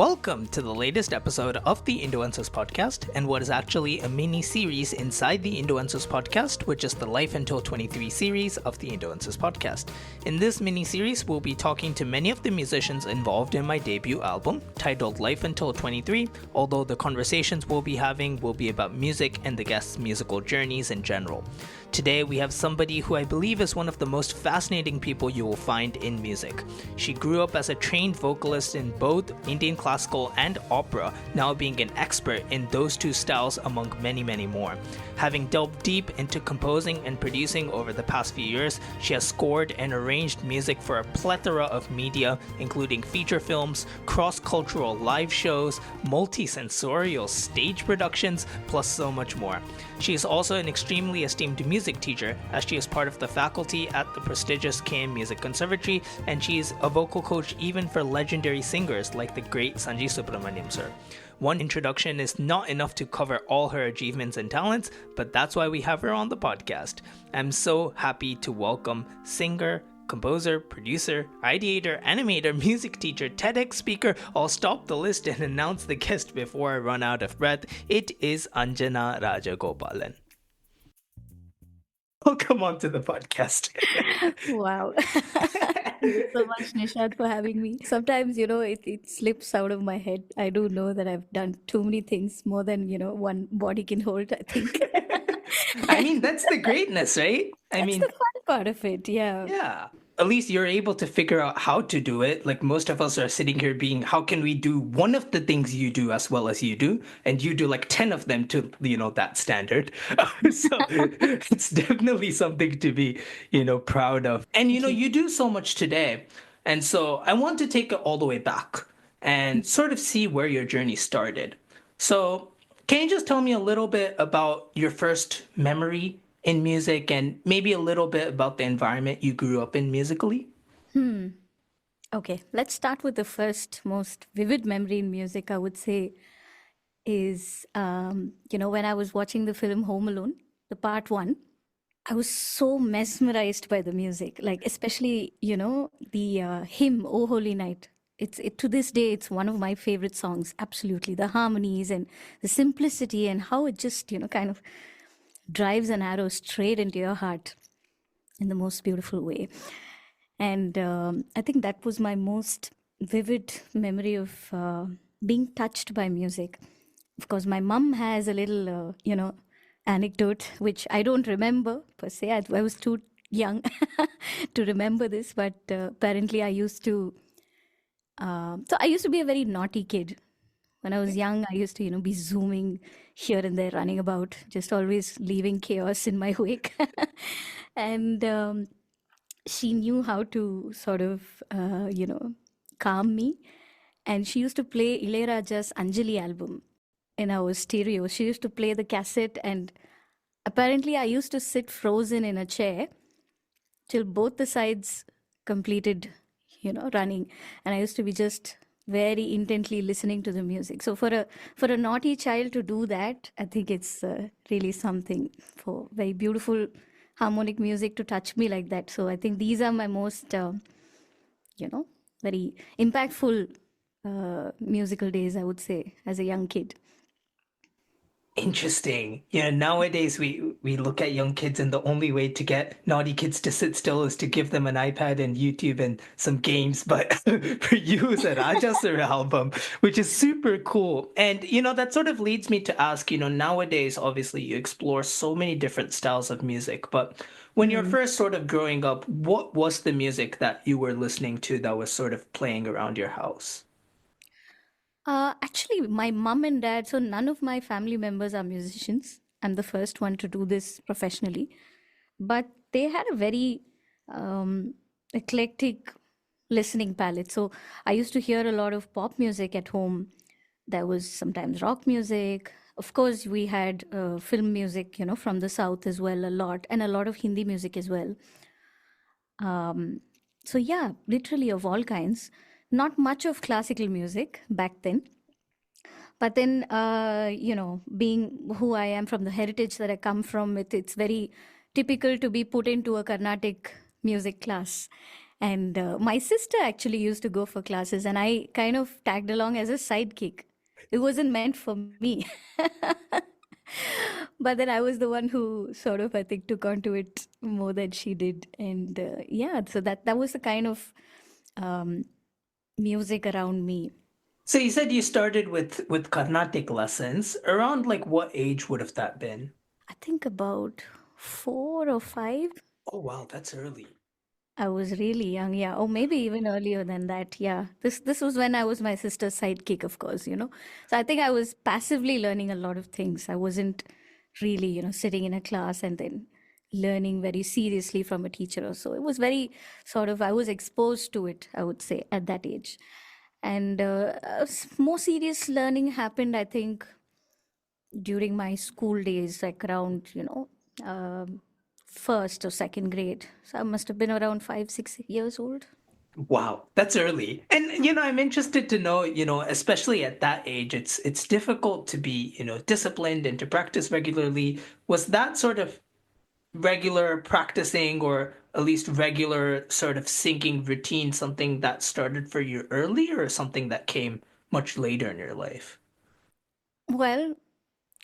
Welcome to the latest episode of the Indoencers Podcast, and what is actually a mini-series inside the Indoencers Podcast, which is the Life Until 23 series of the Indoencers Podcast. In this mini-series, we'll be talking to many of the musicians involved in my debut album, titled Life Until 23, although the conversations we'll be having will be about music and the guests' musical journeys in general. Today, we have somebody who I believe is one of the most fascinating people you will find in music. She grew up as a trained vocalist in both Indian classical and opera, now being an expert in those two styles among many, many more. Having delved deep into composing and producing over the past few years, she has scored and arranged music for a plethora of media, including feature films, cross-cultural live shows, multi-sensorial stage productions, plus so much more. She is also an extremely esteemed music teacher, as she is part of the faculty at the prestigious KM Music Conservatory, and she is a vocal coach even for legendary singers like the great Sanjeev Subramaniam sir. One introduction is not enough to cover all her achievements and talents, but that's why we have her on the podcast. I'm so happy to welcome singer, composer, producer, ideator, animator, music teacher, TEDx speaker. I'll stop the list and announce the guest before I run out of breath. It is Anjana Rajagopalan. Welcome on to the podcast. Wow. Thank you so much, Nishad, for having me. Sometimes, it slips out of my head. I do know that I've done too many things, more than, one body can hold, I think. I mean, that's the greatness, right? That's the fun part of it, yeah. Yeah. At least you're able to figure out how to do it. Like most of us are sitting here being, how can we do one of the things you do as well as you do? And you do like 10 of them to, that standard. So it's definitely something to be, proud of. And, you do so much today. And so I want to take it all the way back and sort of see where your journey started. So can you just tell me a little bit about your first memory in music and maybe a little bit about the environment you grew up in musically? Okay, let's start with the first most vivid memory in music, I would say, is, when I was watching the film Home Alone, the part one, I was so mesmerized by the music, like especially, the hymn, Oh Holy Night. To this day, it's one of my favorite songs, absolutely. The harmonies and the simplicity and how it just, kind of drives an arrow straight into your heart in the most beautiful way. And I think that was my most vivid memory of being touched by music. Of course, my mom has a little, anecdote, which I don't remember per se. I was too young to remember this, but apparently I used to be a very naughty kid. When I was young, I used to, be zooming here and there, running about, just always leaving chaos in my wake. And she knew how to sort of, calm me. And she used to play Ilayaraja's Anjali album in our stereo. She used to play the cassette, and apparently I used to sit frozen in a chair till both the sides completed, running. And I used to be just very intently listening to the music. So for a naughty child to do that, I think it's really something, for very beautiful harmonic music to touch me like that. So I think these are my most, very impactful musical days, I would say, as a young kid. Interesting. Nowadays we look at young kids and the only way to get naughty kids to sit still is to give them an iPad and YouTube and some games. But for you, it's a Rajasur album, which is super cool. And, that sort of leads me to ask, nowadays, obviously, you explore so many different styles of music. But when you're first sort of growing up, what was the music that you were listening to that was sort of playing around your house? Actually, my mom and dad, so none of my family members are musicians. I'm the first one to do this professionally. But they had a very eclectic listening palette. So I used to hear a lot of pop music at home. There was sometimes rock music. Of course, we had film music, from the South as well, a lot, and a lot of Hindi music as well. So yeah, literally of all kinds. Not much of classical music back then. But then, being who I am, from the heritage that I come from, it's very typical to be put into a Carnatic music class. And my sister actually used to go for classes, and I kind of tagged along as a sidekick. It wasn't meant for me. But then I was the one who sort of, I think, took onto it more than she did. And yeah, so that was the kind of um, music around me. So you said you started with Carnatic lessons. Around like what age would have that been? I think about 4 or 5. Oh wow, that's early. I was really young, yeah, or maybe even earlier than that. Yeah, this was when I was my sister's sidekick, of course, you know. So I think I was passively learning a lot of things. I wasn't really, sitting in a class and then learning very seriously from a teacher or so. It was very sort of, I was exposed to it, I would say, at that age. And more serious learning happened, I think, during my school days, like around, um, first or second grade. So I must have been around 5, 6 years old. Wow, that's early. And I'm interested to know, especially at that age, it's difficult to be, disciplined and to practice regularly. Was that sort of regular practicing or at least regular sort of singing routine something that started for you early or something that came much later in your life? Well,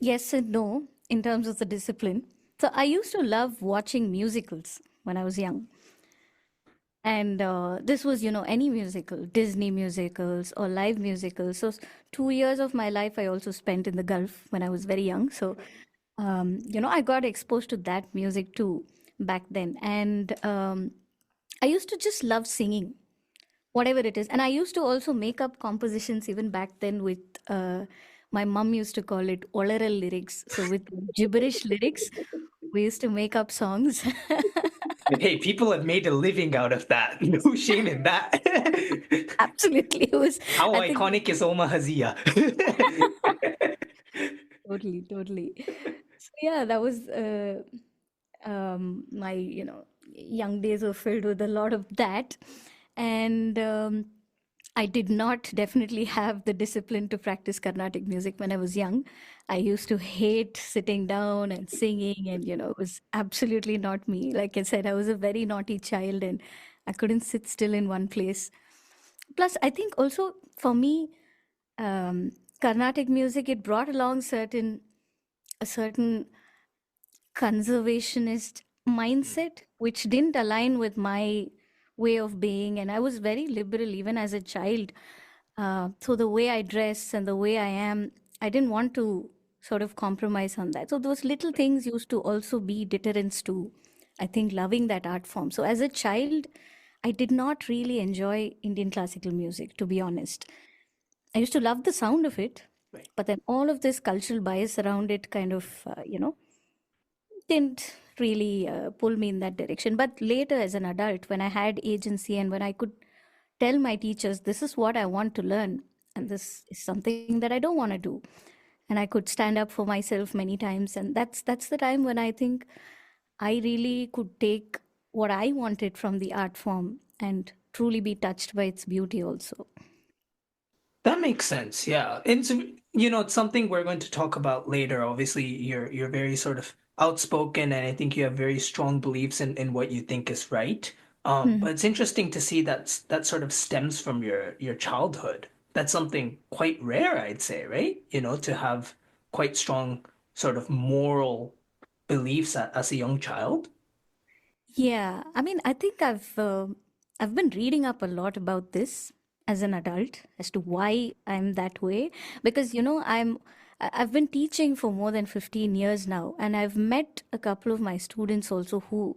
yes and no in terms of the discipline. So I used to love watching musicals when I was young. And this was, any musical, Disney musicals or live musicals. So 2 years of my life I also spent in the Gulf when I was very young. So, I got exposed to that music too back then. And I used to just love singing, whatever it is. And I used to also make up compositions even back then with, my mom used to call it Olaral lyrics. So with gibberish lyrics, we used to make up songs. And hey, people have made a living out of that. No shame in that. Absolutely. It was, How I think, iconic is Oma Hazia? totally, totally. So yeah, that was my, young days were filled with a lot of that. And I did not definitely have the discipline to practice Carnatic music when I was young. I used to hate sitting down and singing, and it was absolutely not me. Like I said, I was a very naughty child, and I couldn't sit still in one place. Plus, I think also for me, Carnatic music, it brought along a certain conservationist mindset, which didn't align with my way of being. And I was very liberal even as a child. So the way I dress and the way I am, I didn't want to sort of compromise on that. So those little things used to also be deterrents to, I think, loving that art form. So as a child, I did not really enjoy Indian classical music, to be honest. I used to love the sound of it, Right. but then all of this cultural bias around it kind of, didn't really pull me in that direction. But later, as an adult, when I had agency and when I could tell my teachers, this is what I want to learn, and this is something that I don't want to do, and I could stand up for myself many times, and that's the time when I think I really could take what I wanted from the art form and truly be touched by its beauty also. That makes sense, yeah. And so, it's something we're going to talk about later. Obviously, you're very sort of outspoken, and I think you have very strong beliefs in what you think is right. Mhm. But it's interesting to see that sort of stems from your childhood. That's something quite rare, I'd say, right? To have quite strong sort of moral beliefs as a young child. Yeah, I mean, I think I've been reading up a lot about this as an adult as to why I'm that way, because I've been teaching for more than 15 years now, and I've met a couple of my students also who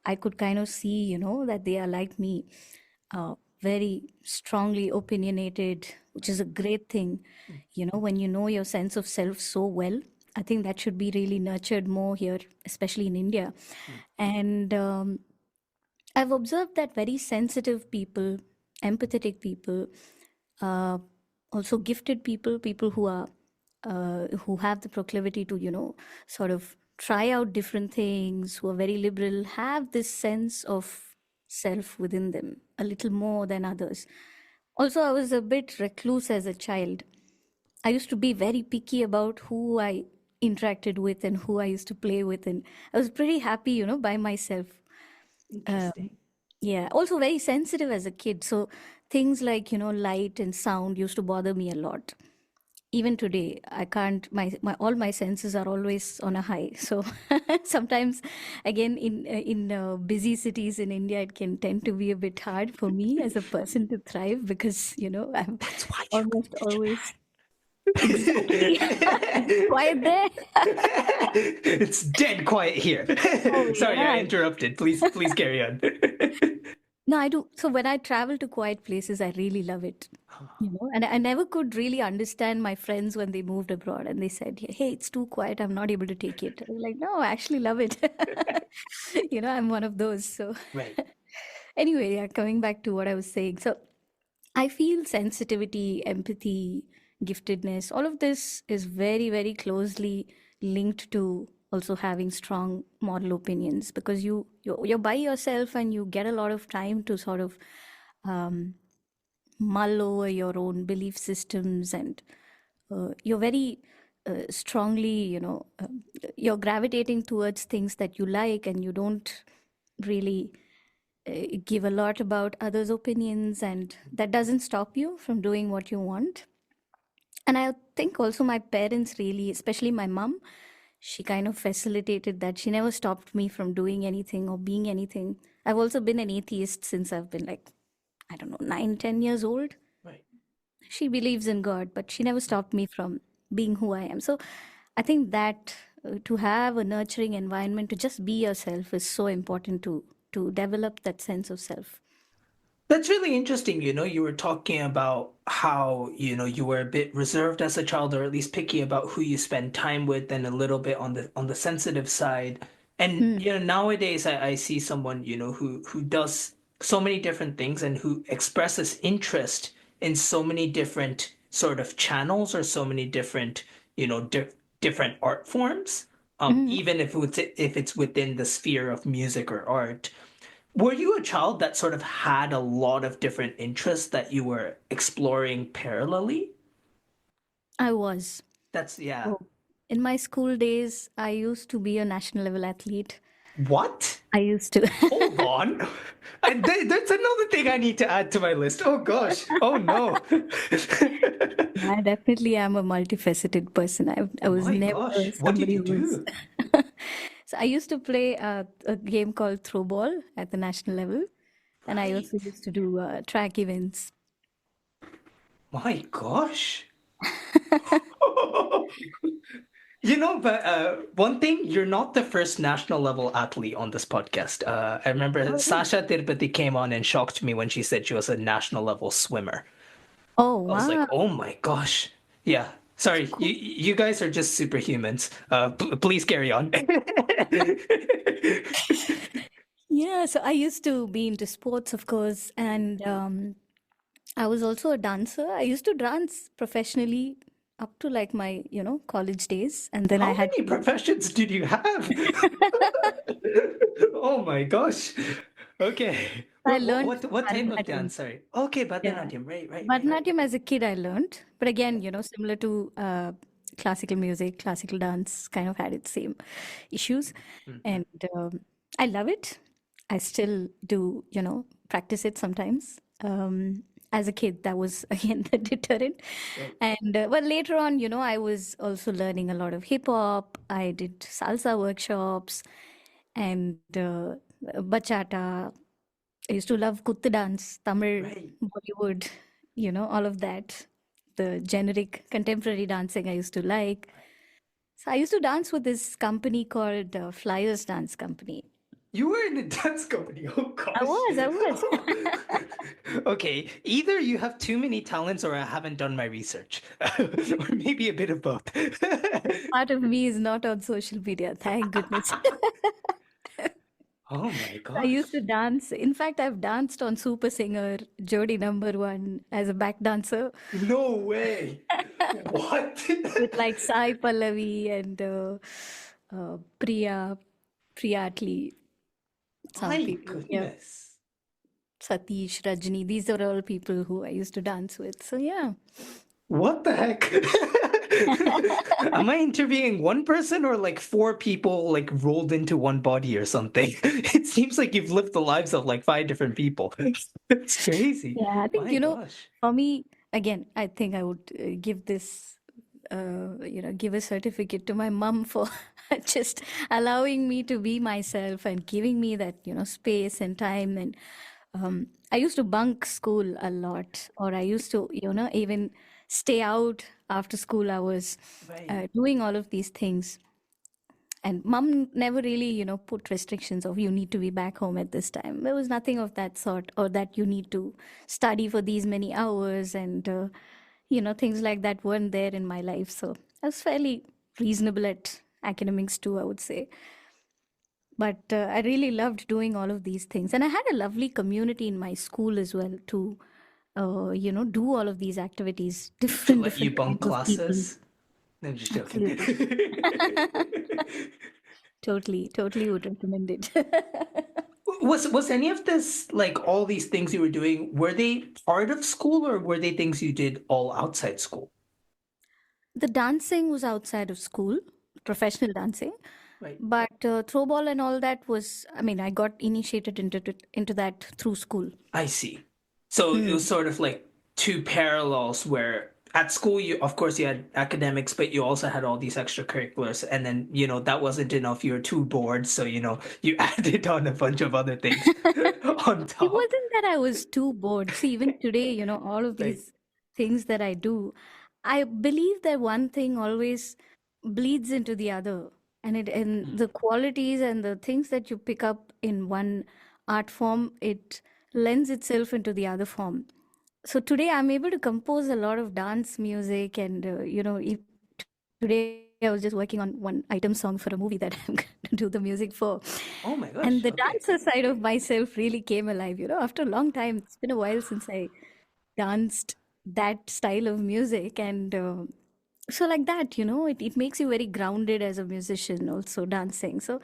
I could kind of see, that they are like me, very strongly opinionated, which is a great thing. When you know your sense of self so well, I think that should be really nurtured more here, especially in India. And I've observed that very sensitive people, empathetic people, uh, also gifted people, people who have the proclivity to, sort of try out different things, who are very liberal, have this sense of self within them a little more than others. Also, I was a bit recluse as a child. I used to be very picky about who I interacted with and who I used to play with, and I was pretty happy, by myself. Um, Interesting. Yeah, also very sensitive as a kid. So things like, light and sound used to bother me a lot. Even today, I can't, my all my senses are always on a high. So sometimes, again, in busy cities in India, it can tend to be a bit hard for me as a person to thrive because, I'm That's why you're almost always exactly conditioned. quiet there. It's dead quiet here. Oh, Sorry, I yeah. interrupted. Please carry on. No, I do. So when I travel to quiet places, I really love it. And I never could really understand my friends when they moved abroad and they said, "Hey, it's too quiet. I'm not able to take it." I was like, "No, I actually love it." I'm one of those. So Right. anyway, yeah, coming back to what I was saying. So I feel sensitivity, empathy, giftedness, all of this is very, very closely linked to also having strong moral opinions because you're by yourself and you get a lot of time to sort of um, mull over your own belief systems and you're very strongly, you're gravitating towards things that you like and you don't really give a lot about others' opinions, and that doesn't stop you from doing what you want. And I think also my parents really, especially my mom, she kind of facilitated that. She never stopped me from doing anything or being anything. I've also been an atheist since I've been like, I don't know, 9, 10 years old. Right. She believes in God, but she never stopped me from being who I am. So I think that to have a nurturing environment to just be yourself is so important to develop that sense of self. That's really interesting. You were talking about how, you were a bit reserved as a child, or at least picky about who you spend time with, and a little bit on the sensitive side. And, Hmm. nowadays I see someone, who does so many different things and who expresses interest in so many different sort of channels or so many different, different art forms. Mhm. Even if it's within the sphere of music or art. Were you a child that sort of had a lot of different interests that you were exploring parallelly? I was. That's, yeah. Oh. In my school days, I used to be a national level athlete. What? I used to. Hold on. That's another thing I need to add to my list. Oh gosh. Oh no. I definitely am a multifaceted person. I was My never gosh. What did somebody you who was. do? So I used to play a game called throw ball at the national level, and I also Right. used to do track events. My gosh. But one thing, you're not the first national level athlete on this podcast. I remember Oh, really? Sasha Tirupati came on and shocked me when she said she was a national level swimmer. Oh, I was like, wow. oh my gosh. Yeah. Sorry, Cool. you guys are just superhumans. Please carry on. Yeah, so I used to be into sports, of course, and I was also a dancer. I used to dance professionally up to like my, college days, and then I How had many to. professions did you have? Oh my gosh. Okay. I What, learned what type of Bharatanatyam. dance? Sorry. Okay, Yeah. Bharatanatyam. Right. Bharatanatyam as a kid, I learned. But again, similar to classical music, classical dance kind of had its same issues. Mhm. And I love it. I still do, practice it sometimes. As a kid, that was again the deterrent. Right. And well, later on, I was also learning a lot of hip hop. I did salsa workshops and bachata. I used to love Kuttu dance, Tamil, Right. Bollywood, all of that. The generic contemporary dancing I used to like. So I used to dance with this company called Flyers Dance Company. You were in a dance company. Oh I gosh. was, I was. Okay, either you have too many talents or I haven't done my research. Or maybe a bit of both. Part of me is not on social media, thank goodness. Oh my I used gosh. to dance. In fact, I've danced on Super Singer, Jodi #1 as a back dancer No way. What? with like Sai Pallavi and Priya Atli, some My people. Yeah. goodness. Satish, Rajni, these are all people who I used to dance with. So yeah. What the heck? Am I interviewing one person or like four people like rolled into one body or something? It seems like you've lived the lives of like five different people. It's crazy. Yeah, I think, My gosh. for me, again, I think I would give this, give a certificate to my mom for just allowing me to be myself and giving me that, space and time. And I used to bunk school a lot, or I used to, even stay out after school hours, Right. doing all of these things. And mom never really, put restrictions of you need to be back home at this time. There was nothing of that sort, or that you need to study for these many hours, and things like that weren't there in my life. So I was fairly reasonable at academics too, I would say. But I really loved doing all of these things, and I had a lovely community in my school as well to, do all of these activities. To Different, let you different bunk kinds of people. classes? No, I'm just joking. Absolutely. Totally, totally would recommend it. Was any of this like all these things you were doing, were they part of school or were they things you did all outside school? The dancing was outside of school, professional dancing, Right. but throwball and all that was, I mean, I got initiated into that through school. I see. So it was Hmm. sort of like two parallels where at school you of course you had academics, but you also had all these extracurriculars, and then that wasn't enough. You were too bored, so you added on a bunch of other things on It top. wasn't that I was too bored. See, even today, all of Right. these things that I do, I believe that one thing always bleeds into the other. And Mm. the qualities and the things that you pick up in one art form, it lends itself into the other form. So today I'm able to compose a lot of dance music, and today I was just working on one item song for a movie that I'm going to do the music for. Oh my And the gosh. dancer Okay. side of myself really came alive, after a long time. It's been a while since I danced that style of music. And so, like that, it makes you very grounded as a musician, also dancing. So,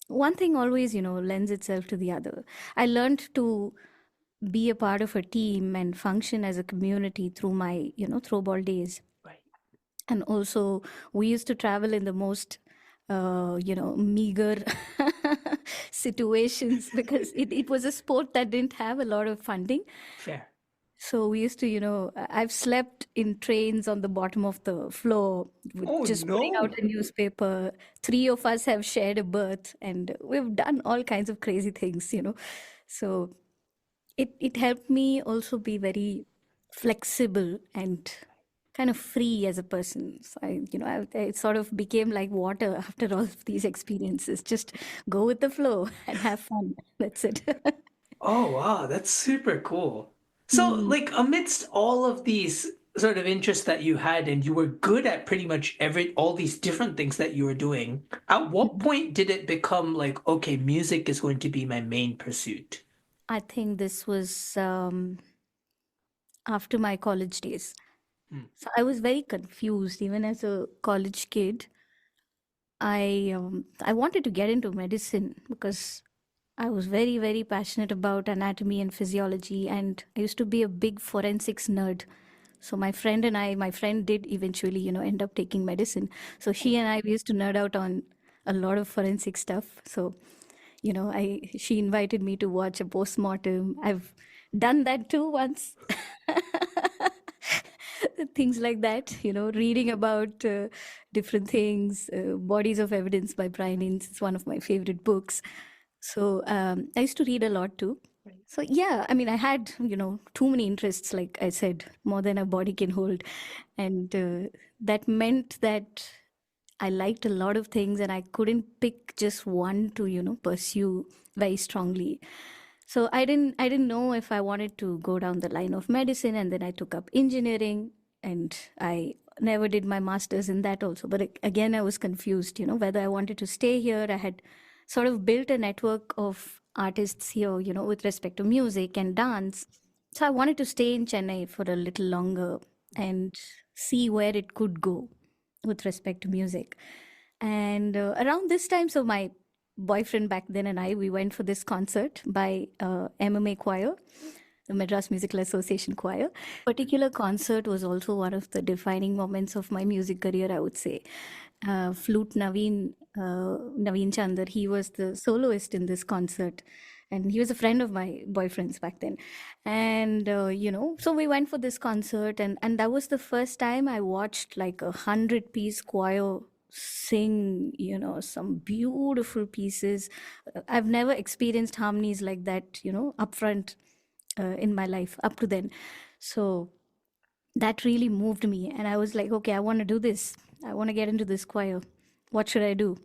one thing always, lends itself to the other. I learned to be a part of a team and function as a community through my, throwball days. Right. And also, we used to travel in the most, meager situations, because it was a sport that didn't have a lot of funding. Fair. So we used to, I've slept in trains on the bottom of the floor with Oh just putting out no. a newspaper. Three of us have shared a berth, and we've done all kinds of crazy things. So it helped me also be very flexible and kind of free as a person. So I sort of became like water after all of these experiences. Just go with the flow and have fun. That's it. Oh wow, that's super cool. So, Hmm. like, amidst all of these sort of interests that you had, and you were good at pretty much all these different things that you were doing, at what point did it become like, okay, music is going to be my main pursuit? I think this was after my college days. Hmm. So I was very confused even as a college kid. I wanted to get into medicine because I was very, very passionate about anatomy and physiology, and I used to be a big forensics nerd. So my friend did eventually, end up taking medicine. So she and I, we used to nerd out on a lot of forensic stuff. So, she invited me to watch a postmortem. I've done that too once. Things like that, reading about different things. Bodies of Evidence by Brian Ince is one of my favorite books. So I used to read a lot too. So yeah, I mean, I had, too many interests, like I said, more than a body can hold. And that meant that I liked a lot of things, and I couldn't pick just one to, pursue very strongly. So I didn't know if I wanted to go down the line of medicine, and then I took up engineering, and I never did my masters in that also. But again, I was confused, whether I wanted to stay here. I had sort of built a network of artists here, with respect to music and dance. So I wanted to stay in Chennai for a little longer and see where it could go with respect to music. And around this time, so my boyfriend back then and I, we went for this concert by MMA Choir. the Madras Musical Association Choir. Particular concert was also one of the defining moments of my music career, I would say. Flute Naveen Chandar, he was the soloist in this concert. And he was a friend of my boyfriend's back then. And, so we went for this concert, and that was the first time I watched like 100-piece choir sing, some beautiful pieces. I've never experienced harmonies like that, upfront in my life up to then. So that really moved me. And I was like, okay, I want to do this. I want to get into this choir. What should I do?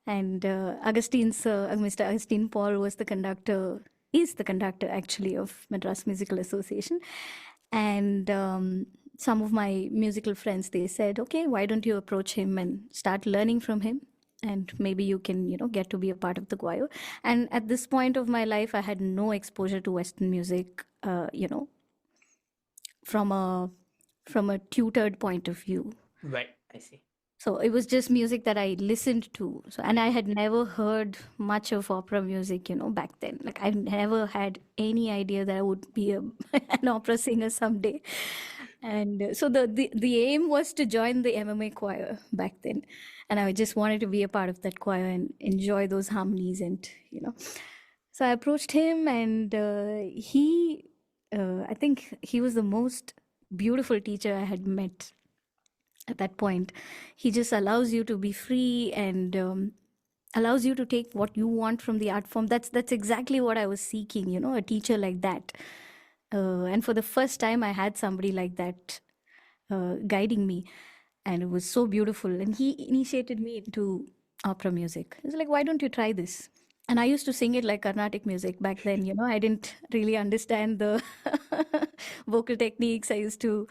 And Mr. Augustine Paul was the conductor, is the conductor actually of Madras Musical Association. And some of my musical friends, they said, okay, why don't you approach him and start learning from him? And maybe you can, get to be a part of the choir. And at this point of my life, I had no exposure to Western music, from a tutored point of view. Right, I see. So it was just music that I listened to. So, and I had never heard much of opera music, back then. Like I never had any idea that I would be an opera singer someday. And so the aim was to join the MMA choir back then. And I just wanted to be a part of that choir and enjoy those harmonies and. So I approached him, and I think he was the most beautiful teacher I had met at that point. He just allows you to be free and allows you to take what you want from the art form. That's exactly what I was seeking, a teacher like that. And for the first time, I had somebody like that guiding me, and it was so beautiful. And he initiated me into opera music. He was like, why don't you try this? And I used to sing it like Carnatic music back then. I didn't really understand the vocal techniques. I used to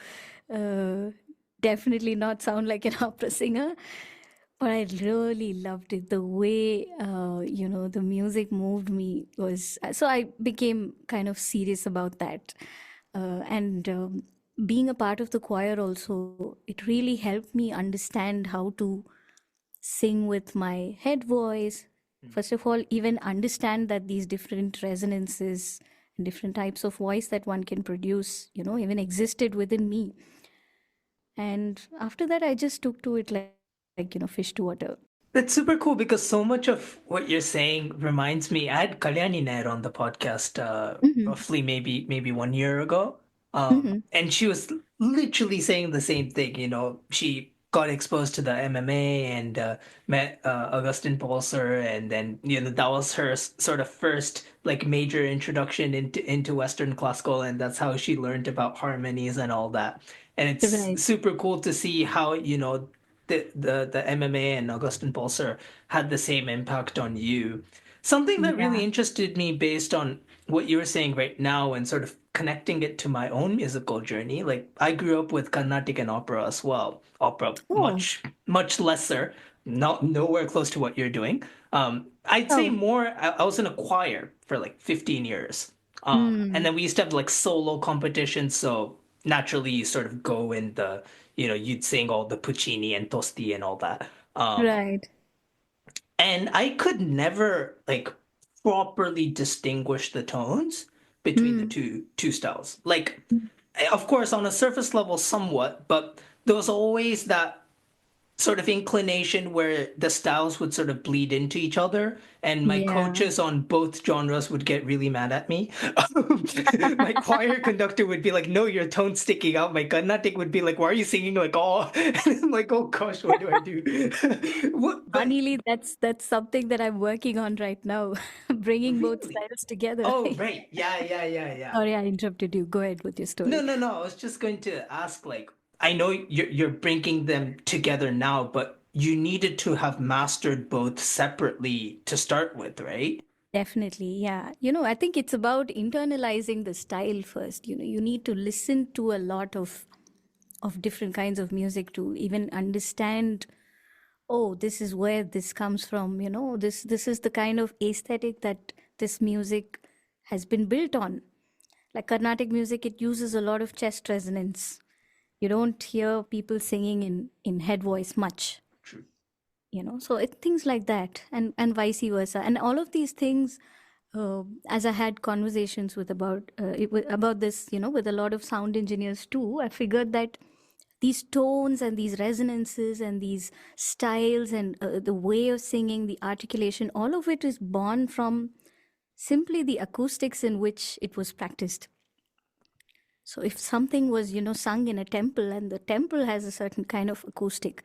definitely not sound like an opera singer, but I really loved it. The way, the music moved me was, so I became kind of serious about that. And being a part of the choir also, it really helped me understand how to sing with my head voice. First of all, even understand that these different resonances and different types of voice that one can produce, even existed within me. And after that, I just took to it like fish to water. That's super cool because so much of what you're saying reminds me. I had Kalyani Nair on the podcast Mm-hmm. roughly maybe 1 year ago. Mm-hmm. And she was literally saying the same thing. She got exposed to the MMA and met Augustin Polser, and then that was her sort of first like major introduction into Western classical, and that's how she learned about harmonies and all that. And it's Right. super cool to see how the MMA and Augustin Polser had the same impact on you. Something that really Yeah. interested me based on what you were saying right now and sort of connecting it to my own musical journey. Like I grew up with Carnatic and opera as well. Opera Oh. much lesser, not nowhere close to what you're doing. I'd say Oh. more. I was in a choir for like 15 years. And Mm. then we used to have like solo competitions. So naturally, you sort of go in you'd sing all the Puccini and Tosti and all that. Right. And I could never like properly distinguish the tones between the Mm. two styles. Like, of course, on a surface level, somewhat, but there was always that sort of inclination where the styles would sort of bleed into each other, and my Yeah. coaches on both genres would get really mad at me. My choir conductor would be like, no, your tone's sticking out. My Carnatic would be like, why are you singing like all? And I'm like, oh gosh, what do I do? But Funnily, that's something that I'm working on right now, bringing both really? styles together. Oh, right. Yeah. Sorry, I interrupted you. Go ahead with your story. No. I was just going to ask, like, I know you're bringing them together now, but you needed to have mastered both separately to start with, right? Definitely, yeah. I think it's about internalizing the style first. You need to listen to a lot of different kinds of music to even understand, oh, this is where this comes from, this is the kind of aesthetic that this music has been built on. Like Carnatic music, it uses a lot of chest resonance. You don't hear people singing in head voice much. True. So things like that, and vice versa, and all of these things as I had conversations with about this, with a lot of sound engineers too, I figured that these tones and these resonances and these styles and the way of singing, the articulation, all of it is born from simply the acoustics in which it was practiced. So if something was, sung in a temple and the temple has a certain kind of acoustic,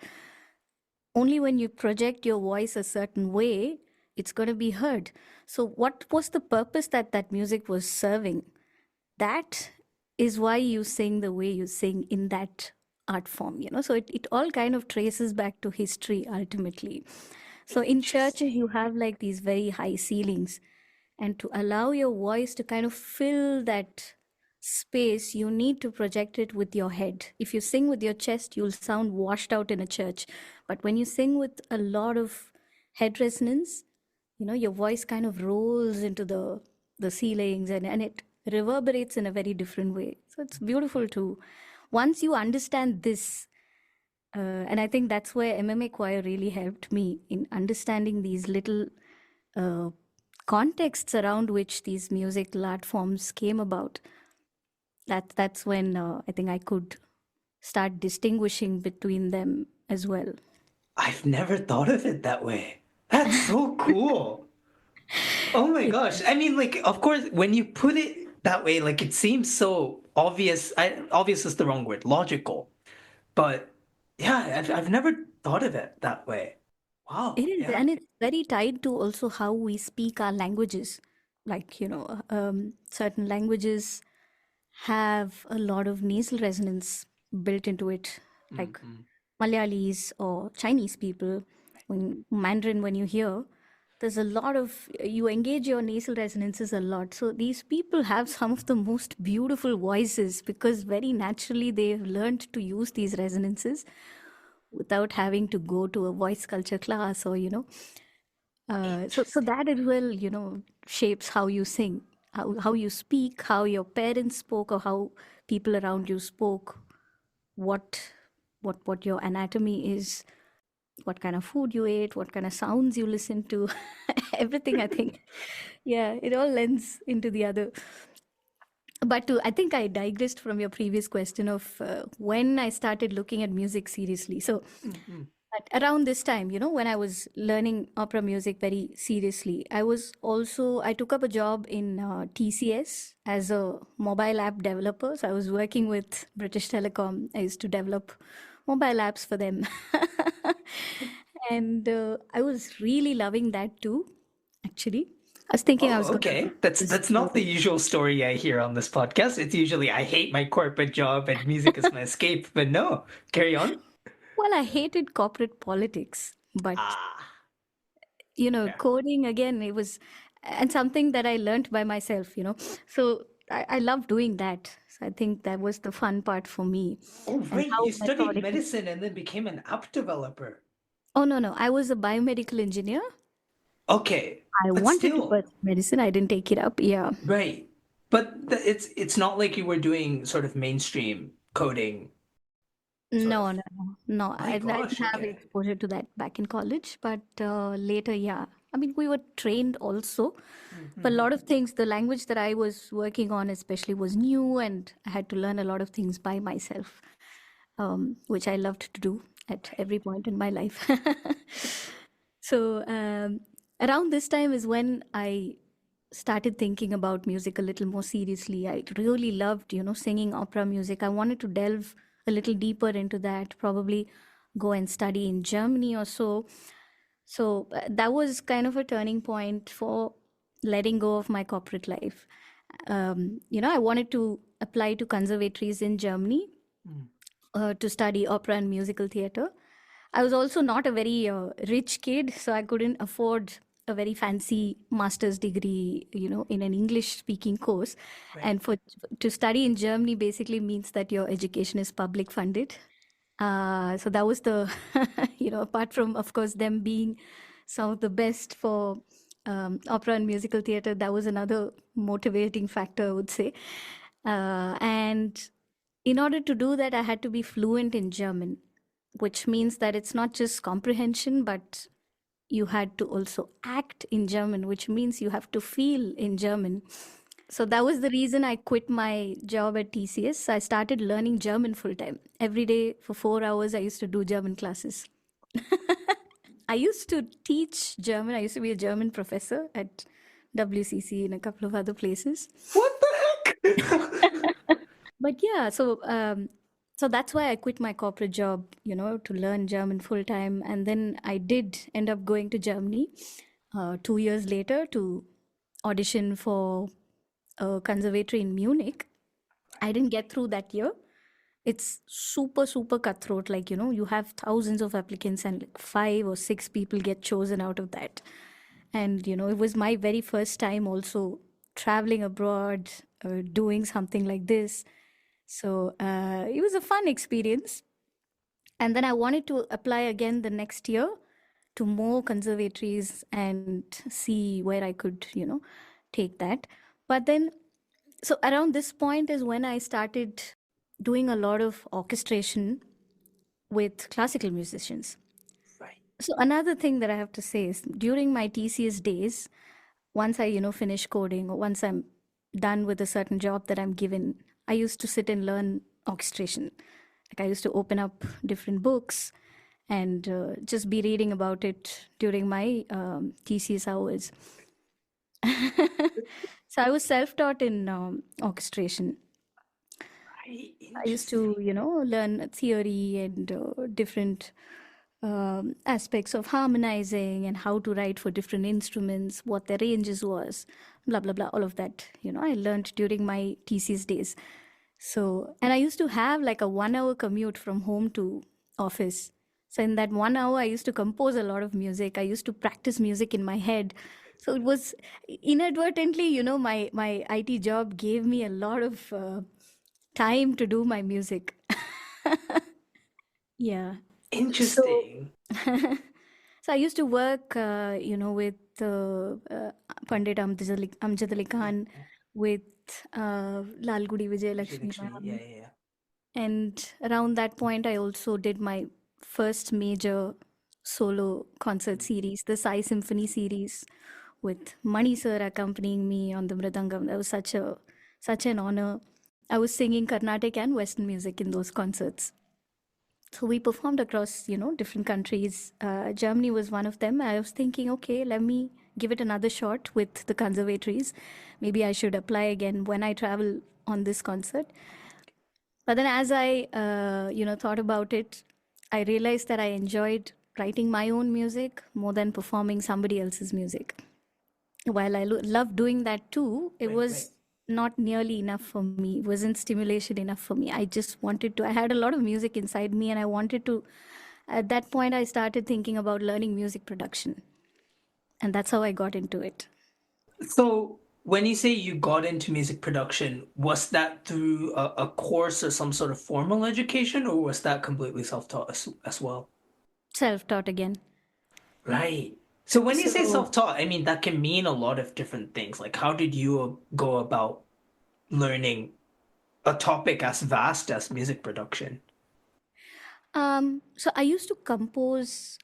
only when you project your voice a certain way, it's going to be heard. So what was the purpose that that music was serving? That is why you sing the way you sing in that art form, so it all kind of traces back to history ultimately. So in churches you Interesting. have like these very high ceilings, and to allow your voice to kind of fill that space, you need to project it with your head. If you sing with your chest, you'll sound washed out in a church. But when you sing with a lot of head resonance, your voice kind of rolls into the ceilings, and it reverberates in a very different way. So it's beautiful too. Once you understand this, and I think that's where MMA choir really helped me in understanding these little uh, contexts around which these musical art forms came about. That's when I think I could start distinguishing between them as well. I've never thought of it that way. That's so cool. Oh my Yeah. gosh. I mean, like, of course, when you put it that way, like, it seems so obvious. Obvious is the wrong word, logical. But yeah, I've never thought of it that way. It Wow. is, Yeah. and it's very tied to also how we speak our languages. Like, certain languages have a lot of nasal resonance built into it, like Mm-mm. Malayalis or Chinese people. When Mandarin, when you hear, there's a lot of, you engage your nasal resonances a lot. So these people have some of the most beautiful voices because very naturally they've learned to use these resonances without having to go to a voice culture class or so Interesting. that as well shapes how you sing, how you speak, how your parents spoke, or how people around you spoke, what what your anatomy is, what kind of food you ate, what kind of sounds you listen to. Everything, I think, yeah, it all lends into the other. But I think I digressed from your previous question of when I started looking at music seriously. So Mm-mm. at around this time, when I was learning opera music very seriously, I took up a job in TCS as a mobile app developer. So I was working with British Telecom. I used to develop mobile apps for them. And I was really loving that too, actually. I was thinking I Oh, was going to okay. That's just not the usual story I hear on this podcast. It's usually I hate my corporate job and music is my escape. But no, carry on. well, I hated corporate politics, but Ah, yeah. coding again, it was, and something that I learned by myself, So I love doing that. So I think that was the fun part for me, Oh, and right. how You studied methodical. medicine and then became an app developer. Oh, no, no. I was a biomedical engineer. Okay, I but wanted to still, pursue medicine. I didn't take it up. Yeah. right. But it's not like you were doing sort of mainstream coding, sort of. No, no, no. No, My I didn't gosh, have okay. exposure to that back in college, but later, yeah. I mean, we were trained also, but a Hmm. lot of things, the language that I was working on especially was new, and I had to learn a lot of things by myself, which I loved to do at Right. every point in my life. So, around this time is when I started thinking about music a little more seriously. I really loved, singing opera music. I wanted to delve a little deeper into that, probably go and study in Germany or so. So that was kind of a turning point for letting go of my corporate life. I wanted to apply to conservatories in Germany Mm. to study opera and musical theater. I was also not a very rich kid, so I couldn't afford a very fancy master's degree, in an English speaking course. Right. And for to study in Germany basically means that your education is public funded. So that was the, apart from, of course, them being some of the best for opera and musical theater, that was another motivating factor, I would say. And in order to do that, I had to be fluent in German, which means that it's not just comprehension, but you had to also act in German, which means you have to feel in German. So that was the reason I quit my job at TCS. I started learning German full time. Every day for 4 hours, I used to do German classes. I used to teach German. I used to be a German professor at WCC and a couple of other places. What the heck? But yeah, so that's why I quit my corporate job, to learn German full time. And then I did end up going to Germany 2 years later to audition for a conservatory in Munich. I didn't get through that year. It's super, super cutthroat. Like, you have thousands of applicants and like 5 or 6 people get chosen out of that. And, it was my very first time also traveling abroad, doing something like this. So it was a fun experience. And then I wanted to apply again the next year to more conservatories and see where I could, take that. But then, so around this point is when I started doing a lot of orchestration with classical musicians. Right. So another thing that I have to say is during my TCS days, once I, finish coding or once I'm done with a certain job that I'm given, I used to sit and learn orchestration. Like I used to open up different books and just be reading about it during my TCS hours. So I was self-taught in orchestration. Right. I used to, learn theory and different aspects of harmonizing and how to write for different instruments, what their ranges was, blah, blah, blah, all of that, I learned during my TCS days. So, and I used to have like a 1 hour commute from home to office. So in that 1 hour, I used to compose a lot of music. I used to practice music in my head. So it was inadvertently, my IT job gave me a lot of time to do my music. Yeah. So, Interesting. so I used to work, with Pandit Amjad Ali Khan, with Lalgudi Vijay Lakshmi Lakshmi. Yeah, ma'am. yeah, yeah. And around that point, I also did my first major solo concert series, the Sai Symphony series, with Mani sir accompanying me on the mridangam. That was such an honor. I was singing Carnatic and Western music in those concerts. So we performed across, different countries. Germany was one of them. I was thinking, okay, let me give it another shot with the conservatories. Maybe I should apply again when I travel on this concert. But then as I, thought about it, I realized that I enjoyed writing my own music more than performing somebody else's music. While I love doing that too, it Right, was right. not nearly enough for me. It wasn't stimulation enough for me. I just wanted to, I had a lot of music inside me and I wanted to, at that point, I started thinking about learning music production. And that's how I got into it. So when you say you got into music production, was that through a course or some sort of formal education, or was that completely self-taught as well? Self taught again. Right. So when you say So, self-taught, I mean that can mean a lot of different things. Like how did you go about learning a topic as vast as music production? so I used to compose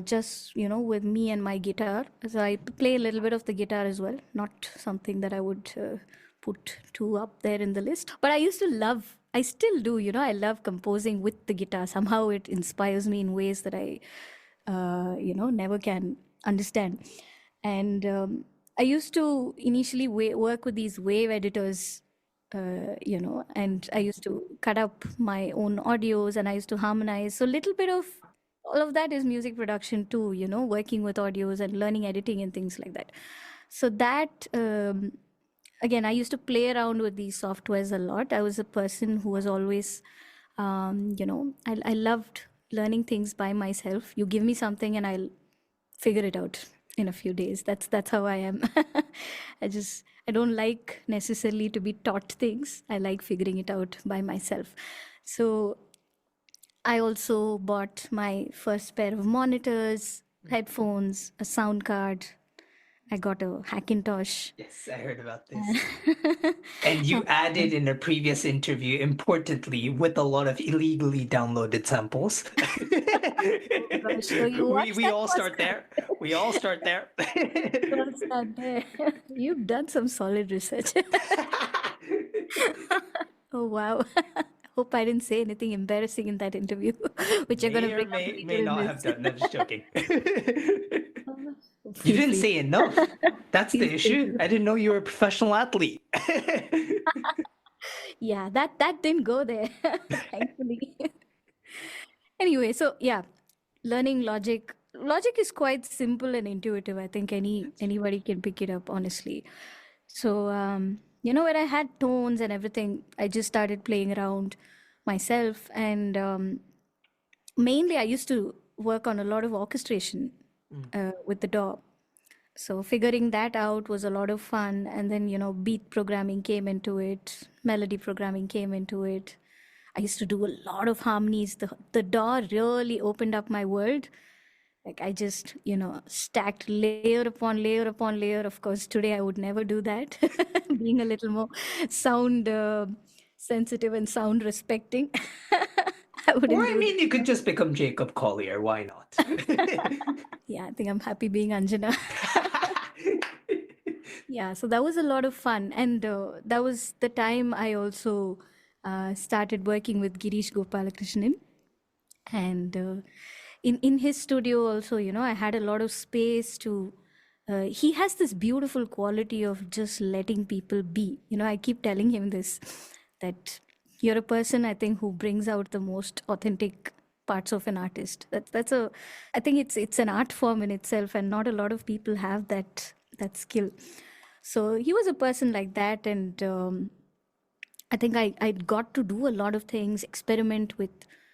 just, with me and my guitar. So I play a little bit of the guitar as well, not something that I would put too up there in the list. But I used to love, I still do, I love composing with the guitar. Somehow it inspires me in ways that I, never can understand. And I used to initially work with these wave editors, and I used to cut up my own audios and I used to harmonize. So little bit of all of that is music production too, working with audios and learning editing and things like that. So that, again, I used to play around with these softwares a lot. I was a person who was always, I loved learning things by myself. You give me something and I'll figure it out in a few days. That's how I am. I don't like necessarily to be taught things. I like figuring it out by myself. So I also bought my first pair of monitors, headphones, a sound card. I got a Hackintosh. Yes, I heard about this. And you added in a previous interview, importantly, with a lot of illegally downloaded samples. gosh. So you watched We that all start podcast? there. We all start there. Well said there. You've done some solid research. Oh, wow. Hope I didn't say anything embarrassing in that interview, which you're going to May or bring up may later in not have this. done. No, just joking. You Feel didn't free. say enough. That's Feel the free issue. to. I didn't know you were a professional athlete. Yeah, that didn't go there, thankfully. Anyway, so yeah, learning logic. Logic is quite simple and intuitive. I think anybody can pick it up, honestly. So when I had tones and everything, I just started playing around myself, and mainly I used to work on a lot of orchestration Mm. with the DAW. So figuring that out was a lot of fun. And then, beat programming came into it, melody programming came into it. I used to do a lot of harmonies. The DAW really opened up my world. Like I just, stacked layer upon layer upon layer. Of course, today I would never do that, being a little more sound sensitive and sound respecting. I Or wouldn't I do mean, you could that. just become Jacob Collier. Why not? Yeah, I think I'm happy being Anjana. Yeah, so that was a lot of fun. And that was the time I also started working with Girish Gopalakrishnan. And in his studio also, I had a lot of space to. He has this beautiful quality of just letting people be. I keep telling him this, that you're a person, I think, who brings out the most authentic parts of an artist. I think it's an art form in itself, and not a lot of people have that skill. So he was a person like that, and I think I got to do a lot of things, experiment with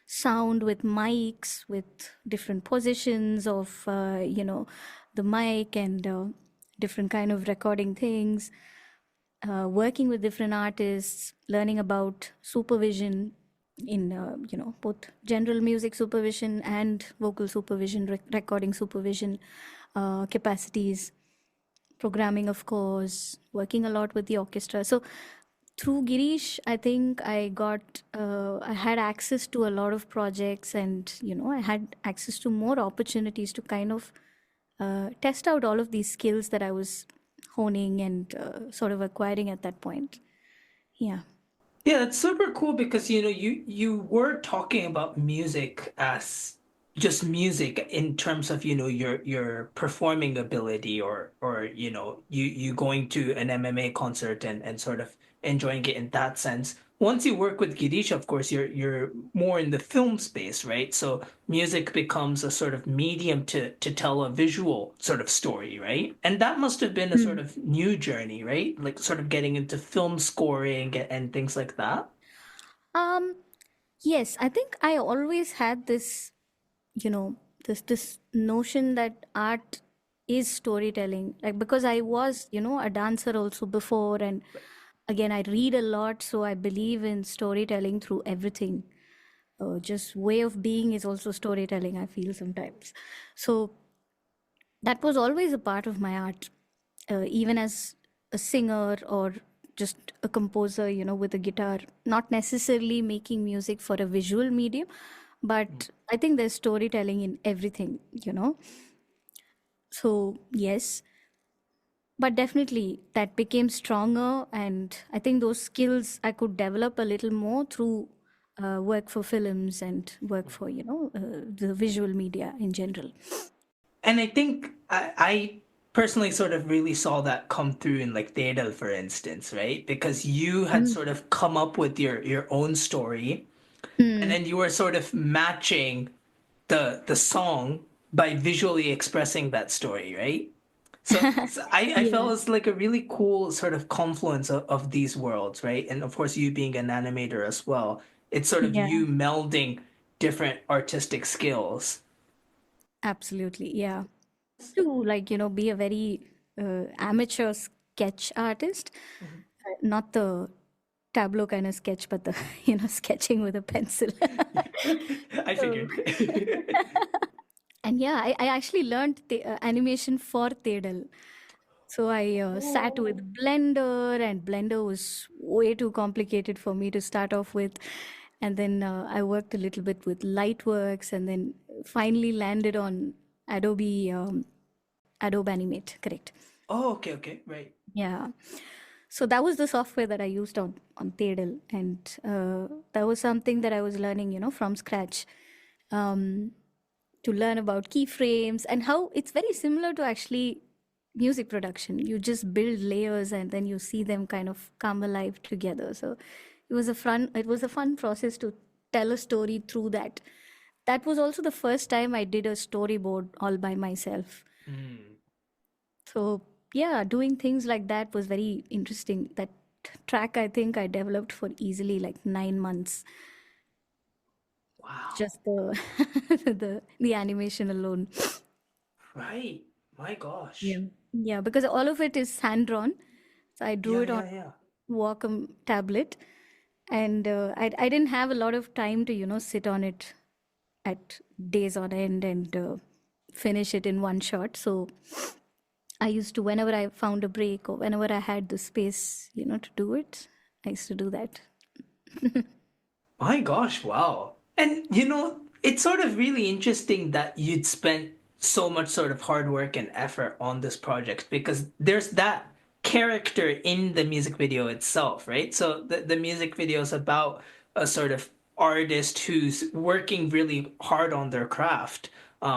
sound, with mics, with different positions of the mic, and different kind of recording things, working with different artists, learning about supervision in both general music supervision and vocal supervision, recording supervision capacities, programming, of course, working a lot with the orchestra. So through Girish, I think I had access to a lot of projects, and I had access to more opportunities to kind of test out all of these skills that I was honing and sort of acquiring at that point. Yeah. Yeah, it's super cool because you were talking about music as just music in terms of your performing ability, or you going to an MMA concert and sort of enjoying it in that sense. Once you work with Girish, of course, you're more in the film space, right? So music becomes a sort of medium to tell a visual sort of story, right? And that must have been a sort Hmm. of new journey, right? Like sort of getting into film scoring and things like that. Um, yes, I think I always had this, this notion that art is storytelling. Like because I was, a dancer also before, and again I read a lot, so I believe in storytelling through everything. Just way of being is also storytelling, I feel sometimes. So that was always a part of my art, even as a singer or just a composer, with a guitar, not necessarily making music for a visual medium, but I think there's storytelling in everything. So, yes, but definitely that became stronger, and I think those skills I could develop a little more through work for films and work for, the visual media in general. And I think I personally sort of really saw that come through in like Theodel, for instance, right? Because you had Mm. sort of come up with your own story, and Mm. then you were sort of matching the song by visually expressing that story, right? So I Yeah. felt it's like a really cool sort of confluence of these worlds, right? And of course, you being an animator as well, it's sort of Yeah. you melding different artistic skills. Absolutely. Yeah. To like, be a very amateur sketch artist, not the tableau kind of sketch, but the, sketching with a pencil. I So, figured. and yeah, I actually learned animation for Tedal. So I sat with Oh. Blender, and Blender was way too complicated for me to start off with. And then I worked a little bit with Lightworks, and then finally landed on Adobe Adobe Animate. Correct. Oh, okay, okay, right. Yeah. So that was the software that I used on Tedal, and that was something that I was learning, from scratch, um, to learn about keyframes and how it's very similar to actually music production. You just build layers and then you see them kind of come alive together. So it was a fun process to tell a story through that. That was also the first time I did a storyboard all by myself. Mm. So yeah, doing things like that was very interesting. That track I think I developed for easily like 9 months. Wow. Just the the animation alone. Right. My Yeah. gosh. Yeah, because all of it is hand drawn. So I drew Yeah, it on yeah, yeah. Wacom tablet, and I didn't have a lot of time to sit on it at days on end and finish it in one shot. So I used to, whenever I found a break or whenever I had the space, to do it, I used to do that. My gosh, wow. And it's sort of really interesting that you'd spent so much sort of hard work and effort on this project because there's that character in the music video itself, right? So the music video is about a sort of artist who's working really hard on their craft,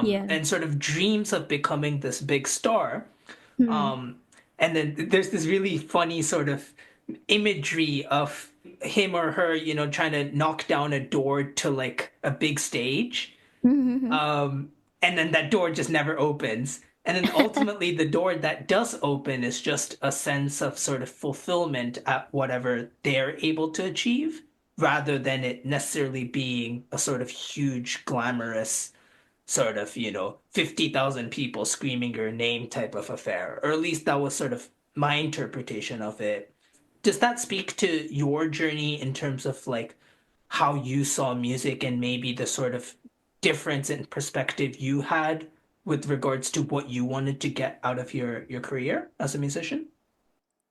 Yeah. and sort of dreams of becoming this big star. Hmm. Um, and then there's this really funny sort of imagery of him or her, trying to knock down a door to like a big stage. Hmm. Um, and then that door just never opens. And then ultimately, the door that does open is just a sense of sort of fulfillment at whatever they're able to achieve, rather than it necessarily being a sort of huge, glamorous sort of, 50,000 people screaming your name type of affair. Or at least that was sort of my interpretation of it. Does that speak to your journey in terms of like how you saw music and maybe the sort of difference in perspective you had with regards to what you wanted to get out of your career as a musician?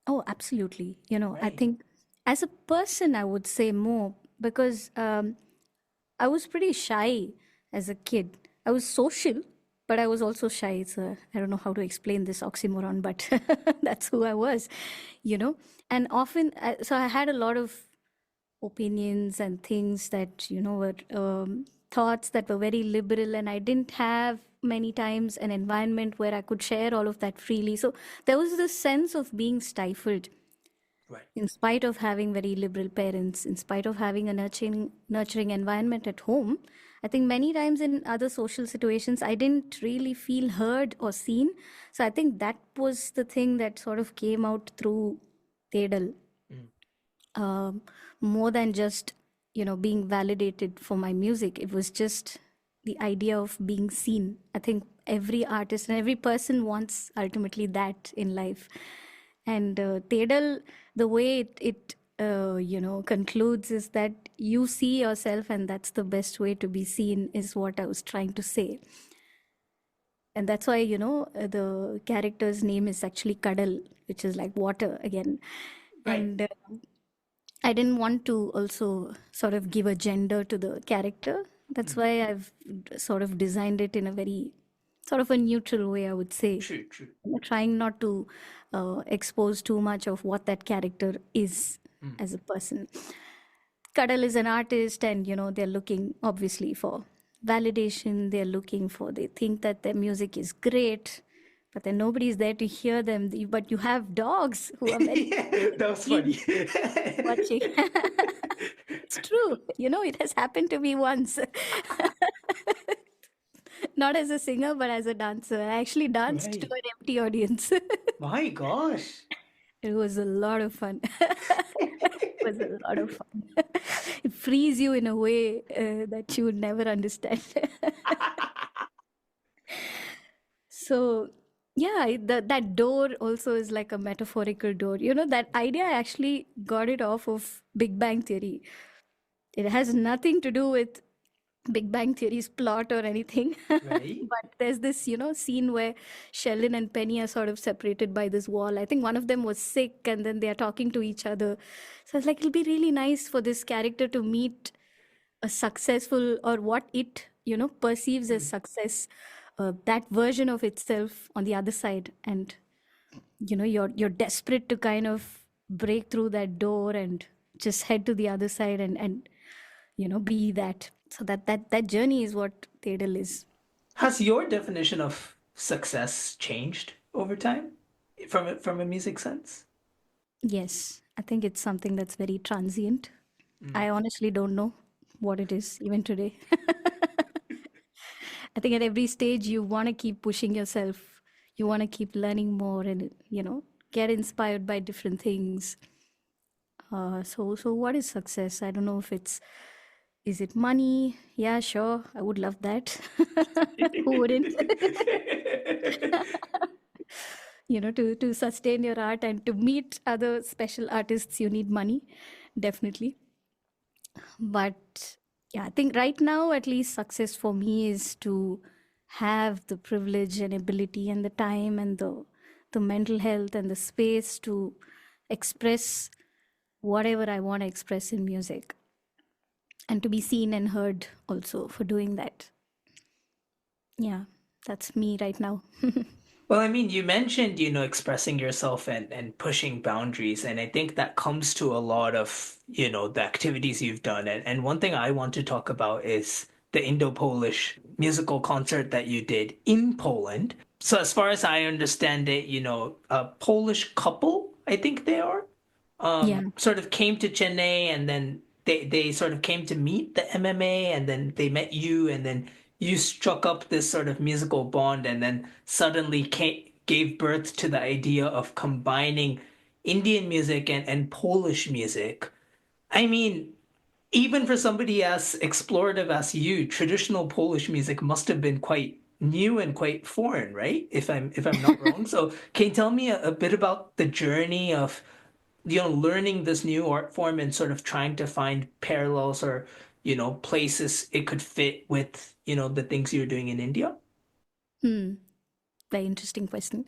Oh, absolutely. I Right. think as a person, I would say more because I was pretty shy as a kid. I was social, but I was also shy. I don't know how to explain this oxymoron, but that's who I was, you know. And often, so I had a lot of opinions and things that were thoughts that were very liberal, and I didn't have many times an environment where I could share all of that freely. So there was this sense of being stifled Right. in spite of having very liberal parents, in spite of having a nurturing environment at home. I think many times in other social situations I didn't really feel heard or seen. So I think that was the thing that sort of came out through Tedal, Mm. um, more than just being validated for my music. It was just the idea of being seen. I think every artist and every person wants ultimately that in life. And Tedal, the way it concludes is that you see yourself, and that's the best way to be seen, is what I was trying to say. And that's why the character's name is actually Kadal, which is like water again. Right. And I didn't want to also sort of give a gender to the character. That's Mm. why I've sort of designed it in a very sort of a neutral way, I would say. True, true. Trying not to expose too much of what that character is Mm. as a person. Kadal is an artist, and they're looking obviously for validation. They think that their music is great, but then nobody's there to hear them. But you have dogs who are very Yeah, that was funny. watching. It's true. It has happened to me once. Not as a singer, but as a dancer. I actually danced to Right. an empty audience. My gosh. It was a lot of fun. It was a lot of fun. It frees you in a way that you would never understand. So, yeah, that door also is like a metaphorical door. That idea, I actually got it off of Big Bang Theory. It has nothing to do with Big Bang Theory's plot or anything. Right? But there's this, scene where Sheldon and Penny are sort of separated by this wall. I think one of them was sick, and then they are talking to each other. So it's like, it'll be really nice for this character to meet a successful, or what it perceives as success, that version of itself on the other side, and you're desperate to kind of break through that door and just head to the other side and be that. So that journey is what Tedal is. Has your definition of success changed over time from a music sense? Yes, I think it's something that's very transient. Mm. I honestly don't know what it is even today. I think at every stage you want to keep pushing yourself. You want to keep learning more and, get inspired by different things. So what is success? I don't know if is it money? Yeah, sure. I would love that. Who wouldn't? To sustain your art and to meet other special artists, you need money, definitely. But yeah, I think right now, at least, success for me is to have the privilege and ability and the time and the mental health and the space to express whatever I want to express in music, and to be seen and heard also for doing that. Yeah, that's me right now. Well, I mean, you mentioned, expressing yourself and pushing boundaries. And I think that comes to a lot of, the activities you've done. And one thing I want to talk about is the Indo-Polish musical concert that you did in Poland. So as far as I understand it, a Polish couple, I think they are, Yeah. sort of came to Chennai, and then they sort of came to meet the MMA, and then they met you, and then you struck up this sort of musical bond, and then suddenly gave birth to the idea of combining Indian music and Polish music. I mean, even for somebody as explorative as you, traditional Polish music must have been quite new and quite foreign, right? If I'm not wrong. So can you tell me a bit about the journey of learning this new art form and sort of trying to find parallels or places it could fit with the things you're doing in India? Hmm. Very interesting question.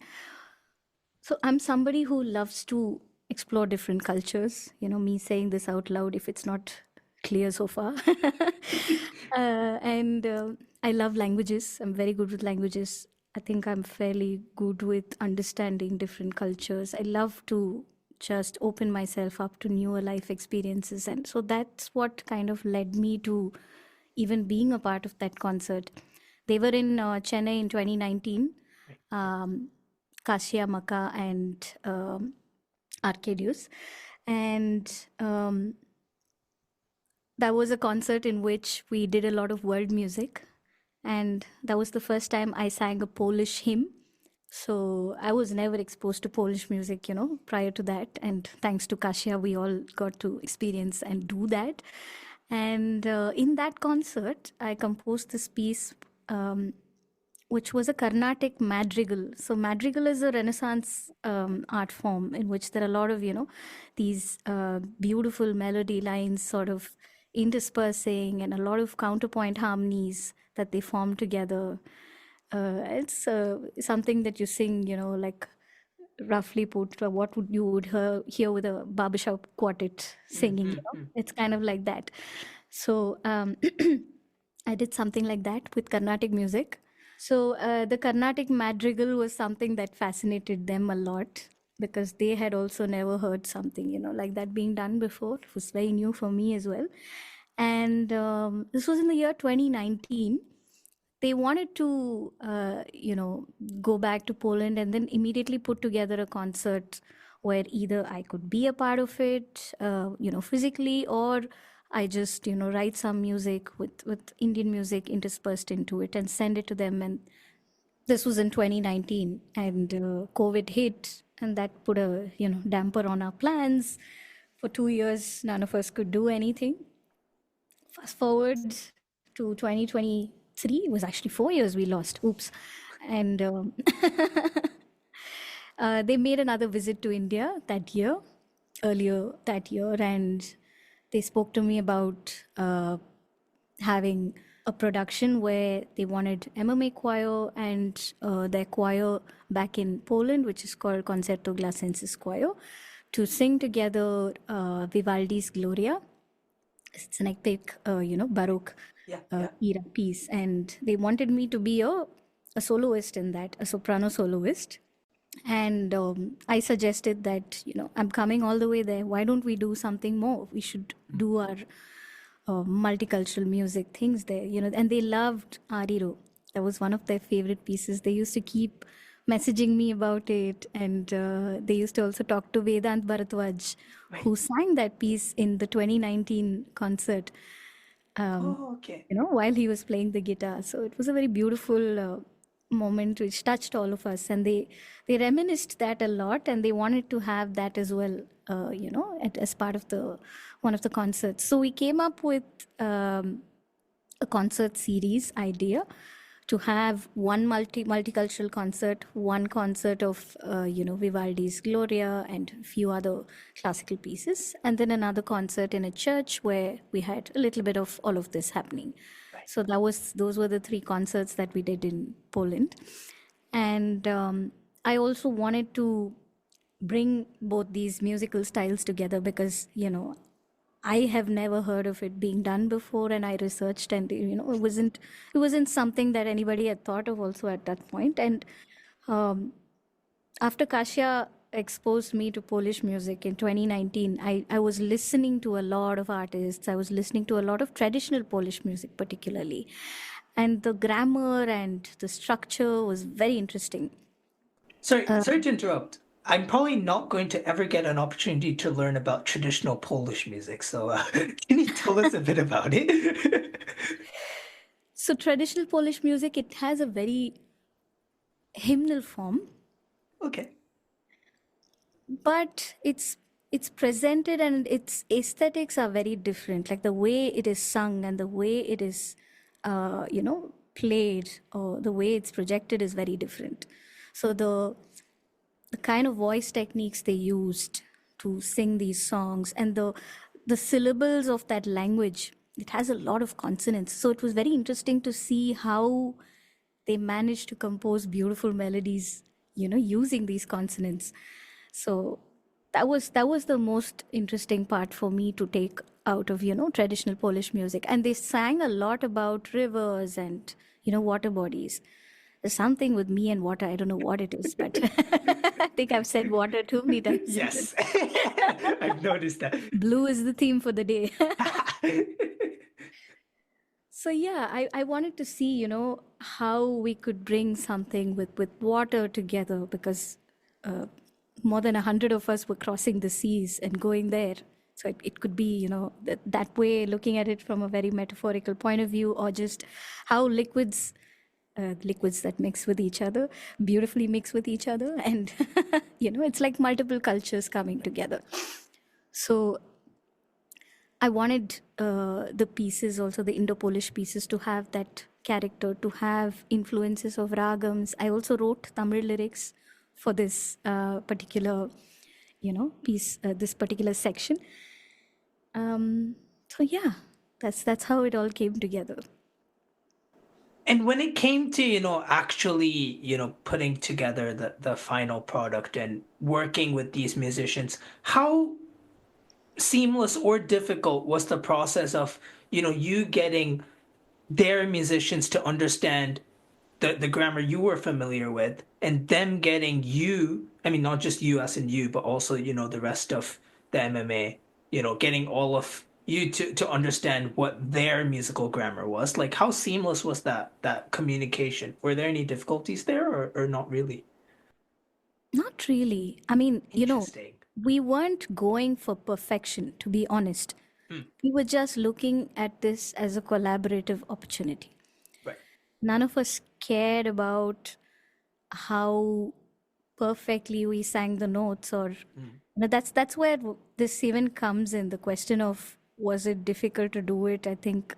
So I'm somebody who loves to explore different cultures. Me saying this out loud, if it's not clear so far. And I love languages. I'm very good with languages. I think I'm fairly good with understanding different cultures. I love to just open myself up to newer life experiences. And so that's what kind of led me to even being a part of that concert. They were in Chennai in 2019. Um, Kasia Maka and Arcadius. And that was a concert in which we did a lot of world music. And that was the first time I sang a Polish hymn. So I was never exposed to Polish music, prior to that. And thanks to Kasia, we all got to experience and do that. And in that concert, I composed this piece, which was a Carnatic madrigal. So madrigal is a Renaissance art form in which there are a lot of, these beautiful melody lines sort of interspersing, and a lot of counterpoint harmonies that they form together. It's something that you sing, like roughly put, what would you would hear with a barbershop quartet singing. It's kind of like that. So I did something like that with Carnatic music. So the Carnatic madrigal was something that fascinated them a lot, because they had also never heard something, like that being done before. It was very new for me as well. And this was in the year 2019. They wanted to, go back to Poland and then immediately put together a concert where either I could be a part of it, physically, or I just, write some music with Indian music interspersed into it and send it to them. And this was in 2019, and COVID hit, and that put a, damper on our plans. For 2 years, none of us could do anything. Fast forward to 2023, it was actually 4 years we lost. Oops. And they made another visit to India earlier that year, and they spoke to me about having a production where they wanted MMA choir and their choir back in Poland, which is called Concerto Glasensis Choir, to sing together Vivaldi's Gloria. It's an epic, Baroque Yeah, yeah. era piece, and they wanted me to be a soloist in that, a soprano soloist. And I suggested that, I'm coming all the way there. Why don't we do something more? We should do our multicultural music things there, and they loved Ariro. That was one of their favorite pieces. They used to keep messaging me about it, and they used to also talk to Vedant Bharatwaj, Right. who sang that piece in the 2019 concert, Oh, okay. while he was playing the guitar. So it was a very beautiful moment which touched all of us, and they reminisced that a lot, and they wanted to have that as well, as part of the one of the concerts. So we came up with a concert series idea to have one multicultural concert, one concert of Vivaldi's Gloria and a few other classical pieces, and then another concert in a church where we had a little bit of all of this happening. Right. So those were the three concerts that we did in Poland, and I also wanted to bring both these musical styles together because I have never heard of it being done before, and I researched, and it wasn't something that anybody had thought of also at that point. And um, after Kasia exposed me to Polish music in 2019, I was listening to a lot of artists. I was listening to a lot of traditional Polish music, particularly, and the grammar and the structure was very interesting. Sorry to interrupt. I'm probably not going to ever get an opportunity to learn about traditional Polish music. So, can you tell us a bit about it? So traditional Polish music, it has a very hymnal form, Okay. but it's presented and its aesthetics are very different. Like the way it is sung and the way it is played, or the way it's projected is very different. So the kind of voice techniques they used to sing these songs, and the syllables of that language, it has a lot of consonants. So it was very interesting to see how they managed to compose beautiful melodies, using these consonants. So that was the most interesting part for me to take out of traditional Polish music. And they sang a lot about rivers and water bodies. There's something with me and water. I don't know what it is, but I think I've said water too many times. Yes. I've noticed that. Blue is the theme for the day. So yeah, I wanted to see, how we could bring something with water together, because more than 100 of us were crossing the seas and going there. So it could be, that way, looking at it from a very metaphorical point of view, or just how liquids that mix with each other, beautifully mix with each other. And, it's like multiple cultures coming together. So I wanted the pieces, also the Indo-Polish pieces, to have that character, to have influences of ragams. I also wrote Tamil lyrics for this particular, piece, this particular section. So yeah, that's how it all came together. And when it came to, actually, putting together the final product and working with these musicians, how seamless or difficult was the process of, you getting their musicians to understand the grammar you were familiar with, and them getting you, I mean, not just you as in you, but also, the rest of the MMA, getting all of you to understand what their musical grammar was? Like, how seamless was that communication? Were there any difficulties there, or not really? Not really. I mean, Interesting. we weren't going for perfection, to be honest. We were just looking at this as a collaborative opportunity. Right. None of us cared about how perfectly we sang the notes, or that's where this even comes in, the question of, was it difficult to do it? I think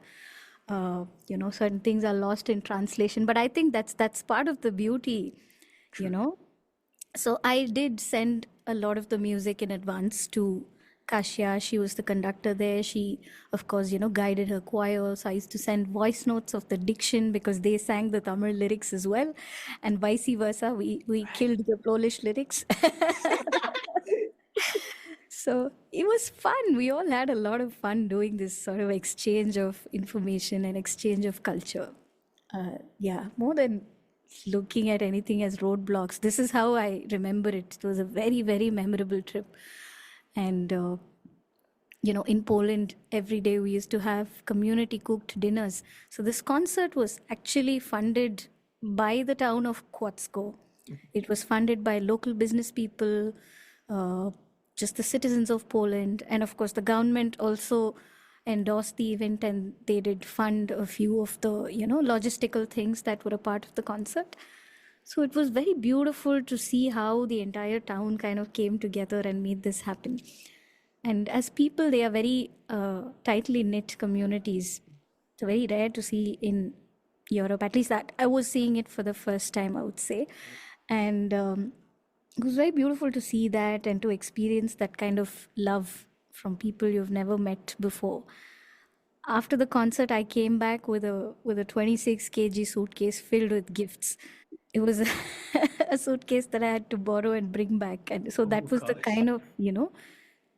certain things are lost in translation, but I think that's part of the beauty. So I did send a lot of the music in advance to Kasia. She was the conductor there. She, of course, guided her choir. So I used to send voice notes of the diction, because they sang the Tamil lyrics as well, and vice versa. We killed the Polish lyrics. So it was fun. We all had a lot of fun doing this sort of exchange of information and exchange of culture. Yeah, more than looking at anything as roadblocks. This is how I remember it. It was a very, very memorable trip. And, in Poland, every day we used to have community cooked dinners. So this concert was actually funded by the town of Kłodzko. It was funded by local business people, uh, just the citizens of Poland. And of course, the government also endorsed the event and they did fund a few of the, logistical things that were a part of the concert. So it was very beautiful to see how the entire town kind of came together and made this happen. And as people, they are very tightly knit communities. It's very rare to see in Europe, at least that I was seeing it for the first time, I would say. And it was very beautiful to see that and to experience that kind of love from people you've never met before. After the concert, I came back with a 26 kg suitcase filled with gifts. It was a suitcase that I had to borrow and bring back, and so Oh that was the gosh. kind of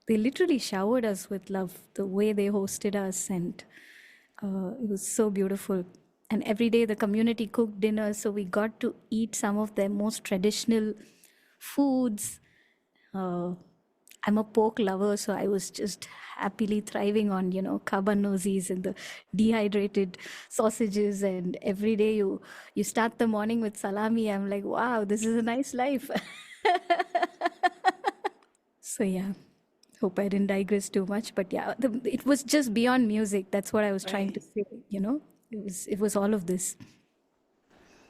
they literally showered us with love. The way they hosted us, and it was so beautiful. And every day the community cooked dinner, so we got to eat some of their most traditional foods. Uh, I'm a pork lover, so I was just happily thriving on, cabanossis and the dehydrated sausages. And every day you start the morning with salami. I'm like, wow, this is a nice life. So yeah, hope I didn't digress too much, but yeah, it was just beyond music. That's what I was trying to Right. say. It was all of this.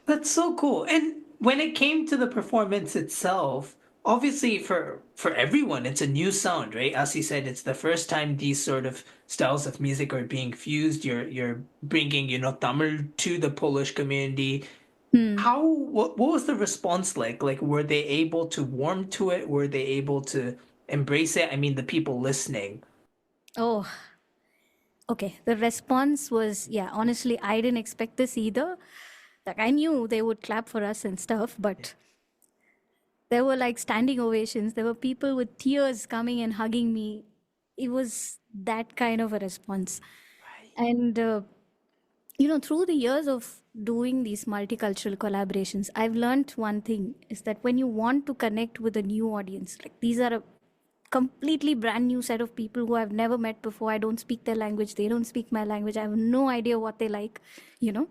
That's so cool. And when it came to the performance itself, obviously for everyone, it's a new sound, right? As you said, it's the first time these sort of styles of music are being fused. You're bringing, Tamil to the Polish community. Hmm. What was the response like? Like, were they able to warm to it? Were they able to embrace it? I mean, the people listening. Oh, okay. The response was, yeah, honestly, I didn't expect this either. Like, I knew they would clap for us and stuff, but there were like standing ovations. There were people with tears coming and hugging me. It was that kind of a response. Right. And, through the years of doing these multicultural collaborations, I've learned one thing is that when you want to connect with a new audience, like these are a completely brand new set of people who I've never met before. I don't speak their language, they don't speak my language. I have no idea what they like, you know,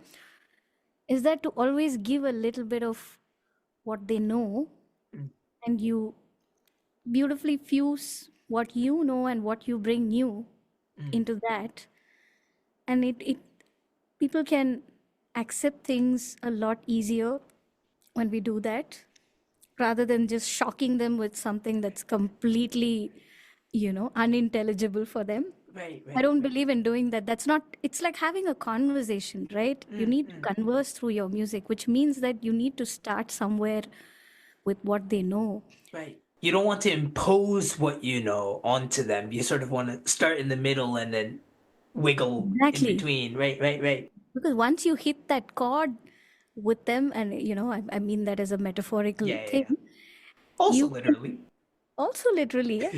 is that to always give a little bit of what they know Mm, and you beautifully fuse what you know and what you bring new mm, into that. And it people can accept things a lot easier when we do that rather than just shocking them with something that's completely unintelligible for them. right, I right, don't right. believe in doing that. That's not, it's like having a conversation, right? You Mm, need to mm, converse through your music, which means that you need to start somewhere with what they know. right. You don't want to impose what you know onto them. You sort of want to start in the middle and then wiggle in Exactly. between. Right, right, right. Because once you hit that chord with them, and I mean that as a metaphorical Yeah, yeah, thing, yeah. Also, you can literally. also literally, yeah.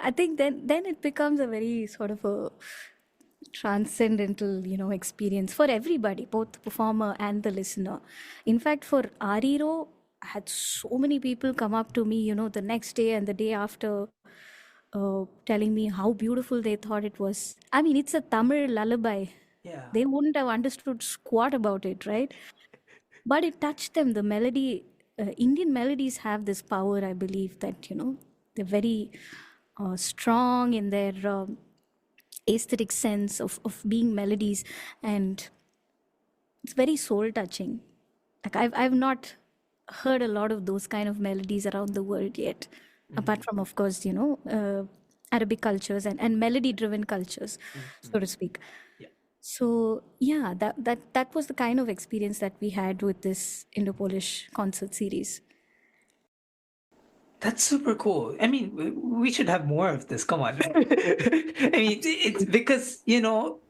I think then it becomes a very sort of a transcendental, experience for everybody, both the performer and the listener. In fact, for Ariro, I had so many people come up to me, the next day and the day after, telling me how beautiful they thought it was. I mean, it's a Tamil lullaby. Yeah. They wouldn't have understood squat about it, right? But it touched them. The melody, Indian melodies have this power, I believe, that, they're very strong in their aesthetic sense of being melodies, and it's very soul touching. Like I've not heard a lot of those kind of melodies around the world yet, apart Mm, from, of course, Arabic cultures and melody driven cultures, mm, so mm. to speak. Yeah. So yeah, that was the kind of experience that we had with this Indo-Polish concert series. That's super cool. I mean, we should have more of this. Come on. I mean, it's because,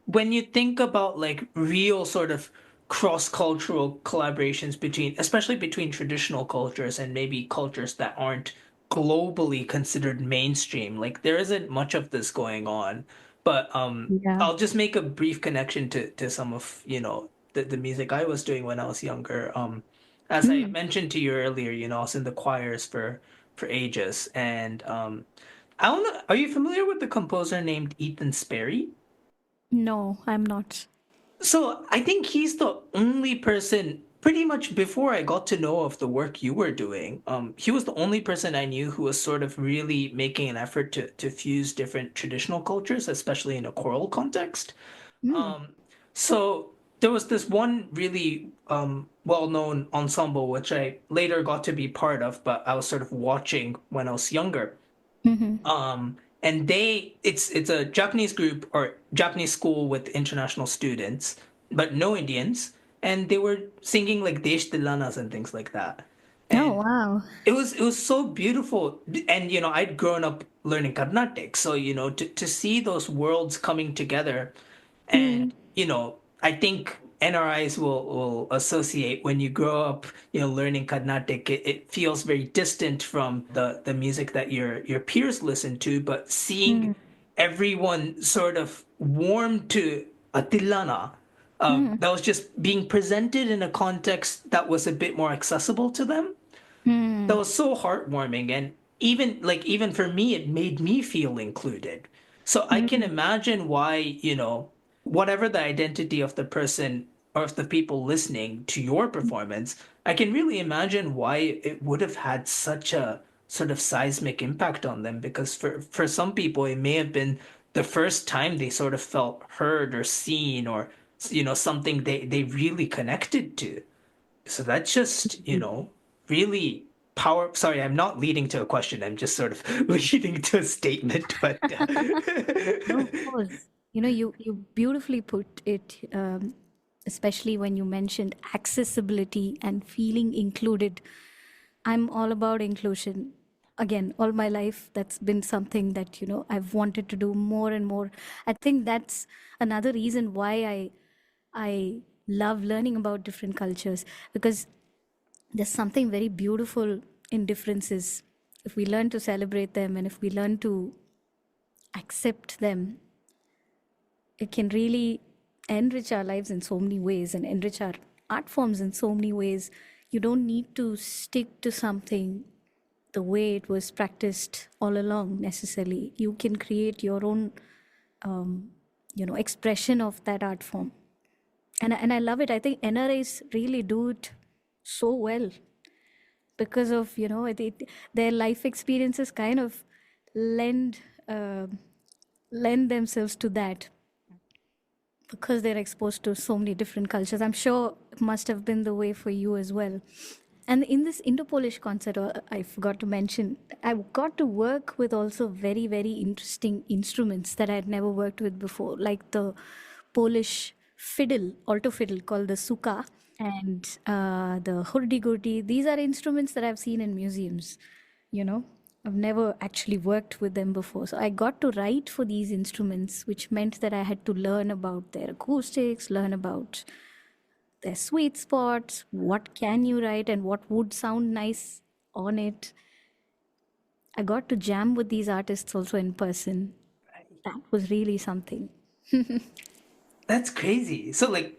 when you think about like real sort of cross-cultural collaborations between, especially between traditional cultures and maybe cultures that aren't globally considered mainstream. Like there isn't much of this going on. But Yeah. I'll just make a brief connection to some of, the music I was doing when I was younger. As I Mm. mentioned to you earlier, I was in the choirs for ages. And I don't know, are you familiar with the composer named Ethan Sperry? No, I'm not. So I think he's the only person, pretty much before I got to know of the work you were doing. He was the only person I knew who was sort of really making an effort to fuse different traditional cultures, especially in a choral context. Mm. Um, so there was this one really well-known ensemble which I later got to be part of, but I was sort of watching when I was younger. Mm-hmm. And it's a Japanese group or Japanese school with international students, but no Indians, and they were singing like Desh Dilanas and things like that. Oh, And wow. it was so beautiful. And I'd grown up learning Carnatic, so to see those worlds coming together. Mm. And I think NRIs will associate when you grow up, learning Carnatic. It feels very distant from the music that your peers listen to, but seeing Mm. everyone sort of warm to Atillana, Mm. that was just being presented in a context that was a bit more accessible to them, that Mm. was so heartwarming. And even for me, it made me feel included. So I can Mm. imagine why, whatever the identity of the person or of the people listening to your performance, I can really imagine why it would have had such a sort of seismic impact on them, because for some people it may have been the first time they sort of felt heard or seen, or something they really connected to. So that's just, really power. Sorry, I'm not leading to a question. I'm just sort of leading to a statement. But No, of course. You beautifully put it, especially when you mentioned accessibility and feeling included. I'm all about inclusion. Again, all my life, that's been something that, I've wanted to do more and more. I think that's another reason why I love learning about different cultures, because there's something very beautiful in differences. If we learn to celebrate them and if we learn to accept them, it can really enrich our lives in so many ways and enrich our art forms in so many ways. You don't need to stick to something the way it was practiced all along necessarily. You can create your own, expression of that art form. And I love it. I think NRAs really do it so well because of, their life experiences kind of lend uh, lend themselves to that, because they're exposed to so many different cultures. I'm sure it must have been the way for you as well. And in this Indo-Polish concert, I forgot to mention, I got to work with also very, very interesting instruments that I had never worked with before, like the Polish fiddle, alto fiddle called the suka, and the hurdy-gurdy. These are instruments that I've seen in museums, you know. I've never actually worked with them before. So I got to write for these instruments, which meant that I had to learn about their acoustics, learn about their sweet spots, what can you write and what would sound nice on it. I got to jam with these artists also in person. That was really something. that's crazy. So like,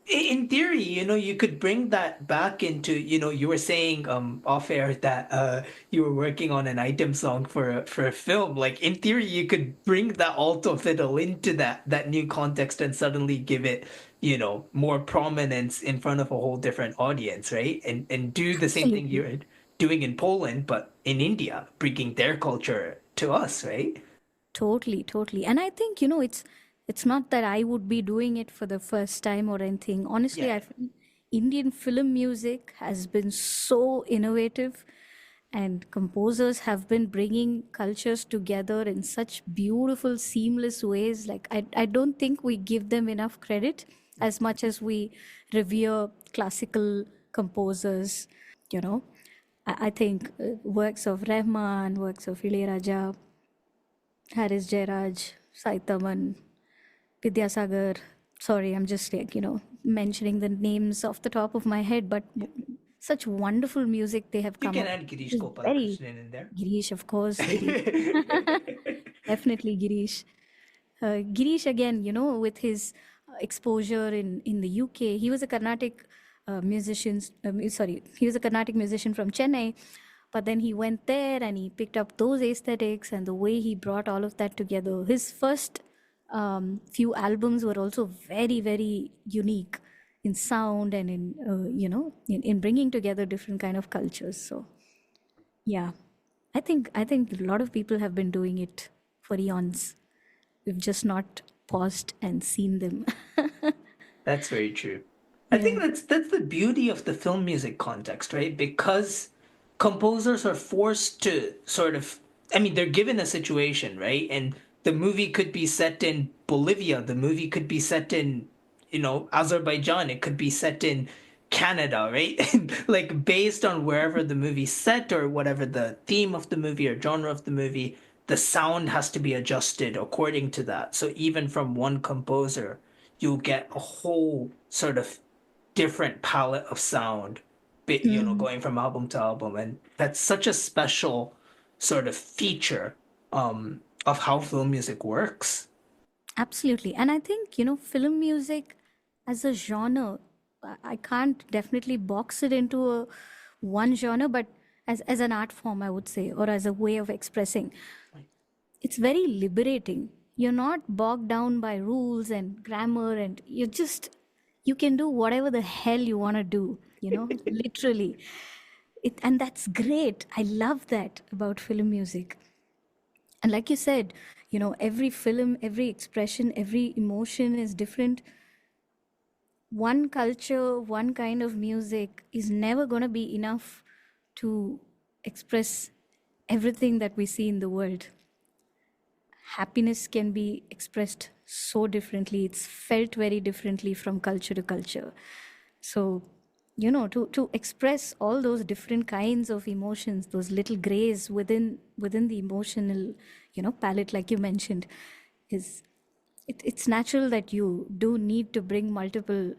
in theory, you could bring that back into, you were saying off air that you were working on an item song for a film. Like in theory, you could bring that alto fiddle into that new context and suddenly give it, more prominence in front of a whole different audience, right? And do the same thing Absolutely. you're doing in Poland, but in India, bringing their culture to us, right? Totally, totally. And I think, it's not that I would be doing it for the first time or anything. Honestly, Yeah. I feel Indian film music has been so innovative, and composers have been bringing cultures together in such beautiful, seamless ways. Like, I don't think we give them enough credit as much as we revere classical composers, you know. I think works of Rahman, works of Ilayaraja, Haris Jairaj, Saitaman, Vidyasagar. Sorry, I'm just like, mentioning the names off the top of my head, but such wonderful music they have You come can up add with. Girish It's very Gopalakrishnan in there. Girish, of course, Girish. Definitely Girish. Girish again, with his exposure in the UK, he was a Carnatic he was a Carnatic musician from Chennai, but then he went there and he picked up those aesthetics and the way he brought all of that together. His first few albums were also very, very unique in sound and in bringing together different kind of cultures. So yeah, I think a lot of people have been doing it for eons. We've just not paused and seen them. That's very true. I think Yeah. that's the beauty of the film music context, right? Because composers are forced to sort of, I mean, they're given a situation, right? And the movie could be set in Bolivia, the movie could be set in, Azerbaijan, it could be set in Canada, right? And like based on wherever the movie's set or whatever the theme of the movie or genre of the movie, the sound has to be adjusted according to that. So even from one composer, you'll get a whole sort of different palette of sound, Mm, going from album to album, and that's such a special sort of feature of how film music works. absolutely. And I think, film music as a genre, I can't definitely box it into a one genre, but as an art form, I would say, or as a way of expressing, it's very liberating. You're not bogged down by rules and grammar, and you can do whatever the hell you want to do, literally. And that's great. I love that about film music. And like you said, every film, every expression, every emotion is different. One culture, one kind of music is never going to be enough to express everything that we see in the world. Happiness can be expressed so differently, it's felt very differently from culture to culture. So, to express all those different kinds of emotions, those little grays within the emotional, palette, like you mentioned, is it's natural that you do need to bring multiple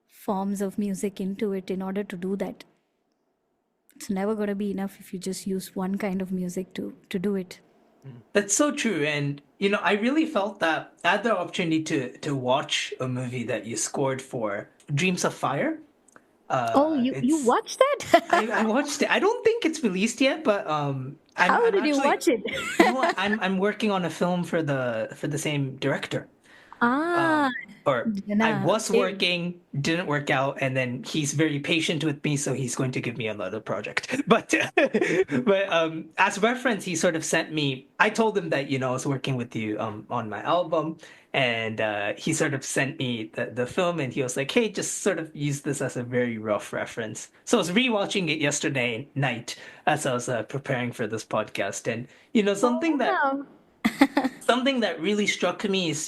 forms of music into it in order to do that. It's never going to be enough if you just use one kind of music to do it. That's so true, and I really felt that I had the opportunity to watch a movie that you scored for, Dreams of Fire. Oh, you It's watched that? I watched it. I don't think it's released yet, but How I'm did you actually, watch it? you know what, I'm working on a film for the same director. Ah, Or I Jana, was okay. working, didn't work out, and then he's very patient with me, so he's going to give me another project. But as reference, he sort of sent me. I told him that I was working with you on my album, and he sort of sent me the film, and he was like, "Hey, just sort of use this as a very rough reference." So I was rewatching it yesterday night as I was preparing for this podcast, and Oh, wow. something that really struck me is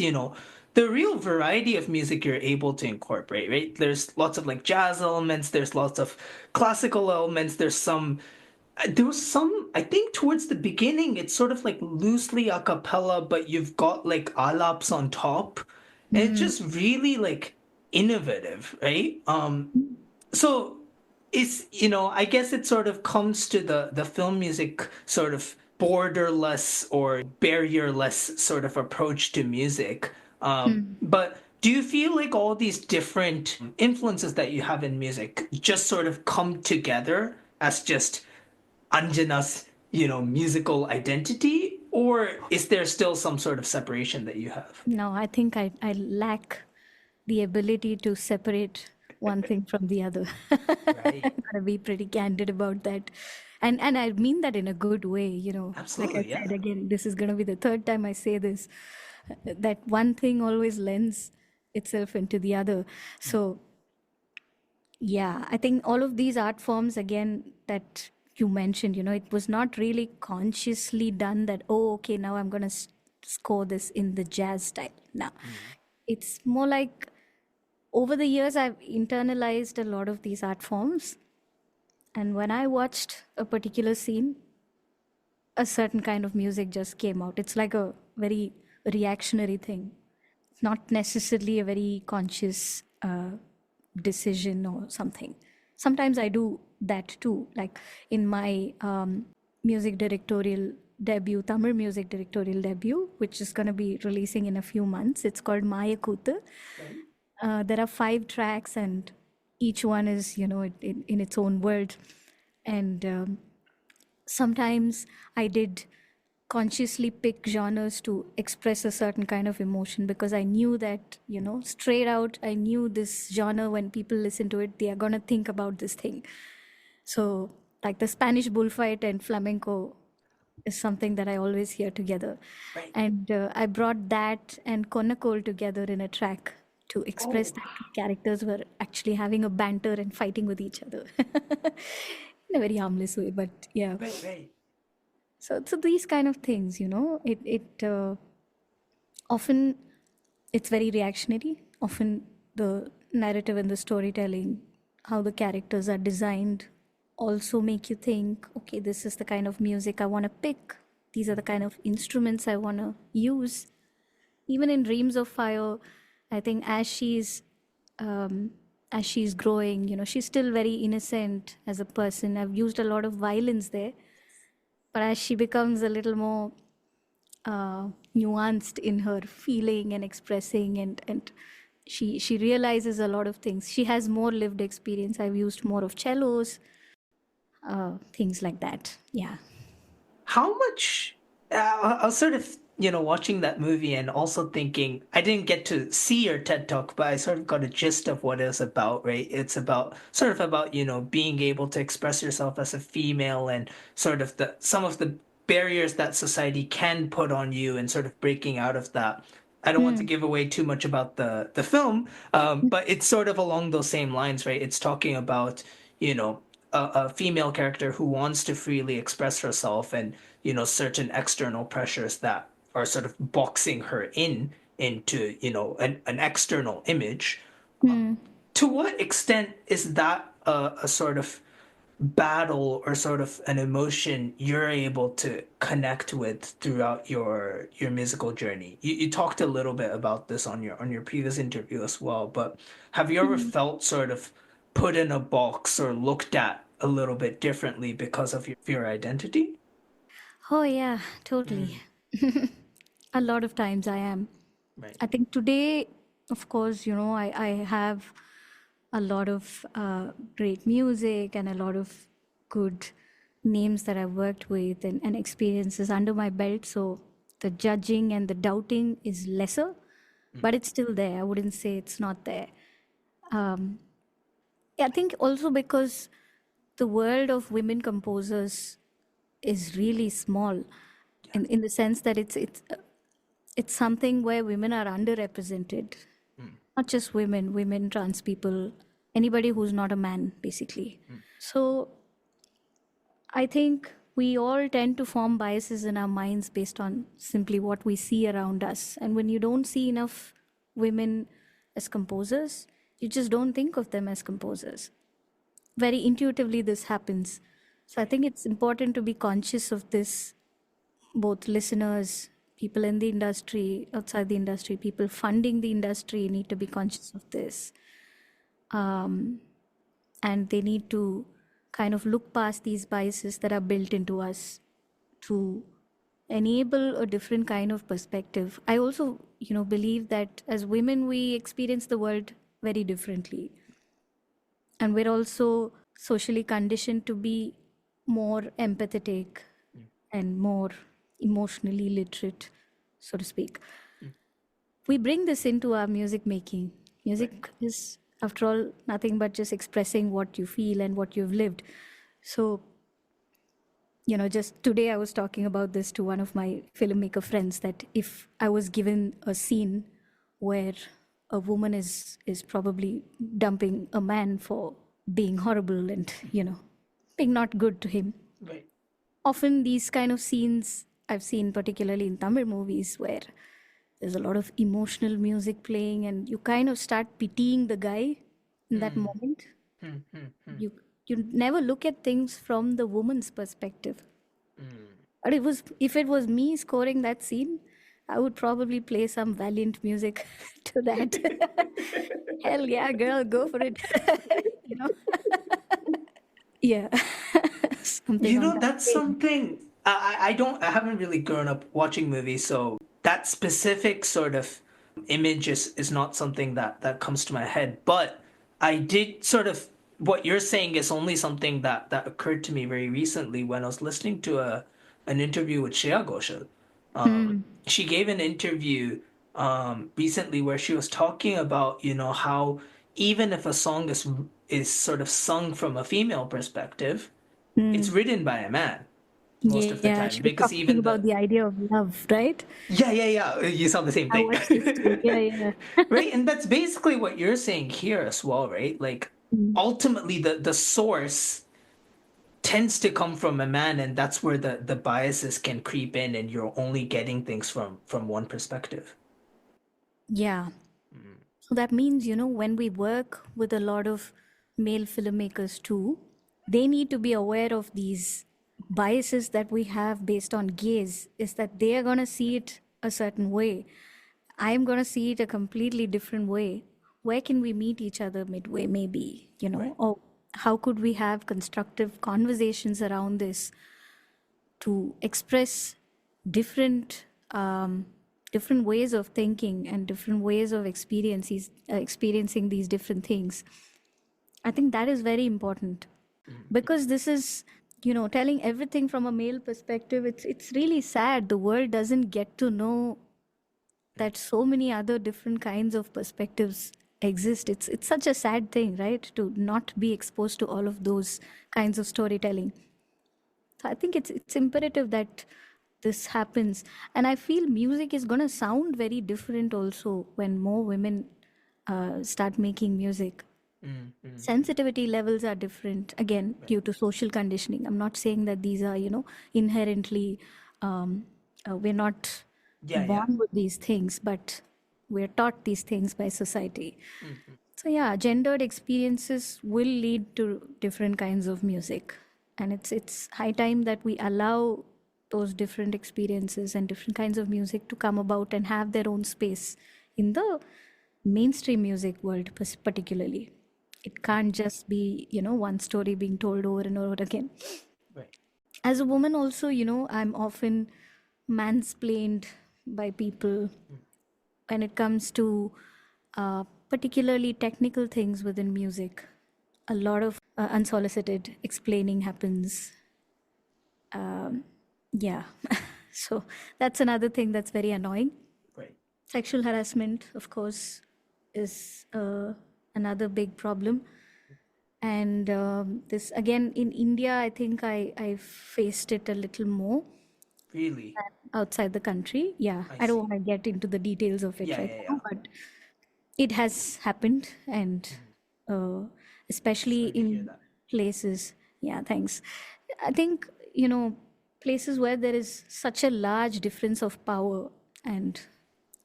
the real variety of music you're able to incorporate, right? There's lots of like jazz elements, there's lots of classical elements, there was some, I think towards the beginning it's sort of like loosely a cappella, but you've got like alaps on top, and it's Mm, just really like innovative, right? So it's I guess it sort of comes to the film music sort of borderless or barrierless sort of approach to music. mm. But do you feel like all these different influences that you have in music just sort of come together as just Anjana's musical identity, or is there still some sort of separation that you have? No, I think I lack the ability to separate one thing from the other. Right. I'm gonna be pretty candid about that. And I mean that in a good way, Like I Absolutely, said, yeah. again, this is gonna be the third time I say this, that one thing always lends itself into the other. So yeah, I think all of these art forms, again, that you mentioned, it was not really consciously done that, oh, okay, now I'm going to score this in the jazz style. No, Mm. it's more like over the years, I've internalized a lot of these art forms. And when I watched a particular scene, a certain kind of music just came out. It's like a very reactionary thing, not necessarily a very conscious decision or something. Sometimes I do that too, like in my music directorial debut, Tamil music directorial debut, which is going to be releasing in a few months. It's called Maya Kuthu. There are 5 tracks, and each one is, in its own world. And sometimes I did consciously pick genres to express a certain kind of emotion, because I knew that, straight out, I knew this genre, when people listen to it, they are going to think about this thing. So, like the Spanish bullfight and flamenco is something that I always hear together. Right. And I brought that and Konakol together in a track to express that characters were actually having a banter and fighting with each other in a very harmless way. But yeah. Right. So these kind of things, often it's very reactionary. Often the narrative and the storytelling, how the characters are designed, also make you think, okay, this is the kind of music I want to pick. These are the kind of instruments I want to use. Even in Dreams of Fire, I think as she's growing, she's still very innocent as a person. I've used a lot of violence there, but as she becomes a little more nuanced in her feeling and expressing, and she realizes a lot of things. She has more lived experience. I've used more of cellos, things like that. Yeah. How much I was sort of watching that movie and also thinking, I didn't get to see your TED talk, but I sort of got a gist of what it's about, right? It's about sort of about being able to express yourself as a female, and sort of the some of the barriers that society can put on you, and sort of breaking out of that. I don't want to give away too much about the film, but it's sort of along those same lines, right? It's talking about a female character who wants to freely express herself, and certain external pressures that are sort of boxing her into an external image. To what extent is that a sort of battle, or sort of an emotion you're able to connect with throughout your musical journey? You talked a little bit about this on your previous interview as well, but have you ever felt sort of put in a box or looked at a little bit differently because of your identity? Oh, yeah, totally. A lot of times I am. Right. I think today, of course, I have a lot of great music and a lot of good names that I've worked with, and experiences under my belt. So the judging and the doubting is lesser, but it's still there. I wouldn't say it's not there. I think also because the world of women composers is really small, in the sense that it's something where women are underrepresented. Not just women, trans people, anybody who's not a man, basically. So I think we all tend to form biases in our minds based on simply what we see around us. And when you don't see enough women as composers, you just don't think of them as composers. Very intuitively, this happens. So I think it's important to be conscious of this. Both listeners, people in the industry, outside the industry, people funding the industry need to be conscious of this. And they need to kind of look past these biases that are built into us to enable a different kind of perspective. I also, believe that as women, we experience the world very differently. And we're also socially conditioned to be more empathetic and more emotionally literate, so to speak. We bring this into our music making. Music is, after all, nothing but just expressing what you feel and what you've lived. So, just today I was talking about this to one of my filmmaker friends, that if I was given a scene where a woman is probably dumping a man for being horrible and, being not good to him. Right. Often these kind of scenes I've seen, particularly in Tamil movies, where there's a lot of emotional music playing, and you kind of start pitying the guy in that moment. You never look at things from the woman's perspective. But if it was me scoring that scene, I would probably play some Valiant music to that. Hell yeah, girl, go for it. you know. Yeah. Something on that That's thing. something I haven't really grown up watching movies, so that specific sort of image is not something that comes to my head. But I did sort of what you're saying is only something that occurred to me very recently when I was listening to a an interview with Shreya Ghoshal. Hmm. She gave an interview recently where she was talking about, how even if a song is sort of sung from a female perspective, it's Hmm. written by a man most of the Yeah, time she was because talking even about the the idea of love, right? yeah, you saw the same I thing. watched this too. Yeah, yeah. Right, and that's basically what you're saying here as well, right? Like Mm. ultimately the source tends to come from a man, and that's where the biases can creep in and you're only getting things from one perspective. Yeah. So that means, when we work with a lot of male filmmakers too, they need to be aware of these biases that we have based on gaze, is that they are going to see it a certain way. I'm going to see it a completely different way. Where can we meet each other midway, maybe, Right. or how could we have constructive conversations around this to express different different ways of thinking and different ways of experiencing these different things. I think that is very important, because this is, telling everything from a male perspective. It's really sad the world doesn't get to know that so many other different kinds of perspectives exist. It's such a sad thing, right, to not be exposed to all of those kinds of storytelling. So I think it's imperative that this happens, and I feel music is going to sound very different also when more women start making music. Sensitivity levels are different again Right. due to social conditioning. I'm not saying that these are, inherently, we're not Yeah. born with these things, but we're taught these things by society. Mhm. So yeah, gendered experiences will lead to different kinds of music, and it's high time that we allow those different experiences and different kinds of music to come about and have their own space in the mainstream music world, particularly. It can't just be, one story being told over and over again. Right. As a woman, also, I'm often mansplained by people when it comes to particularly technical things within music. A lot of unsolicited explaining happens. Yeah. So that's another thing that's very annoying. Right. Sexual harassment, of course, is another big problem. And this, again, in India, I think I faced it a little more Really. outside the country. Yeah, I I don't see. want to get into the details of it Yeah, right yeah, yeah. now, but it has happened, and uh, especially Sorry to hear in that. places. Yeah, thanks. I think, places where there is such a large difference of power, and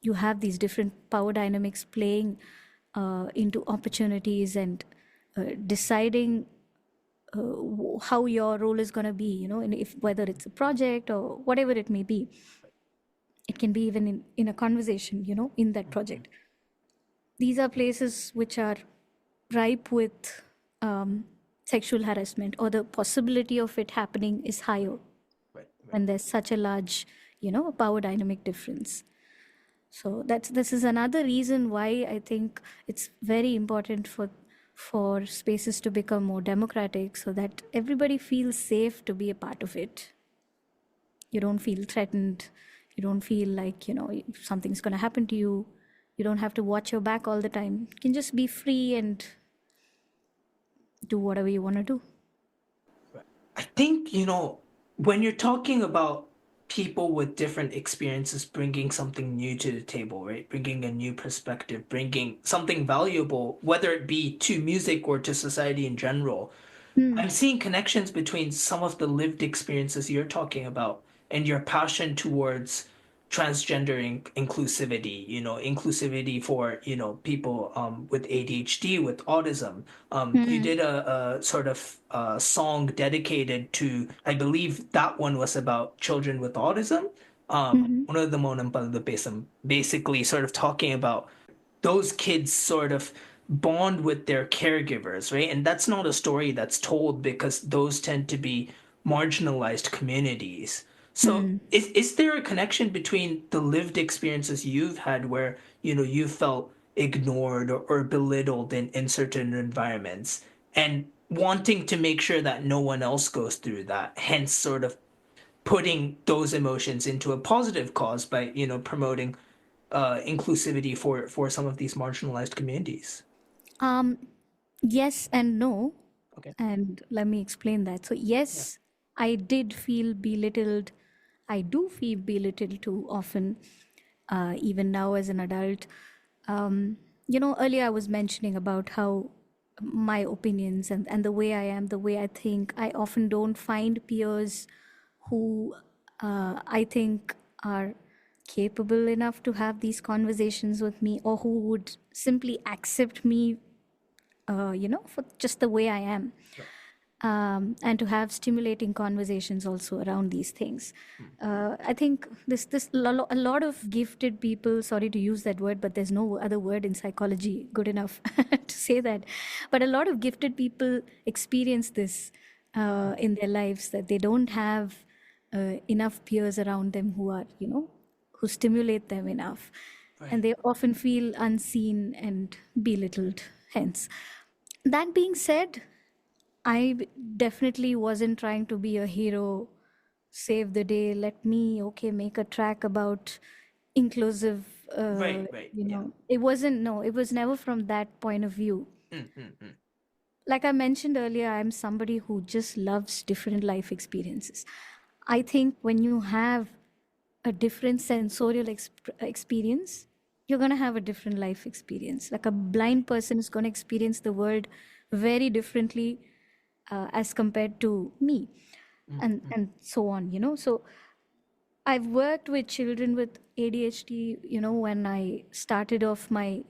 you have these different power dynamics playing into opportunities and deciding how your role is going to be, and if whether it's a project or whatever it may be. It can be even in a conversation, in that project. These are places which are ripe with sexual harassment, or the possibility of it happening is higher Right. Right. when there's such a large, power dynamic difference. So this is another reason why I think it's very important for spaces to become more democratic, so that everybody feels safe to be a part of it. You don't feel threatened. You don't feel like, something's going to happen to you. You don't have to watch your back all the time. You can just be free and do whatever you want to do. I think, when you're talking about people with different experiences bringing something new to the table, right? Bringing a new perspective, bringing something valuable, whether it be to music or to society in general, Hmm. I'm seeing connections between some of the lived experiences you're talking about and your passion towards transgender inclusivity, inclusivity for, people with ADHD, with autism. You Hmm. did a sort of song dedicated to, I believe that one was about children with autism. Hmm. Uno de mo ng Paldo Pesam, basically sort of talking about those kids sort of bond with their caregivers, right? And that's not a story that's told because those tend to be marginalized communities. So Hmm. is there a connection between the lived experiences you've had where, you felt ignored or belittled in certain environments and wanting to make sure that no one else goes through that, hence sort of putting those emotions into a positive cause by, promoting inclusivity for some of these marginalized communities? Um, yes and no. Okay. And let me explain that. So, Yeah. yes, I did feel belittled. I do feel belittled too often, even now as an adult. Earlier I was mentioning about how my opinions and the way I am, the way I think, I often don't find peers who I think are capable enough to have these conversations with me, or who would simply accept me, for just the way I am, Right. and to have stimulating conversations also around these things. Mm. I think a lot of gifted people. Sorry to use that word, but there's no other word in psychology good enough to say that. But a lot of gifted people experience this in their lives, that they don't have enough peers around them who are, who stimulate them enough, and Right. they often feel unseen and belittled. Hence, that being said, definitely wasn't trying to be a hero, save the day, let me, okay, make a track about inclusive, Right. Right. Yeah. it wasn't, no, it was never from that point of view. Mm, mm, mm. Like I mentioned earlier, I'm somebody who just loves different life experiences. I think when you have a different sensorial experience, you're going to have a different life experience. Like a blind person is going to experience the world very differently as compared to me, Mm, mm. and so on. So I've worked with children with ADHD. When I started off my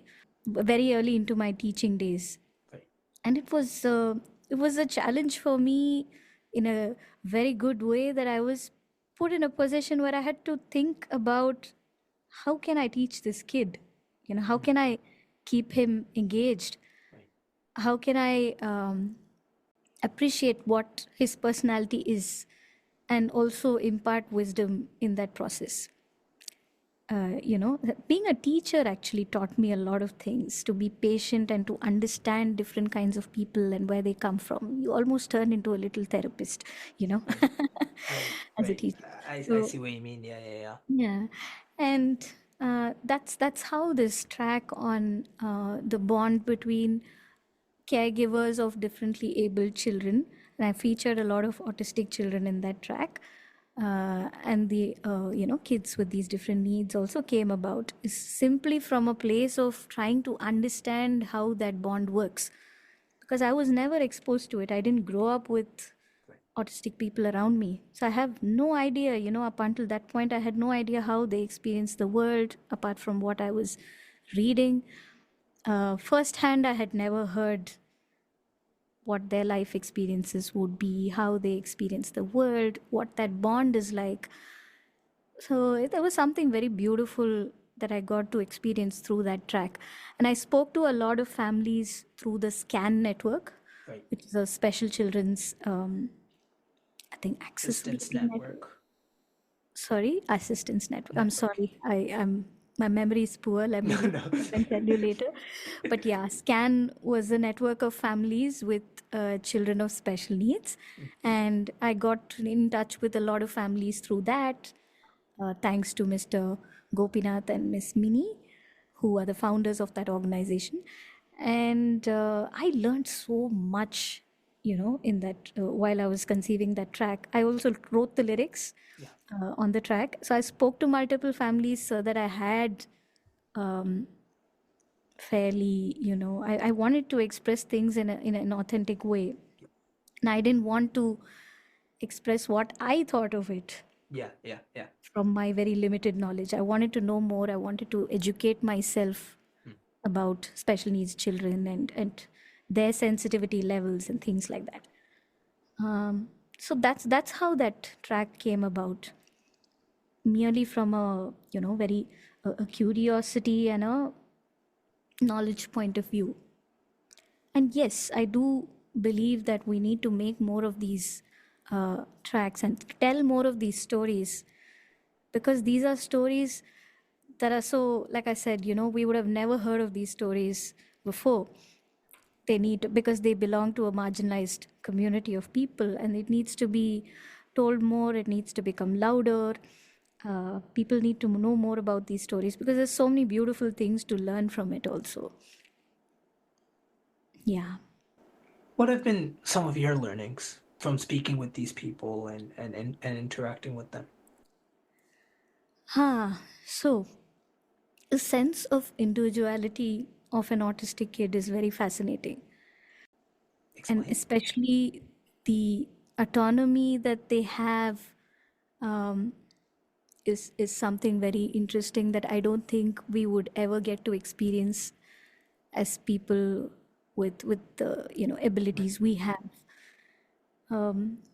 very early into my teaching days, Right. and it was a challenge for me in a very good way, that I was put in a position where I had to think about, how can I teach this kid? How Mm, can I keep him engaged? right. How can I appreciate what his personality is, and also impart wisdom in that process? Being a teacher actually taught me a lot of things, to be patient and to understand different kinds of people and where they come from. You almost turn into a little therapist, you know, Right. Right. as a Right. teacher. I So, see what you mean. Yeah. Yeah. Yeah. yeah, and that's how this track on the bond between caregivers of differently abled children, and I featured a lot of autistic children in that track, and the kids with these different needs also came about, is simply from a place of trying to understand how that bond works, because I was never exposed to it. I didn't grow up with Right. autistic people around me, so I have no idea. Up until that point, I had no idea how they experience the world apart from what I was reading. Firsthand, I had never heard what their life experiences would be, how they experience the world, what that bond is like. So there was something very beautiful that I got to experience through that track. And I spoke to a lot of families through the SCAN network, Right. which is a special children's, I think, Assistance accessibility network. network. Sorry, assistance network. I'm Network. sorry, am my memory is poor. Let me No. look No. it up and tell you later. But yeah, SCAN was a network of families with children of special needs, Mm, and I got in touch with a lot of families through that, thanks to Mr. Gopinath and Miss Mini, who are the founders of that organization. And I learned so much, in that, while I was conceiving that track. I also wrote the lyrics yeah. on the track. So I spoke to multiple families so that I had fairly, I wanted to express things in an authentic way. And I didn't want to express what I thought of it Yeah. Yeah. Yeah. from my very limited knowledge. I wanted to know more. I wanted to educate myself Mm, about special needs children, and their sensitivity levels and things like that. So that's how that track came about, merely from a very a curiosity and a knowledge point of view. And yes, I do believe that we need to make more of these tracks and tell more of these stories, because these are stories that are so, like I said, we would have never heard of these stories before. They need, because they belong to a marginalized community of people, and it needs to be told more, it needs to become louder. People need to know more about these stories because there's so many beautiful things to learn from it also. Yeah. What have been some of your learnings from speaking with these people and interacting with them? So the sense of individuality of an autistic kid is very fascinating, and Explain. especially the autonomy that they have um, is something very interesting that I don't think we would ever get to experience as people with the Right. abilities we have,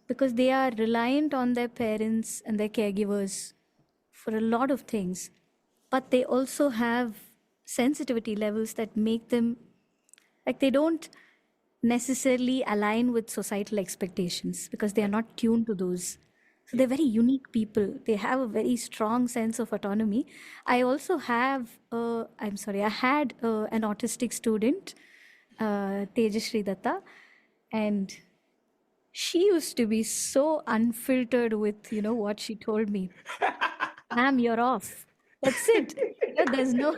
because they are reliant on their parents and their caregivers for a lot of things, but they also have sensitivity levels that make them, like, they don't necessarily align with societal expectations because they are Right. not tuned to those. So Yeah. they're very unique people. They have a very strong sense of autonomy. I also have, I'm sorry, I had an autistic student, Tejashree Datta, and she used to be so unfiltered with, what she told me. Ma'am, you're off. That's it. There's no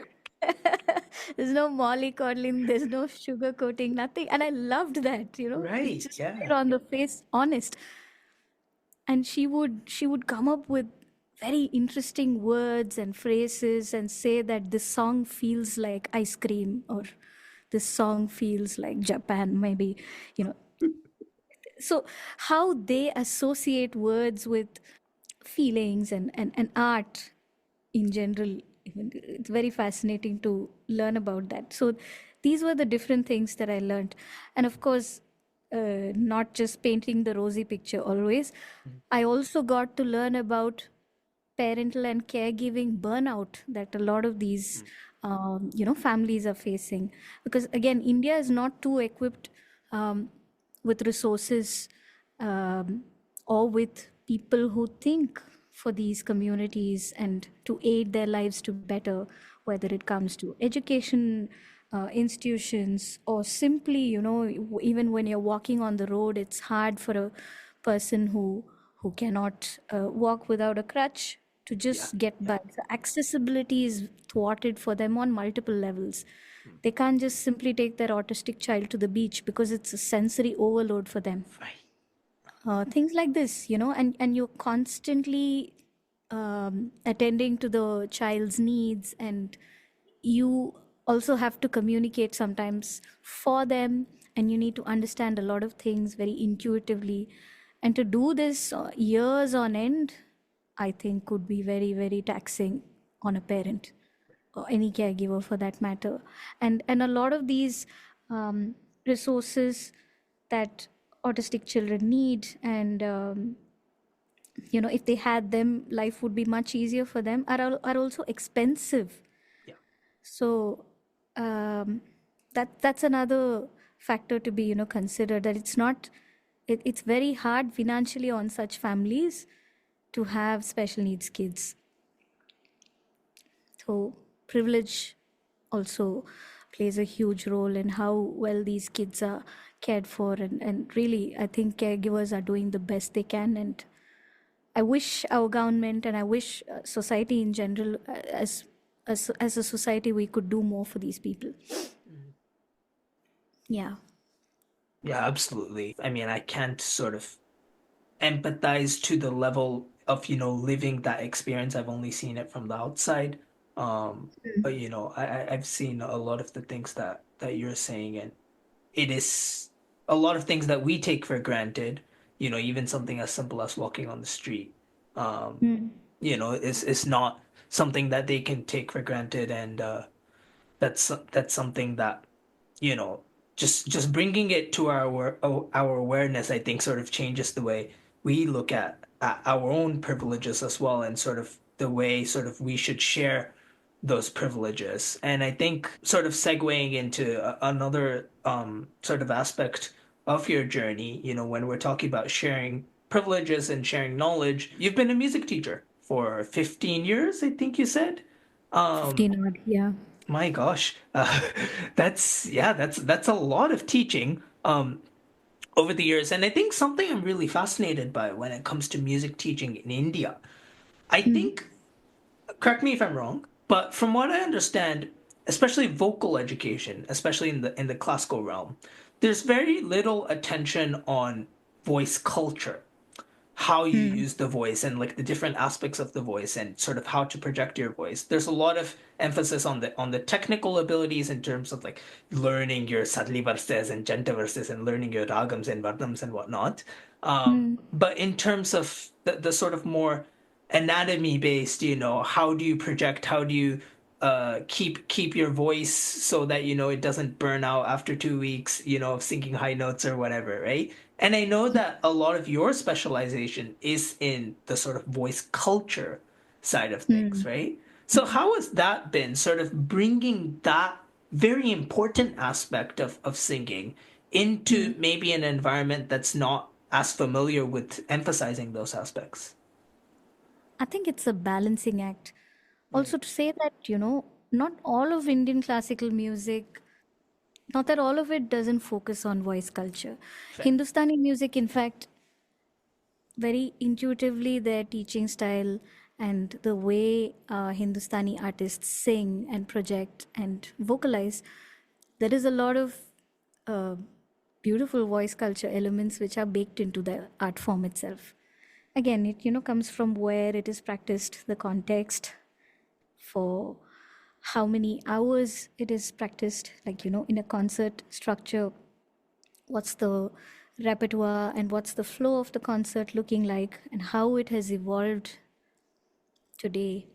there's no mollycoddling, there's no sugar coating, nothing. And I loved that, it's Right. just Yeah. there on the face, honest. And she would come up with very interesting words and phrases and say that this song feels like ice cream, or this song feels like Japan, maybe, you know. So how they associate words with feelings and art in general, even, it's very fascinating to learn about that. So these were the different things that I learned. And of course, not just painting the rosy picture always, Mm. I also got to learn about parental and caregiving burnout that a lot of these Mm. families are facing, because again, India is not too equipped with resources, um, or with people who think for these communities and to aid their lives to better, whether it comes to education institutions, or simply, even when you're walking on the road, it's hard for a person who cannot walk without a crutch to Yeah. just get Yeah. by. So accessibility is thwarted for them on multiple levels. Mm. They can't just simply take their autistic child to the beach because it's a sensory overload for them. Right. Things like this, and you're constantly attending to the child's needs, and you also have to communicate sometimes for them, and you need to understand a lot of things very intuitively. And to do this years on end, I think could be very, very taxing on a parent or any caregiver for that matter. And a lot of these resources that autistic children need, and if they had them, life would be much easier for them, are also expensive. Yeah. So um, that's another factor to be considered, that it's very hard financially on such families to have special needs kids. So privilege also plays a huge role in how well these kids are cared for, and really I think caregivers are doing the best they can. And I wish our government, and I wish society in general, as a society, we could do more for these people. Mm. Yeah. Yeah, absolutely. I mean, I can't sort of empathize to the level of, living that experience. I've only seen it from the outside. But I've seen a lot of the things that you're saying, and it is a lot of things that we take for granted, even something as simple as walking on the street. Um, Mm. is not something that they can take for granted, and that's something that you know just bringing it to our awareness, I think, sort of changes the way we look at our own privileges as well, and sort of the way sort of we should share those privileges. And I think sort of segueing into another sort of aspect of your journey, when we're talking about sharing privileges and sharing knowledge, you've been a music teacher for 15 years, I think you said. Um, 15 odd, yeah. my gosh, that's a lot of teaching over the years. And I think something I'm really fascinated by when it comes to music teaching in India, I Mm. think, correct me if I'm wrong, but from what I understand, especially vocal education, especially in the classical realm, there's very little attention on voice culture, how you Mm. use the voice and like the different aspects of the voice and sort of how to project your voice. There's a lot of emphasis on the technical abilities in terms of like learning your sadli verses and janta verses and learning your ragams and vardhams and whatnot. Mm. But in terms of the sort of more anatomy based, how do you project, how do you keep your voice so that it doesn't burn out after 2 weeks, of singing high notes or whatever, right? And I know that a lot of your specialization is in the sort of voice culture side of things, Mm. right? So how has that been, sort of bringing that very important aspect of singing into Mm. maybe an environment that's not as familiar with emphasizing those aspects? I think it's a balancing act. Also, to say that, not all of Indian classical music, not that all of it doesn't focus on voice culture. Fair. Hindustani music, in fact, very intuitively, their teaching style and the way Hindustani artists sing and project and vocalize, there is a lot of uh, beautiful voice culture elements which are baked into the art form itself. Again, it comes from where it is practiced, the context, for how many hours it is practiced, like in a concert structure, what's the repertoire and what's the flow of the concert looking like, and how it has evolved today.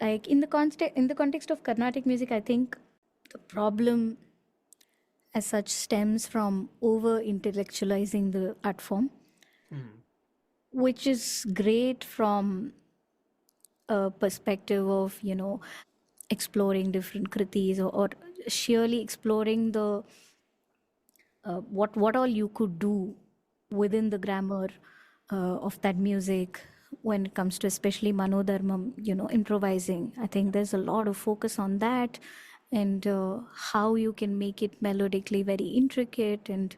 Like in the context of Carnatic music, I think the problem as such stems from over intellectualizing the art form, Mm. which is great from a perspective of exploring different kritis, or sheerly exploring the what all you could do within the grammar of that music when it comes to especially manodharmam, improvising. I think there's a lot of focus on that, and how you can make it melodically very intricate, and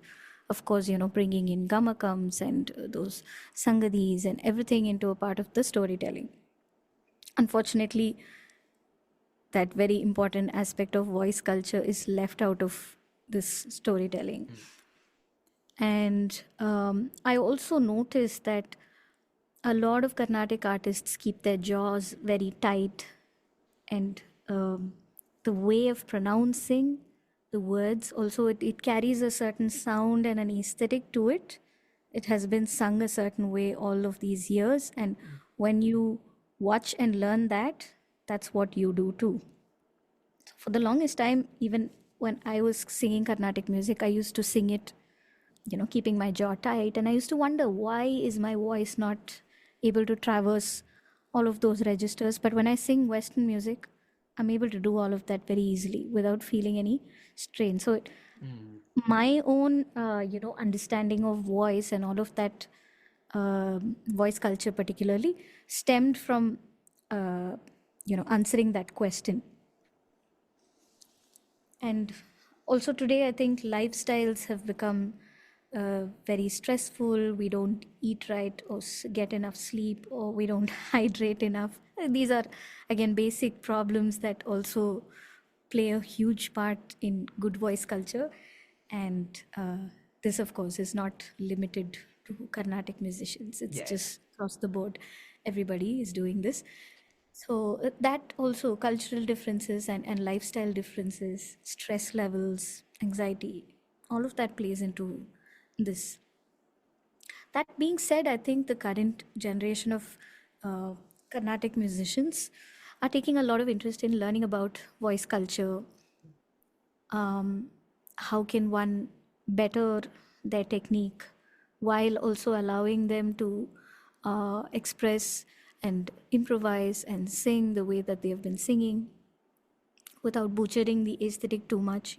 of course bringing in gamakams and those sangadis and everything into a part of the storytelling. Unfortunately, that very important aspect of voice culture is left out of this storytelling. And I also noticed that a lot of Carnatic artists keep their jaws very tight, and the way of pronouncing the words also, it carries a certain sound and an aesthetic to it. It has been sung a certain way all of these years, and when you watch and learn that, that's what you do too. So for the longest time, even when I was singing Carnatic music, I used to sing it keeping my jaw tight. And I used to wonder, why is my voice not able to traverse all of those registers? But when I sing Western music, I'm able to do all of that very easily without feeling any strain. So Mm. my own, understanding of voice and all of that, voice culture particularly, stemmed from, answering that question. And also today, I think lifestyles have become very stressful. We don't eat right or get enough sleep, or we don't hydrate enough. These are, again, basic problems that also play a huge part in good voice culture. And this, of course, is not limited to Carnatic musicians, it's Yeah. just across the board. Everybody is doing this. So that also cultural differences and lifestyle differences, stress levels, anxiety, all of that plays into this. That being said, I think the current generation of uh, Carnatic musicians are taking a lot of interest in learning about voice culture. How can one better their technique while also allowing them to express and improvise and sing the way that they have been singing without butchering the aesthetic too much.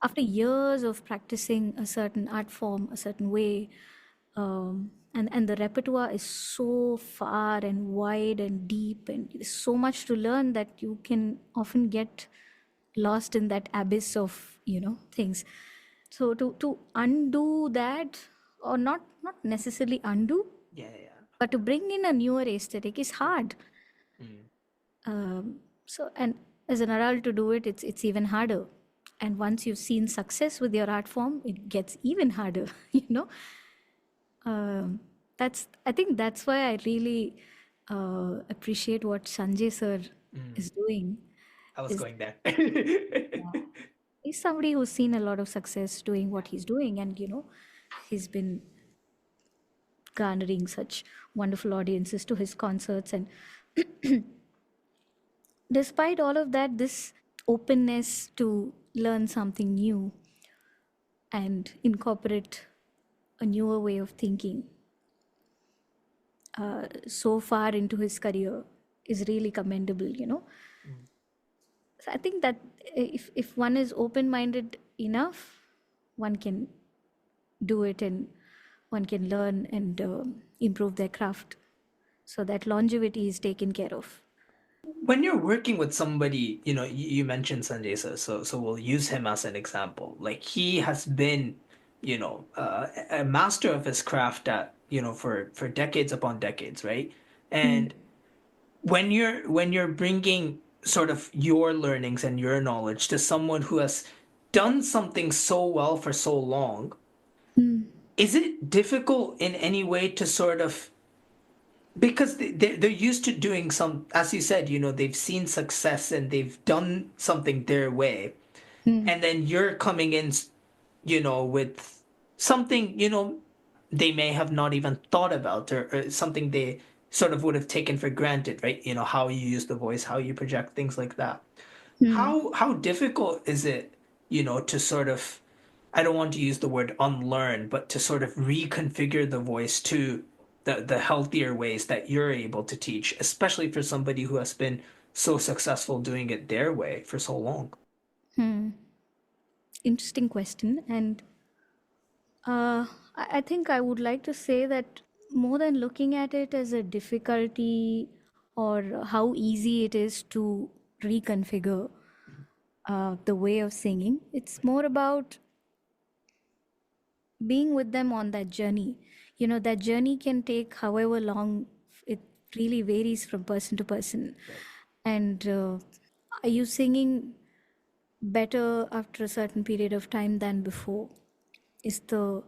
After years of practicing a certain art form, a certain way, and the repertoire is so far and wide and deep, and there's so much to learn that you can often get lost in that abyss of things. So to undo that, or not necessarily undo, Yeah, yeah. but to bring in a newer aesthetic is hard. Mm. So, and as an adult to do it, it's even harder. And once you've seen success with your art form, it gets even harder. That's I think that's why I really appreciate what Sanjay sir is doing. I was Is going there. he's somebody who's seen a lot of success doing what he's doing, and he's been garnering such wonderful audiences to his concerts. And despite all of that, this openness to learn something new and incorporate a newer way of thinking so far into his career is really commendable. So I think that if one is open minded enough, one can do it, and one can learn and improve their craft so that longevity is taken care of. When you're working with somebody, you mentioned Sanjay sir, so we'll use him as an example. Like he has been, a master of his craft at, for decades upon decades, right? Hmm. And when you're bringing sort of your learnings and your knowledge to someone who has done something so well for so long, is it difficult in any way to sort of, because they're used to doing some, as you said, they've seen success and they've done something their way, and then you're coming in, with something, they may have not even thought about, or something they sort of would have taken for granted, right? How you use the voice, how you project, things like that. How difficult is it, to sort of, I don't want to use the word unlearn, but to sort of reconfigure the voice to the healthier ways that you're able to teach, especially for somebody who has been so successful doing it their way for so long. Interesting question. And I think I would like to say that more than looking at it as a difficulty or how easy it is to reconfigure the way of singing, it's more about being with them on that journey. That journey can take however long, it really varies from person to person. Right. And are you singing better after a certain period of time than before? Is the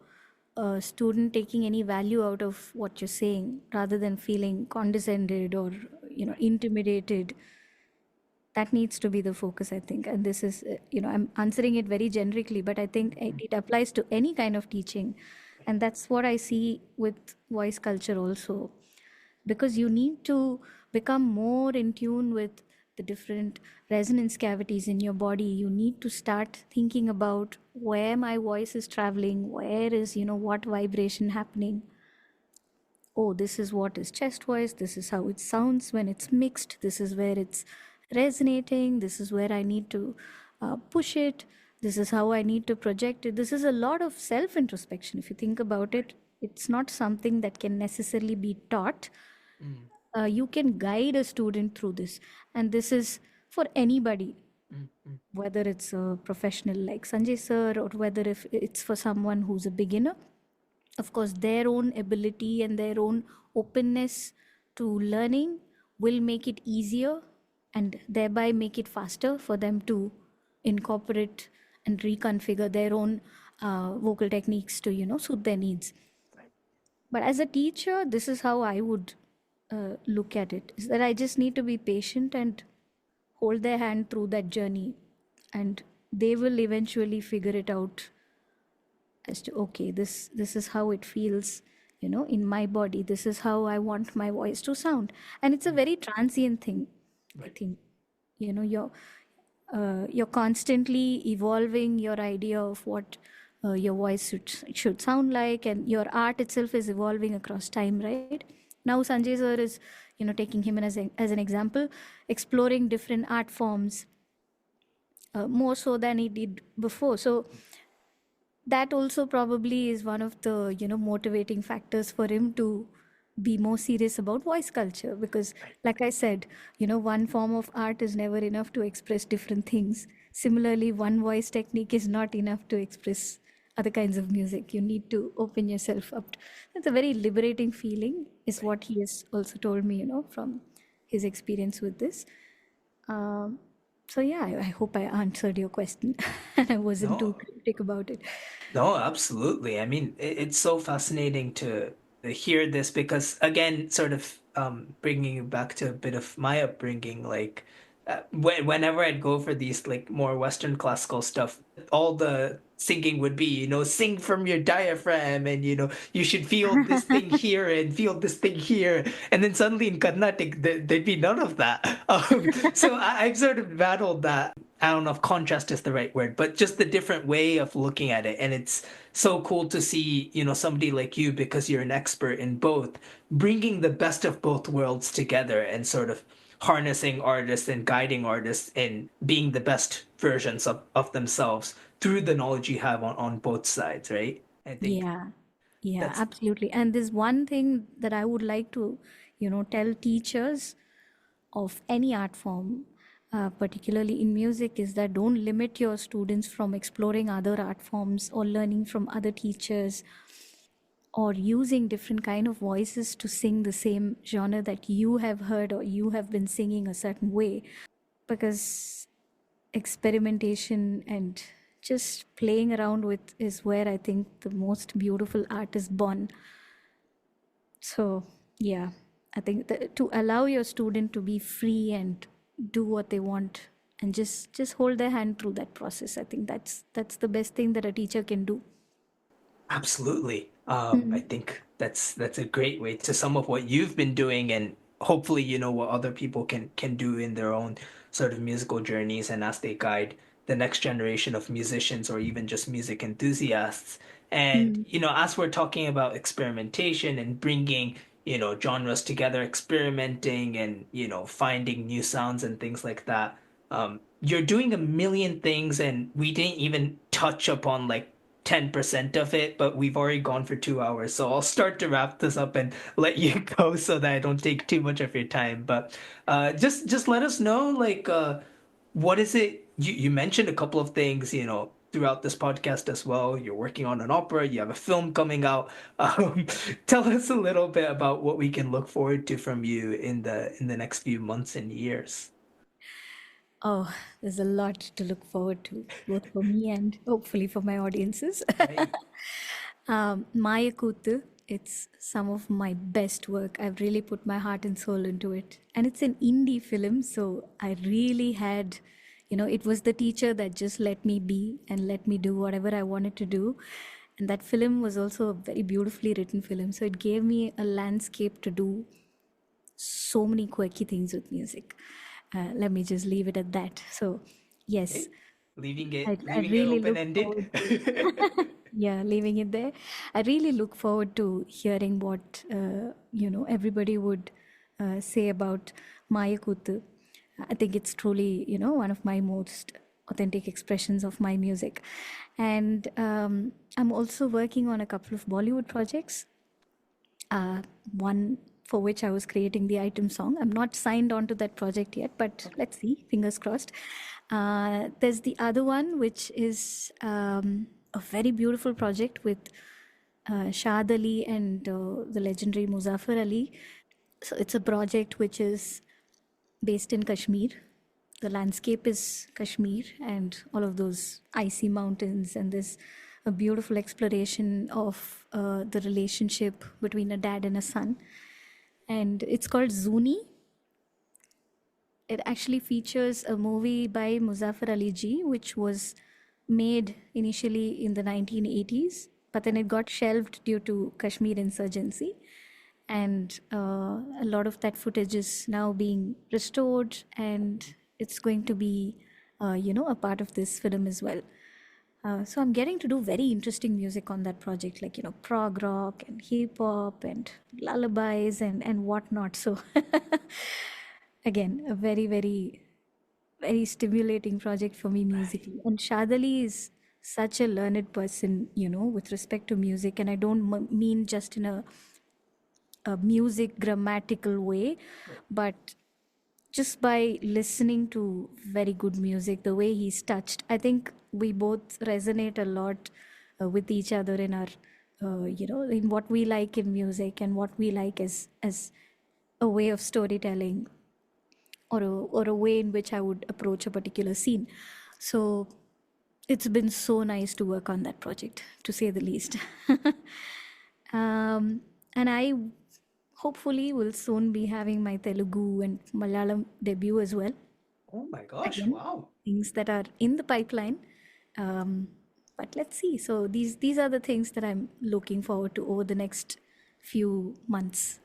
student taking any value out of what you're saying rather than feeling condescended or intimidated? That needs to be the focus, I think. And this is I'm answering it very generically, but I think it applies to any kind of teaching. And that's what I see with voice culture also, because you need to become more in tune with the different resonance cavities in your body. You need to start thinking about where my voice is traveling, where is what vibration happening. Oh, this is what is chest voice, this is how it sounds when it's mixed, this is where it's resonating, this is where I need to push it, this is how I need to project it. This is a lot of self introspection. If you think about it, it's not something that can necessarily be taught. You can guide a student through this, and this is for anybody, whether it's a professional like Sanjay sir, or whether if it's for someone who's a beginner. Of course, their own ability and their own openness to learning will make it easier, and thereby make it faster for them to incorporate and reconfigure their own vocal techniques to suit their needs. Right. But as a teacher, this is how I would look at it, is that I just need to be patient and hold their hand through that journey, and they will eventually figure it out as to, okay, this is how it feels in my body, this is how I want my voice to sound. And it's a very transient thing, I Right. think. You're constantly evolving your idea of what your voice should sound like, and your art itself is evolving across time, right? Now Sanjay sir is, taking him as an example, exploring different art forms more so than he did before. So that also probably is one of the motivating factors for him to be more serious about voice culture, because like I said, one form of art is never enough to express different things. Similarly, one voice technique is not enough to express other kinds of music. You need to open yourself up. It's a very liberating feeling, is what he has also told me, from his experience with this. um, so yeah, I hope I answered your question and I wasn't too No, cryptic about it. no, absolutely. I mean, it's so fascinating to hear this because, again, sort of bringing you back to a bit of my upbringing, like whenever I'd go for these like more Western classical stuff, all the singing would be, sing from your diaphragm and, you should feel this thing here and feel this thing here. And then suddenly in Carnatic, there'd be none of that. So I've sort of battled that. I don't know if contrast is the right word, but just the different way of looking at it. And it's so cool to see, somebody like you, because you're an expert in both, bringing the best of both worlds together and sort of harnessing artists and guiding artists in being the best versions of themselves through the knowledge you have on both sides, right? I think Yeah, yeah, that's absolutely. And there's one thing that I would like to, tell teachers of any art form, particularly in music, is that don't limit your students from exploring other art forms or learning from other teachers or using different kind of voices to sing the same genre that you have heard or you have been singing a certain way, because experimentation and just playing around with is where I think the most beautiful art is born. So, yeah, I think that to allow your student to be free and do what they want and just hold their hand through that process, I think that's the best thing that a teacher can do. absolutely. I Mm. think that's a great way to sum up what you've been doing, and hopefully, what other people can do in their own sort of musical journeys, and as they guide the next generation of musicians or even just music enthusiasts. And Mm. as we're talking about experimentation and bringing genres together, experimenting and finding new sounds and things like that. You're doing a million things, and we didn't even touch upon like 10% of it, but we've already gone for 2 hours. So I'll start to wrap this up and let you go so that I don't take too much of your time. But just let us know, like, what is it? You mentioned a couple of things, throughout this podcast as well. You're working on an opera, you have a film coming out. Tell us a little bit about what we can look forward to from you in the next few months and years. Oh, there's a lot to look forward to, both for me and hopefully for my audiences. Right. Maya Kuthu, it's some of my best work. I've really put my heart and soul into it. And it's an indie film, so I really had, it was the teacher that just let me be and let me do whatever I wanted to do. And that film was also a very beautifully written film. So it gave me a landscape to do so many quirky things with music. Let me just leave it at that. So, yes, Okay. Leaving it I leaving it really look open-ended. forward to, yeah, leaving it there. I really look forward to hearing what, everybody would say about Maya Kuthu. I think it's truly, one of my most authentic expressions of my music. And I'm also working on a couple of Bollywood projects, one for which I was creating the item song. I'm not signed on to that project yet, but let's see, fingers crossed. There's the other one, which is a very beautiful project with Shad Ali and the legendary Muzaffar Ali. So it's a project which is based in Kashmir. The landscape is Kashmir and all of those icy mountains, and there's a beautiful exploration of the relationship between a dad and a son. And it's called Zuni. It actually features a movie by Muzaffar Ali ji, which was made initially in the 1980s, but then it got shelved due to Kashmir insurgency. And a lot of that footage is now being restored, and it's going to be, a part of this film as well. So I'm getting to do very interesting music on that project, like, prog rock and hip hop and lullabies and whatnot. So again, a very, very, very stimulating project for me Right. musically. And Shadali is such a learned person, with respect to music. And I don't mean just in a music grammatical way, Right. but just by listening to very good music, the way he's touched, I think we both resonate a lot with each other in our, in what we like in music and what we like as a way of storytelling, or a way in which I would approach a particular scene. So it's been so nice to work on that project, to say the least. And I hopefully will soon be having my Telugu and Malayalam debut as well. Oh my gosh! Again, Wow. things that are in the pipeline. Um, but let's see. So these are the things that I'm looking forward to over the next few months.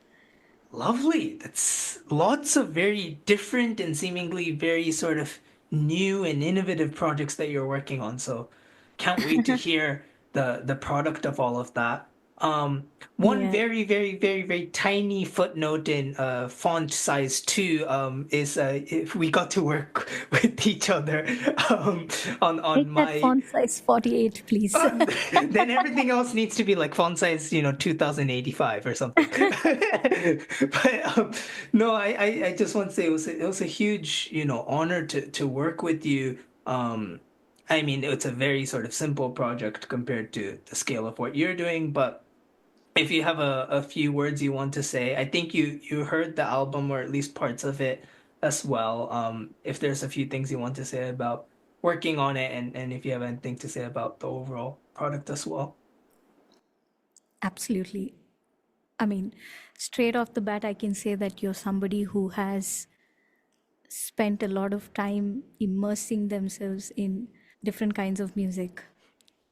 Lovely. That's lots of very different and seemingly very sort of new and innovative projects that you're working on. So can't wait to hear the product of all of that. One Yeah. very, very, very, very tiny footnote in font size 2 is if we got to work with each other on Make that my font size 48, please. then everything else needs to be like font size, 2085 or something. But no, I just want to say it was a huge, honor to work with you. I mean, it's a very sort of simple project compared to the scale of what you're doing, but if you have a few words you want to say, I think you heard the album or at least parts of it as well. If there's a few things you want to say about working on it, and if you have anything to say about the overall product as well. Absolutely. I mean, straight off the bat, I can say that you're somebody who has spent a lot of time immersing themselves in different kinds of music.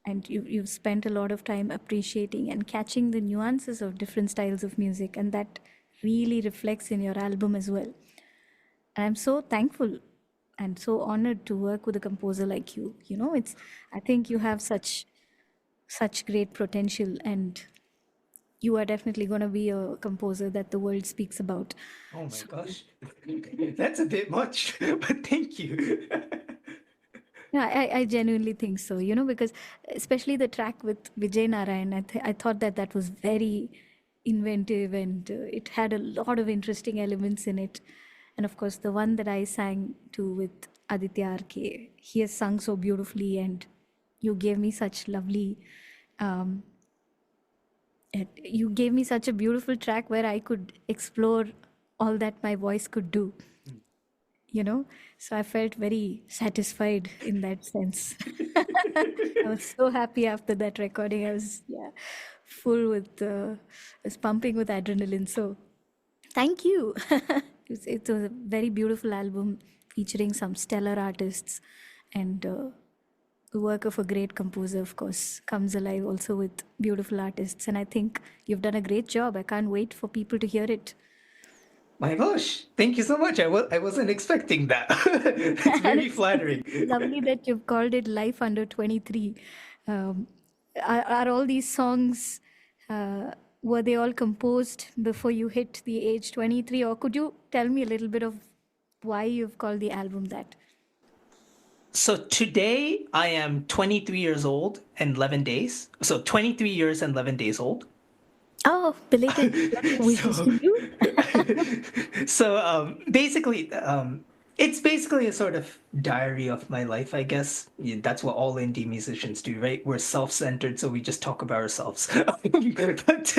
And you've spent a lot of time appreciating and catching the nuances of different styles of music. And that really reflects in your album as well. And I'm so thankful and so honored to work with a composer like you. I think you have such great potential, and you are definitely going to be a composer that the world speaks about. Oh my So gosh, that's a bit much, but thank you. yeah, I genuinely think so, because especially the track with Vijay Narayan, I thought that was very inventive, and it had a lot of interesting elements in it. And of course, the one that I sang to with Aditya RK, he has sung so beautifully, and you gave me such lovely, um, you gave me such a beautiful track where I could explore all that my voice could do, you know so I felt very satisfied in that sense. I was so happy after that recording. I was, yeah, full with I was pumping with adrenaline. So thank you. It was a very beautiful album featuring some stellar artists, and the work of a great composer, of course, comes alive also with beautiful artists. And I think you've done a great job. I can't wait for people to hear it. My gosh, thank you so much. I wasn't expecting that. That's And very flattering. it's lovely that you've called it Life Under 23. Um, are all these songs, were they all composed before you hit the age 23? Or could you tell me a little bit of why you've called the album that? So today I am 23 years old and 11 days. So 23 years and 11 days old. Oh, belated birthday wishes So, to you. basically, it's basically a sort of diary of my life, I guess. Yeah, that's what all indie musicians do, right? We're self-centered, so we just talk about ourselves. But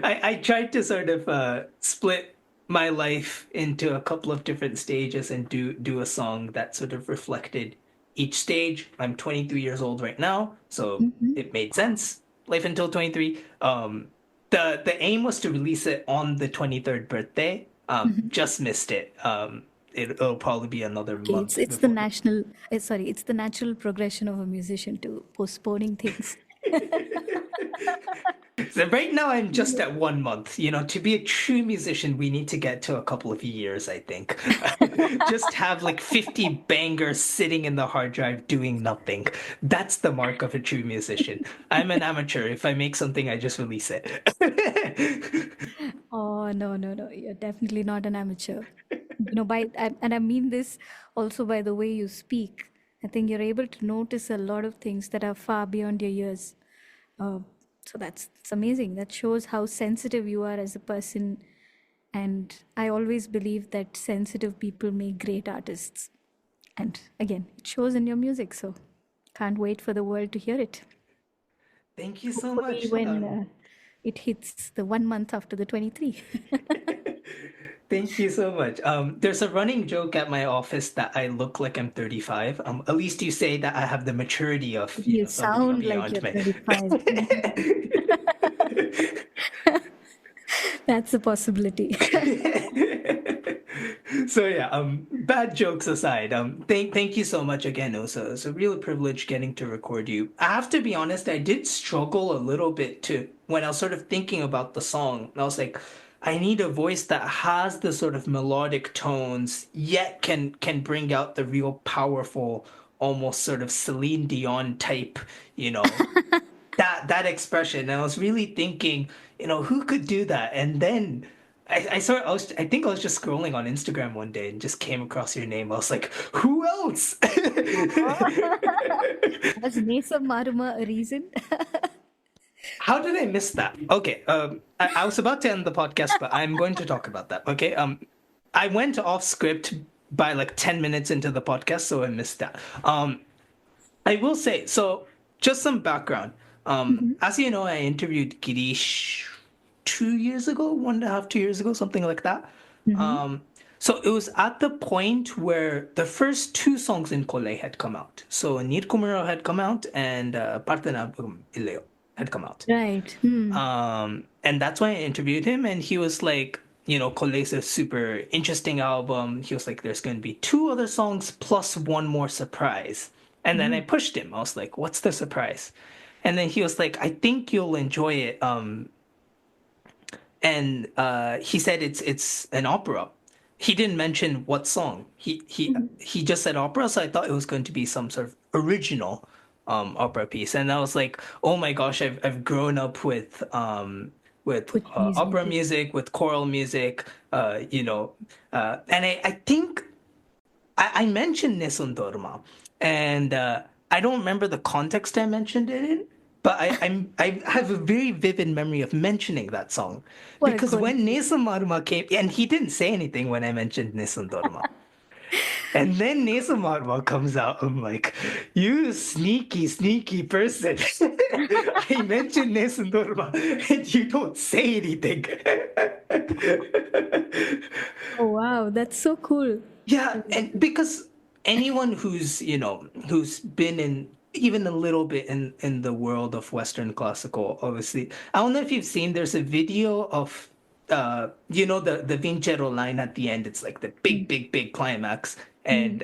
I tried to sort of split my life into a couple of different stages and do a song that sort of reflected each stage. I'm 23 years old right now, so it made sense. Life until 23. The aim was to release it on the 23rd birthday. Just missed it. It'll probably be another Okay, month it's the before. national, sorry, it's the natural progression of a musician to postponing things. So right now I'm just at 1 month. To be a true musician, we need to get to a couple of years, I think. Just have like 50 bangers sitting in the hard drive doing nothing. That's the mark of a true musician. I'm an amateur. If I make something, I just release it. Oh, no, no, no. You're definitely not an amateur. And I mean this also by the way you speak. I think you're able to notice a lot of things that are far beyond your years. Uh, so it's amazing. That shows how sensitive you are as a person. And I always believe that sensitive people make great artists. And again, it shows in your music. So can't wait for the world to hear it. Thank you so Hopefully, much. when it hits the 1 month after the 23. Thank you so much. There's a running joke at my office that I look like I'm 35. At least you say that I have the maturity of, You somebody sound like beyond you're me. 35. That's a possibility. So yeah, bad jokes aside, thank you so much again. It's a real privilege getting to record you. I have to be honest, I did struggle a little bit to when I was sort of thinking about the song. I was like, I need a voice that has the sort of melodic tones, yet can bring out the real powerful, almost sort of Celine Dion type, you know, that expression. And I was really thinking, who could do that? And then I think I was just scrolling on Instagram one day and just came across your name. I was like, who else? Was Nesa Maruma a reason? How did I miss that? Okay, I was about to end the podcast, but I'm going to talk about that. Okay, I went off script by like 10 minutes into the podcast, so I missed that. I will say, so just some background. As you know, I interviewed Girish 2 years ago, 1.5, 2 years ago, something like that. Mm-hmm. So it was at the point where the first two songs in Kole had come out. So Nirkumuro had come out and Partenabum Ileo had come out. Right. Hmm. And that's why I interviewed him, and he was like, Kole's a super interesting album. He was like, there's going to be two other songs plus one more surprise. And then I pushed him. I was like, what's the surprise? And then he was like, I think you'll enjoy it. And he said it's an opera. He didn't mention what song. He just said opera, so I thought it was going to be some sort of original opera piece. And I was like, oh my gosh, I've grown up with With opera music. music, with choral music, and I think I mentioned Nessun Dorma, and I don't remember the context I mentioned it in, but I have a very vivid memory of mentioning that song What a because when coincidence. Nessun Dorma came, and he didn't say anything when I mentioned Nessun Dorma. And then Nessun Dorma comes out. I'm like, you sneaky, sneaky person. I mentioned Nessun Dorma and you don't say anything. Oh, wow. That's so cool. Yeah, and because anyone who's been in even a little bit in the world of Western classical, obviously, I don't know if you've seen. There's a video of the Vincero line at the end. It's like the Mm. big climax, Mm. and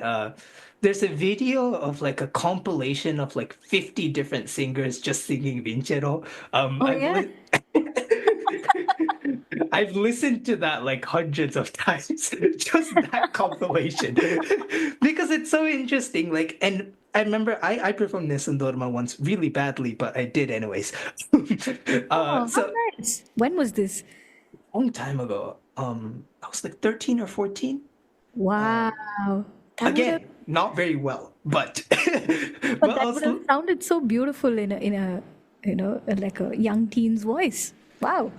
there's a video of like a compilation of like 50 different singers just singing Vincero. Oh, yeah. I've listened to that like hundreds of times, just that compilation, because it's so interesting. Like, and I remember I performed Nessun Dorma once really badly, but I did anyways. Oh, how So nice. When was this? long time ago, I was like 13 or 14. Wow. That would have, Again, not very well, but but but that would have also sounded so beautiful in a like a young teen's voice. Wow.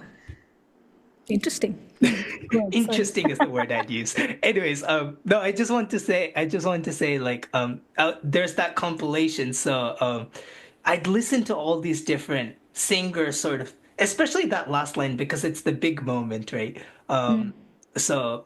Interesting. Go ahead, sorry. interesting is the word I'd use. Anyways, no, I just want to say, like, there's that compilation. So, I'd listen to all these different singers, sort of, especially that last line because it's the big moment, right? Mm. So,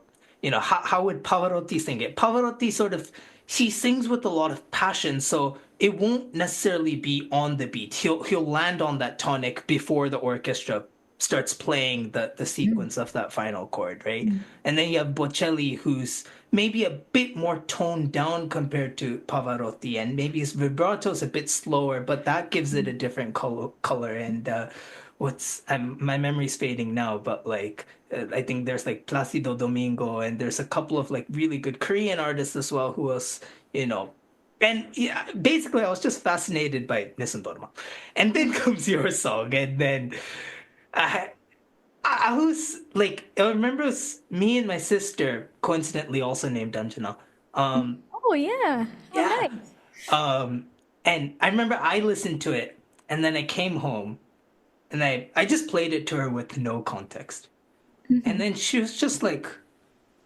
how would Pavarotti sing it? Pavarotti sort of, he sings with a lot of passion, so it won't necessarily be on the beat. He'll land on that tonic before the orchestra starts playing the Mm. sequence of that final chord, right? Mm. And then you have Bocelli, who's maybe a bit more toned down compared to Pavarotti, and maybe his vibrato is a bit slower, but that gives it a different color. And my memory's fading now, but like I think there's like Placido Domingo, and there's a couple of like really good Korean artists as well who was, you know, and yeah, basically I was just fascinated by Nissan Dorma. And then comes your song, and then I I was like, I remember it was me and my sister, coincidentally also named Anjana. Um, Oh, yeah. How yeah. nice. Um, and I remember I listened to it, and then I came home, and I just played it to her with no context. And then she was just like,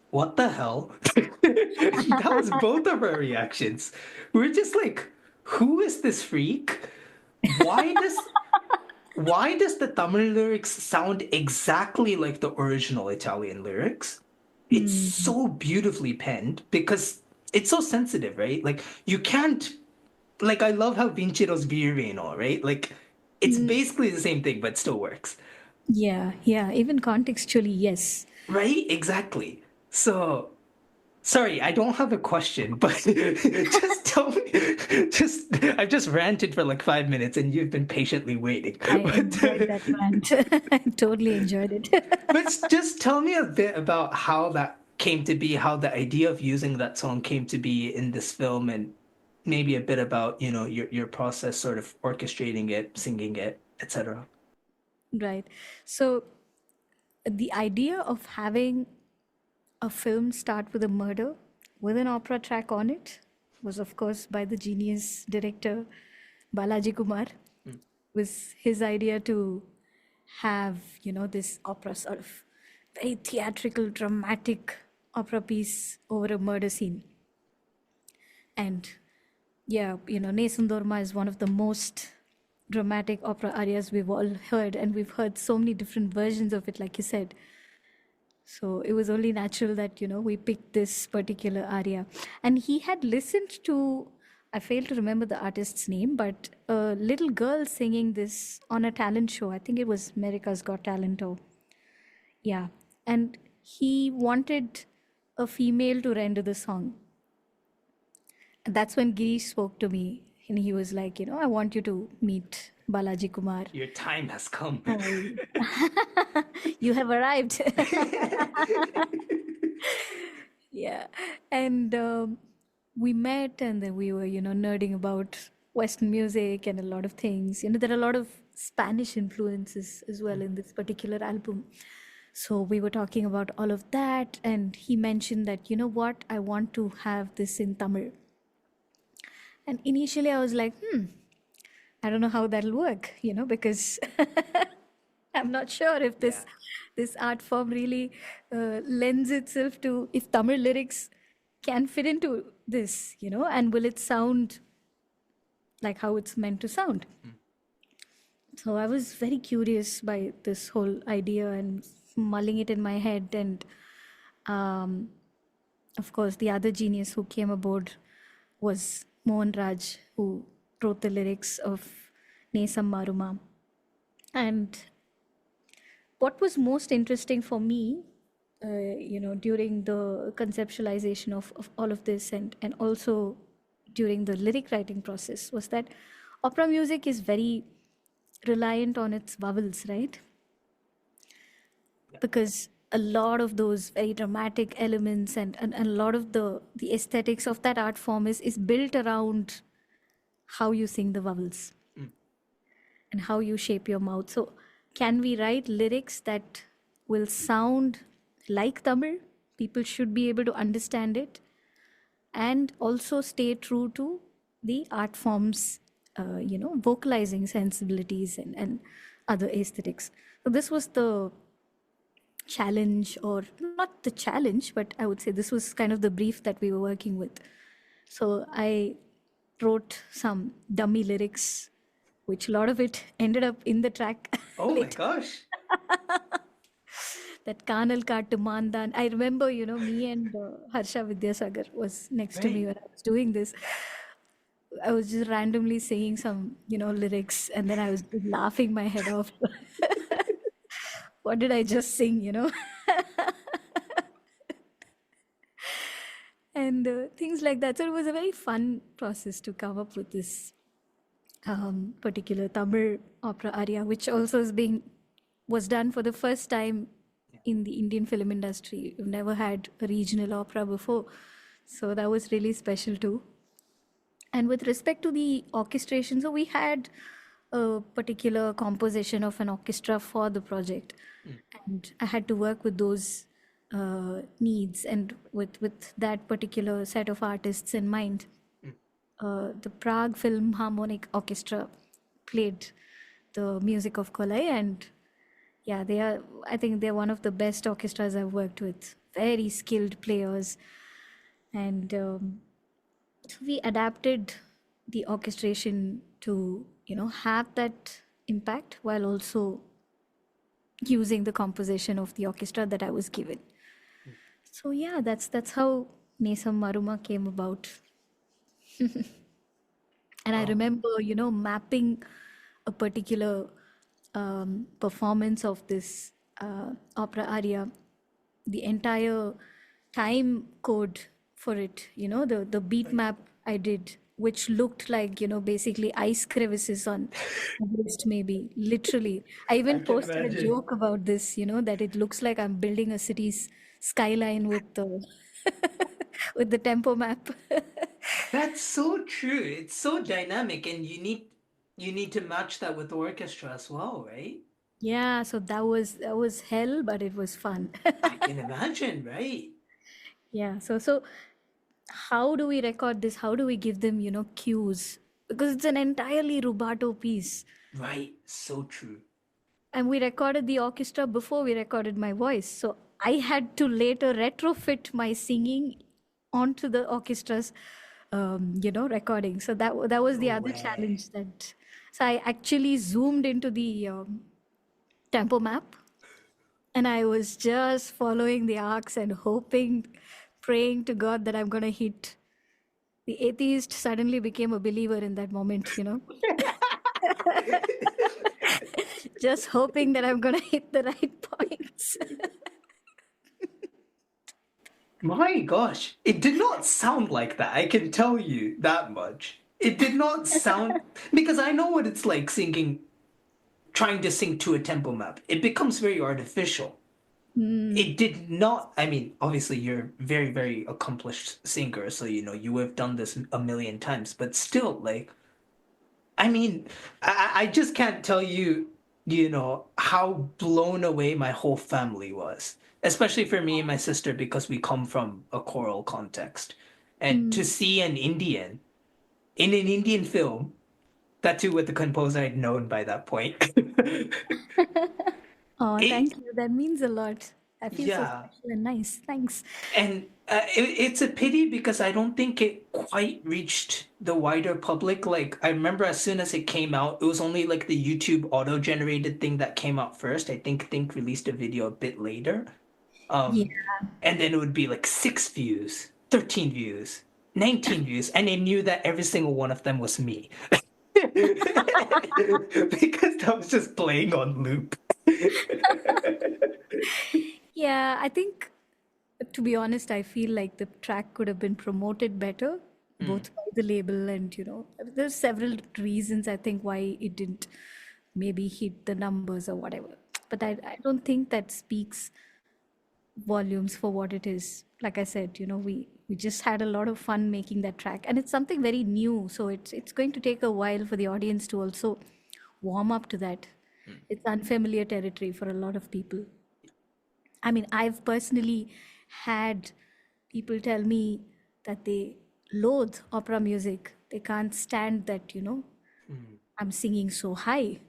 "What the hell?" That was both of our reactions. We were just like, "Who is this freak? Why does why does the Tamil lyrics sound exactly like the original Italian lyrics? It's Hmm. so beautifully penned because it's so sensitive, right? Like you can't like I love how Vinciro's Virino, right? Like it's Mm. basically the same thing, but still works. Yeah, yeah. Even contextually, yes. Right? Exactly. So sorry, I don't have a question, but just tell me. Just I've just ranted for like 5 minutes, and you've been patiently waiting. I But enjoyed that rant. I totally enjoyed it. but just tell me a bit about how that came to be, how the idea of using that song came to be in this film, and maybe a bit about, you know, your process sort of orchestrating it, singing it, etc. Right. So the idea of having a film start with a murder with an opera track on it was, of course, by the genius director Balaji Kumar. Was his idea to have, this opera sort of very theatrical, dramatic opera piece over a murder scene. And yeah, Nesan Dorma is one of the most dramatic opera arias we've all heard, and we've heard so many different versions of it, like you said. So it was only natural that, we picked this particular aria. And he had listened to, I fail to remember the artist's name, but a little girl singing this on a talent show. I think it was America's Got Talent, or yeah. And he wanted a female to render the song. And that's when Girish spoke to me, and he was like, I want you to meet Balaji Kumar. Your time has come. You have arrived. Yeah. And we met, and then we were, nerding about Western music and a lot of things. There are a lot of Spanish influences as well in this particular album. So we were talking about all of that, and he mentioned that, what, I want to have this in Tamil. And initially I was like, I don't know how that'll work, because I'm not sure if Yeah. this art form really lends itself to, if Tamil lyrics can fit into this, and will it sound like how it's meant to sound. So I was very curious by this whole idea and mulling it in my head. And um, of course, the other genius who came aboard was Mohan Raj, who wrote the lyrics of Nesam Maruma. And what was most interesting for me, during the conceptualization of all of this, and also during the lyric writing process, was that opera music is very reliant on its vowels, right? Because a lot of those very dramatic elements, and a lot of the aesthetics of that art form is built around how you sing the vowels and how you shape your mouth. So, can we write lyrics that will sound like Tamil? People should be able to understand it and also stay true to the art form's, vocalizing sensibilities and other aesthetics. So, this was the challenge, or not the challenge, but I would say this was kind of the brief that we were working with. So, I wrote some dummy lyrics, which a lot of it ended up in the track. Oh my later. gosh. That Kanal Kaattu Mandan. I remember, me and Harsha Vidyasagar was next to me Right. when I was doing this. I was just randomly singing some, lyrics, and then I was laughing my head off. What did I just sing, And things like that. So it was a very fun process to come up with this particular Tamil opera aria, which also was done for the first time in the Indian film industry. We've never had a regional opera before, so that was really special too. And with respect to the orchestration, so we had a particular composition of an orchestra for the project, and I had to work with those needs and with that particular set of artists in mind. The Prague Film Harmonic Orchestra played the music of Kolai, and yeah, they are. I think they're one of the best orchestras I've worked with. Very skilled players, and so we adapted the orchestration to have that impact while also using the composition of the orchestra that I was given. So yeah, that's how Nesam Maruma came about. And I remember, mapping a particular performance of this opera aria, the entire time code for it, the beat map I did, which looked like, basically ice crevices on Everest, maybe, literally. I even posted a joke about this, that it looks like I'm building a city's skyline with the with the tempo map. That's so true. It's so dynamic, and you need to match that with the orchestra as well, right? Yeah, so that was hell, but it was fun. I can imagine, right? Yeah, so how do we record this? How do we give them, cues? Because it's an entirely rubato piece. Right. So true. And we recorded the orchestra before we recorded my voice. So I had to later retrofit my singing onto the orchestra's, recording. So that was the No other way. challenge that. So I actually zoomed into the tempo map, and I was just following the arcs and hoping, praying to God that I'm going to hit. The atheist suddenly became a believer in that moment, just hoping that I'm going to hit the right points. My gosh, it did not sound like that. I can tell you that much. It did not sound because I know what it's like singing, trying to sing to a tempo map. It becomes very artificial. It did not. I mean, obviously, you're very, very accomplished singer, so you have done this a million times. But still, like, I mean, I just can't tell you, how blown away my whole family was, especially for me and my sister because we come from a choral context, and to Mm. see an Indian in an Indian film, that too with the composer I'd known by that point. Oh, it, thank you. That means a lot. I feel so yeah. special and nice. Thanks. And it's a pity because I don't think it quite reached the wider public. Like, I remember as soon as it came out, it was only like the YouTube auto-generated thing that came out first. I think released a video a bit later. Yeah. And then it would be like 6 views, 13 views, 19 views, and I knew that every single one of them was me. Because I was just playing on loop. Yeah, I think, to be honest, I feel like the track could have been promoted better, Mm, both by the label and, there's several reasons I think why it didn't maybe hit the numbers or whatever. But I don't think that speaks volumes for what it is. Like I said, we just had a lot of fun making that track, and it's something very new. So it's going to take a while for the audience to also warm up to that. It's unfamiliar territory for a lot of people. I mean, I've personally had people tell me that they loathe opera music. They can't stand that, mm. I'm singing so high,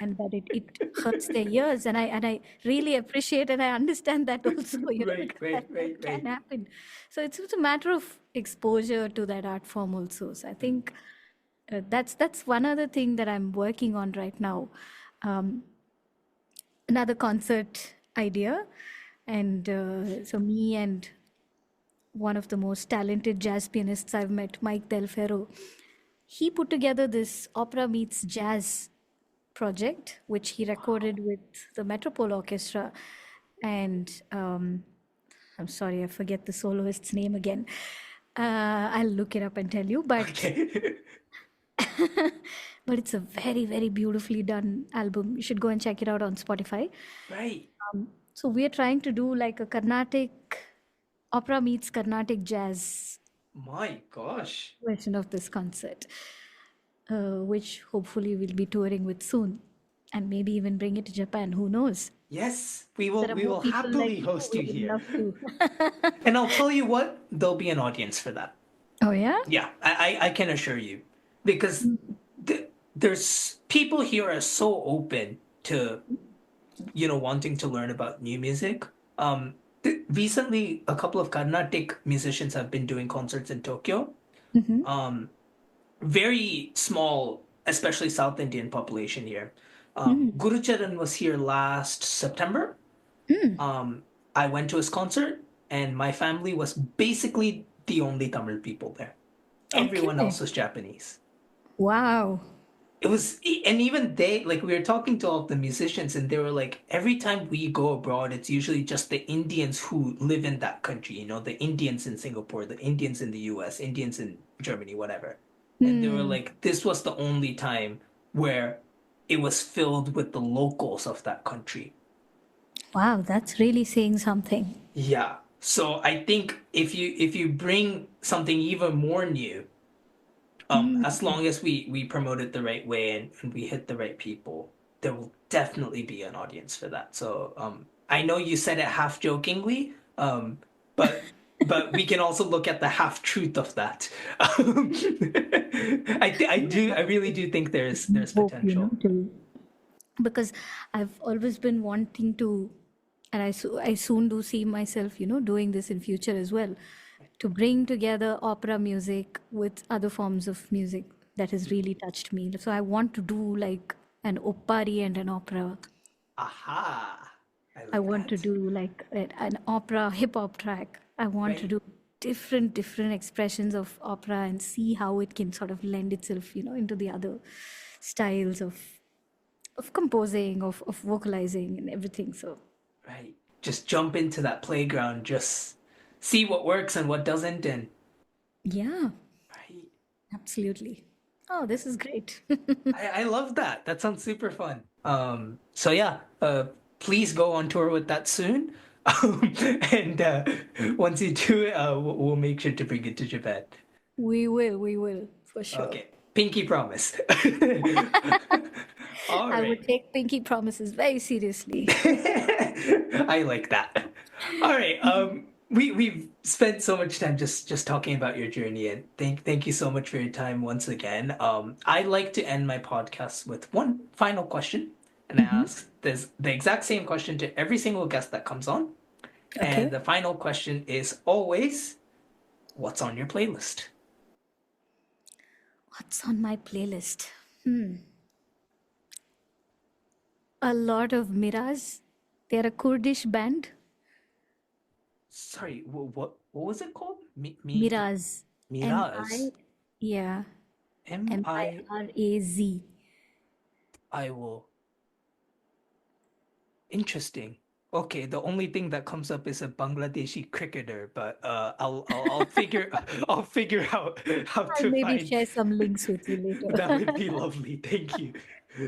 and that it hurts their ears. And I really appreciate and I understand that also, Right, because right, that right, can right. happen. So it's a matter of exposure to that art form also. So I think that's one other thing that I'm working on right now. Um, Another concert idea. And so me and one of the most talented jazz pianists I've met, Mike Del Ferro, he put together this opera meets jazz project, which he recorded with the Metropole Orchestra. And I'm sorry, I forget the soloist's name again. I'll look it up and tell you. But Okay. but it's a very, very beautifully done album. You should go and check it out on Spotify. Right. So we are trying to do like a Carnatic opera meets Carnatic jazz My gosh. version of this concert, which hopefully we'll be touring with soon, and maybe even bring it to Japan. Who knows? Yes, There are we more will people like happily you. host We you would here. love to. And I'll tell you what, there'll be an audience for that. Oh yeah. Yeah, I can assure you. Because there's people here are so open to, wanting to learn about new music. Recently, a couple of Carnatic musicians have been doing concerts in Tokyo. Mm-hmm. Very small, especially South Indian population here. Mm. Guru Charan was here last September. Mm. I went to his concert, and my family was basically the only Tamil people there. Everyone Okay. else was Japanese. Wow. It was, and even they, like, we were talking to all of the musicians, and they were like, every time we go abroad, it's usually just the Indians who live in that country, the Indians in Singapore, the Indians in the US, Indians in Germany, whatever. And they were Hmm. like, this was the only time where it was filled with the locals of that country. Wow, that's really saying something. Yeah. So I think if you bring something even more new, Mm. as long as we promote it the right way and we hit the right people, there will definitely be an audience for that. So I know you said it half jokingly, but we can also look at the half truth of that. I really do think there's Hope, potential. to because I've always been wanting to, and I soon do see myself, doing this in future as well, to bring together opera music with other forms of music that has really touched me. So I want to do like an opari and an opera. Aha! I I like want to that. do like an opera hip hop track. I want to Right. do different expressions of opera and see how it can sort of lend itself, into the other styles of composing, of vocalizing and everything. So Right. Just jump into that playground, just see what works and what doesn't, and yeah, right. absolutely. Oh, this is great. I love that. That sounds super fun. So yeah, please go on tour with that soon. And once you do it, we'll make sure to bring it to Japan. We will, for sure. Okay, pinky promise. All I would right. take Pinky Promises very seriously. I like that. All right. We've spent so much time just talking about your journey, and thank you so much for your time once again. I like to end my podcast with one final question, and I Mhm. ask this the exact same question to every single guest that comes on. And Okay. the final question is always, what's on your playlist? What's on my playlist? A lot of Miraz. They're a Kurdish band. Sorry, what was it called? Miraz. M Miraz. I, yeah, M M I I R A Z. I will. Interesting. Okay, the only thing that comes up is a Bangladeshi cricketer, but I'll figure I'll figure out how I'll to maybe find. share some links with you That later. would be lovely. Thank you.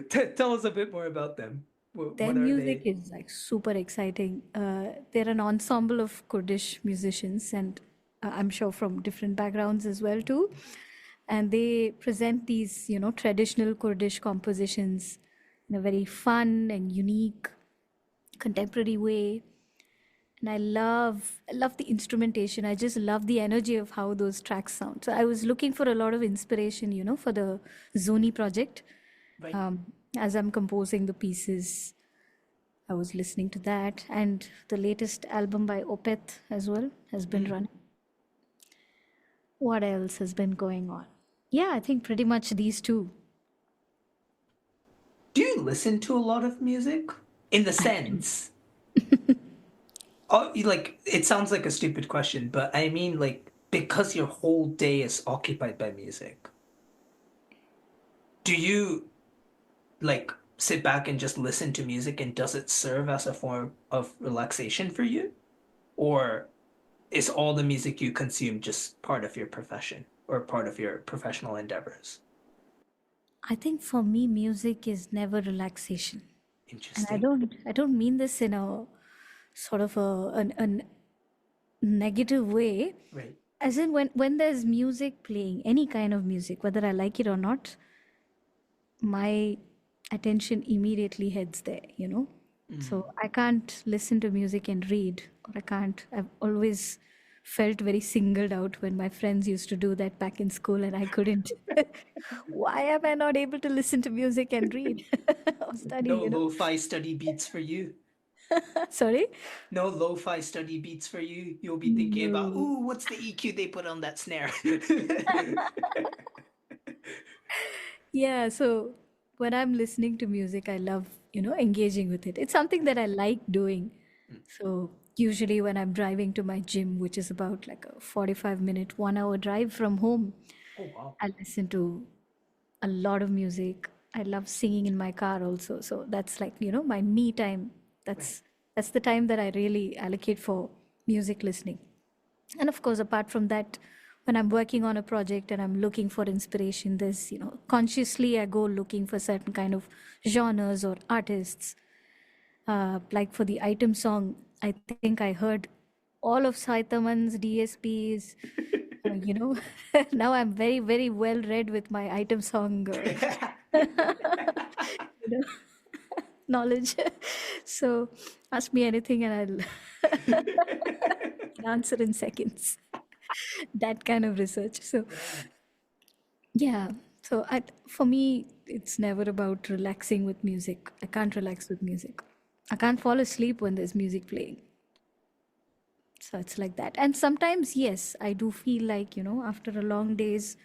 Tell us a bit more about them. Their What are music they? is like super exciting. They're an ensemble of Kurdish musicians, and I'm sure from different backgrounds as well too. And they present these, traditional Kurdish compositions in a very fun and unique, contemporary way. And I love the instrumentation. I just love the energy of how those tracks sound. So I was looking for a lot of inspiration, for the Zoni project. Right. Um, as I'm composing the pieces, I was listening to that, and the latest album by Opeth as well has been Mm. running. What else has been going on? Yeah, I think pretty much these two. Do you listen to a lot of music? In the I do. sense, oh, like it sounds like a stupid question, but I mean like because your whole day is occupied by music. Do you like sit back and just listen to music, and does it serve as a form of relaxation for you? Or is all the music you consume just part of your profession or part of your professional endeavors? I think for me, music is never relaxation. And I Interesting. don't mean this in a sort of a negative way. Right. As in when there's music playing, any kind of music, whether I like it or not, my attention immediately heads there. So I can't listen to music and read, or I've always felt very singled out when my friends used to do that back in school and I couldn't. Why am I not able to listen to music and read or study, No lo-fi study beats for you. Sorry? No lo-fi study beats for you. You'll be thinking about, No. ooh, what's the EQ they put on that snare? Yeah, so when I'm listening to music, I love, engaging with it. It's something that I like doing. So usually when I'm driving to my gym, which is about like a 45-minute, 1 hour drive from home, Oh, wow. I listen to a lot of music. I love singing in my car also. So that's like, my me time. Right. That's the time that I really allocate for music listening. And of course, apart from that, when I'm working on a project and I'm looking for inspiration, there's, consciously I go looking for certain kind of genres or artists. Like for the item song, I think I heard all of Saitaman's DSPs. Now I'm very, very well read with my item song you know, knowledge. So ask me anything and I'll answer in seconds. That kind of research. So yeah. So for me, it's never about relaxing with music. I can't relax with music. I can't fall asleep when there's music playing. So it's like that. And sometimes, yes, I do feel like, after a long day's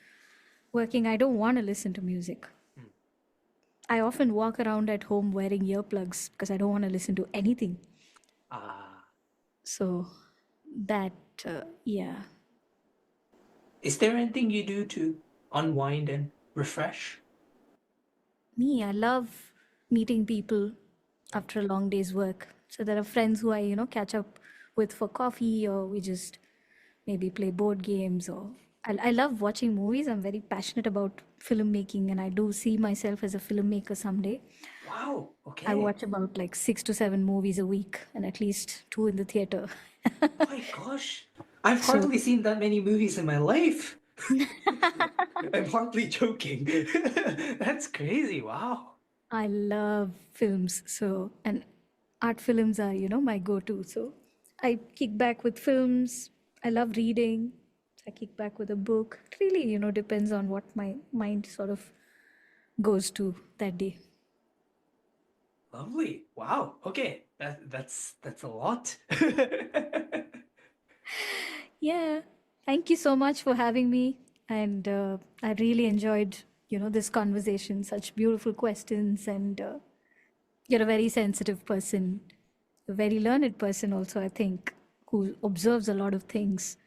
working, I don't want to listen to music. I often walk around at home wearing earplugs because I don't want to listen to anything. Ah. So that, yeah. Is there anything you do to unwind and refresh? Me, I love meeting people after a long day's work. So there are friends who I, catch up with for coffee, or we just maybe play board games, or I love watching movies. I'm very passionate about filmmaking, and I do see myself as a filmmaker someday. Wow. I Okay. watch about like 6 to 7 movies a week, and at least 2 in the theater. My gosh. I've So hardly seen that many movies in my life. I'm hardly joking. That's crazy. Wow. I love films. So, and art films are, my go-to. So I kick back with films. I love reading. I kick back with a book. It really, depends on what my mind sort of goes to that day. Lovely. Wow. Okay. That's a lot. Yeah. Thank you so much for having me. And I really enjoyed, this conversation, such beautiful questions. And you're a very sensitive person, a very learned person also, I think, who observes a lot of things.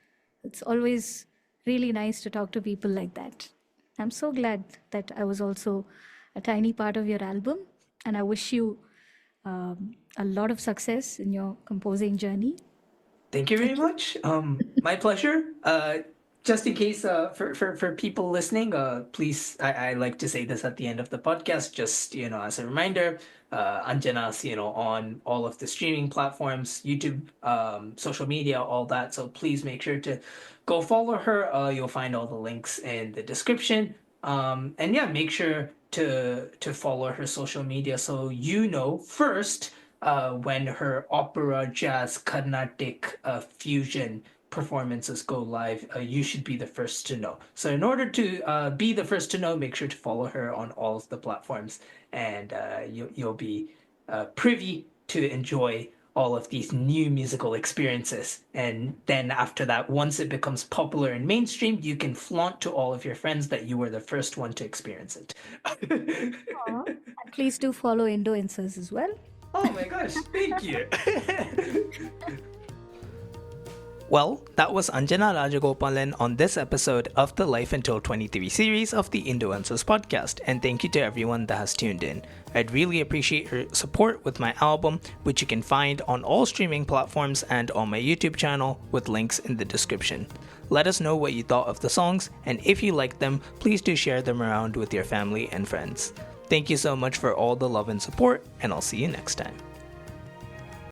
It's always really nice to talk to people like that. I'm so glad that I was also a tiny part of your album, and I wish you a lot of success in your composing journey. Thank you very Thank you. much. My pleasure. Just in case, for people listening, please, I like to say this at the end of the podcast, just, as a reminder, Anjana's, on all of the streaming platforms, YouTube, social media, all that. So please make sure to go follow her. You'll find all the links in the description. And yeah, make sure to follow her social media so first when her opera, jazz, Carnatic fusion performances go live. You should be the first to know. So in order to be the first to know, make sure to follow her on all of the platforms, and you'll be privy to enjoy all of these new musical experiences. And then after that, once it becomes popular and mainstream, you can flaunt to all of your friends that you were the first one to experience it. Aw. And please do follow Indoencers as well. Oh my gosh, thank you. Well, that was Anjana Rajagopalan on this episode of the Life Until 23 series of the Indoencers Podcast, and thank you to everyone that has tuned in. I'd really appreciate your support with my album, which you can find on all streaming platforms and on my YouTube channel with links in the description. Let us know what you thought of the songs, and if you like them, please do share them around with your family and friends. Thank you so much for all the love and support, and I'll see you next time.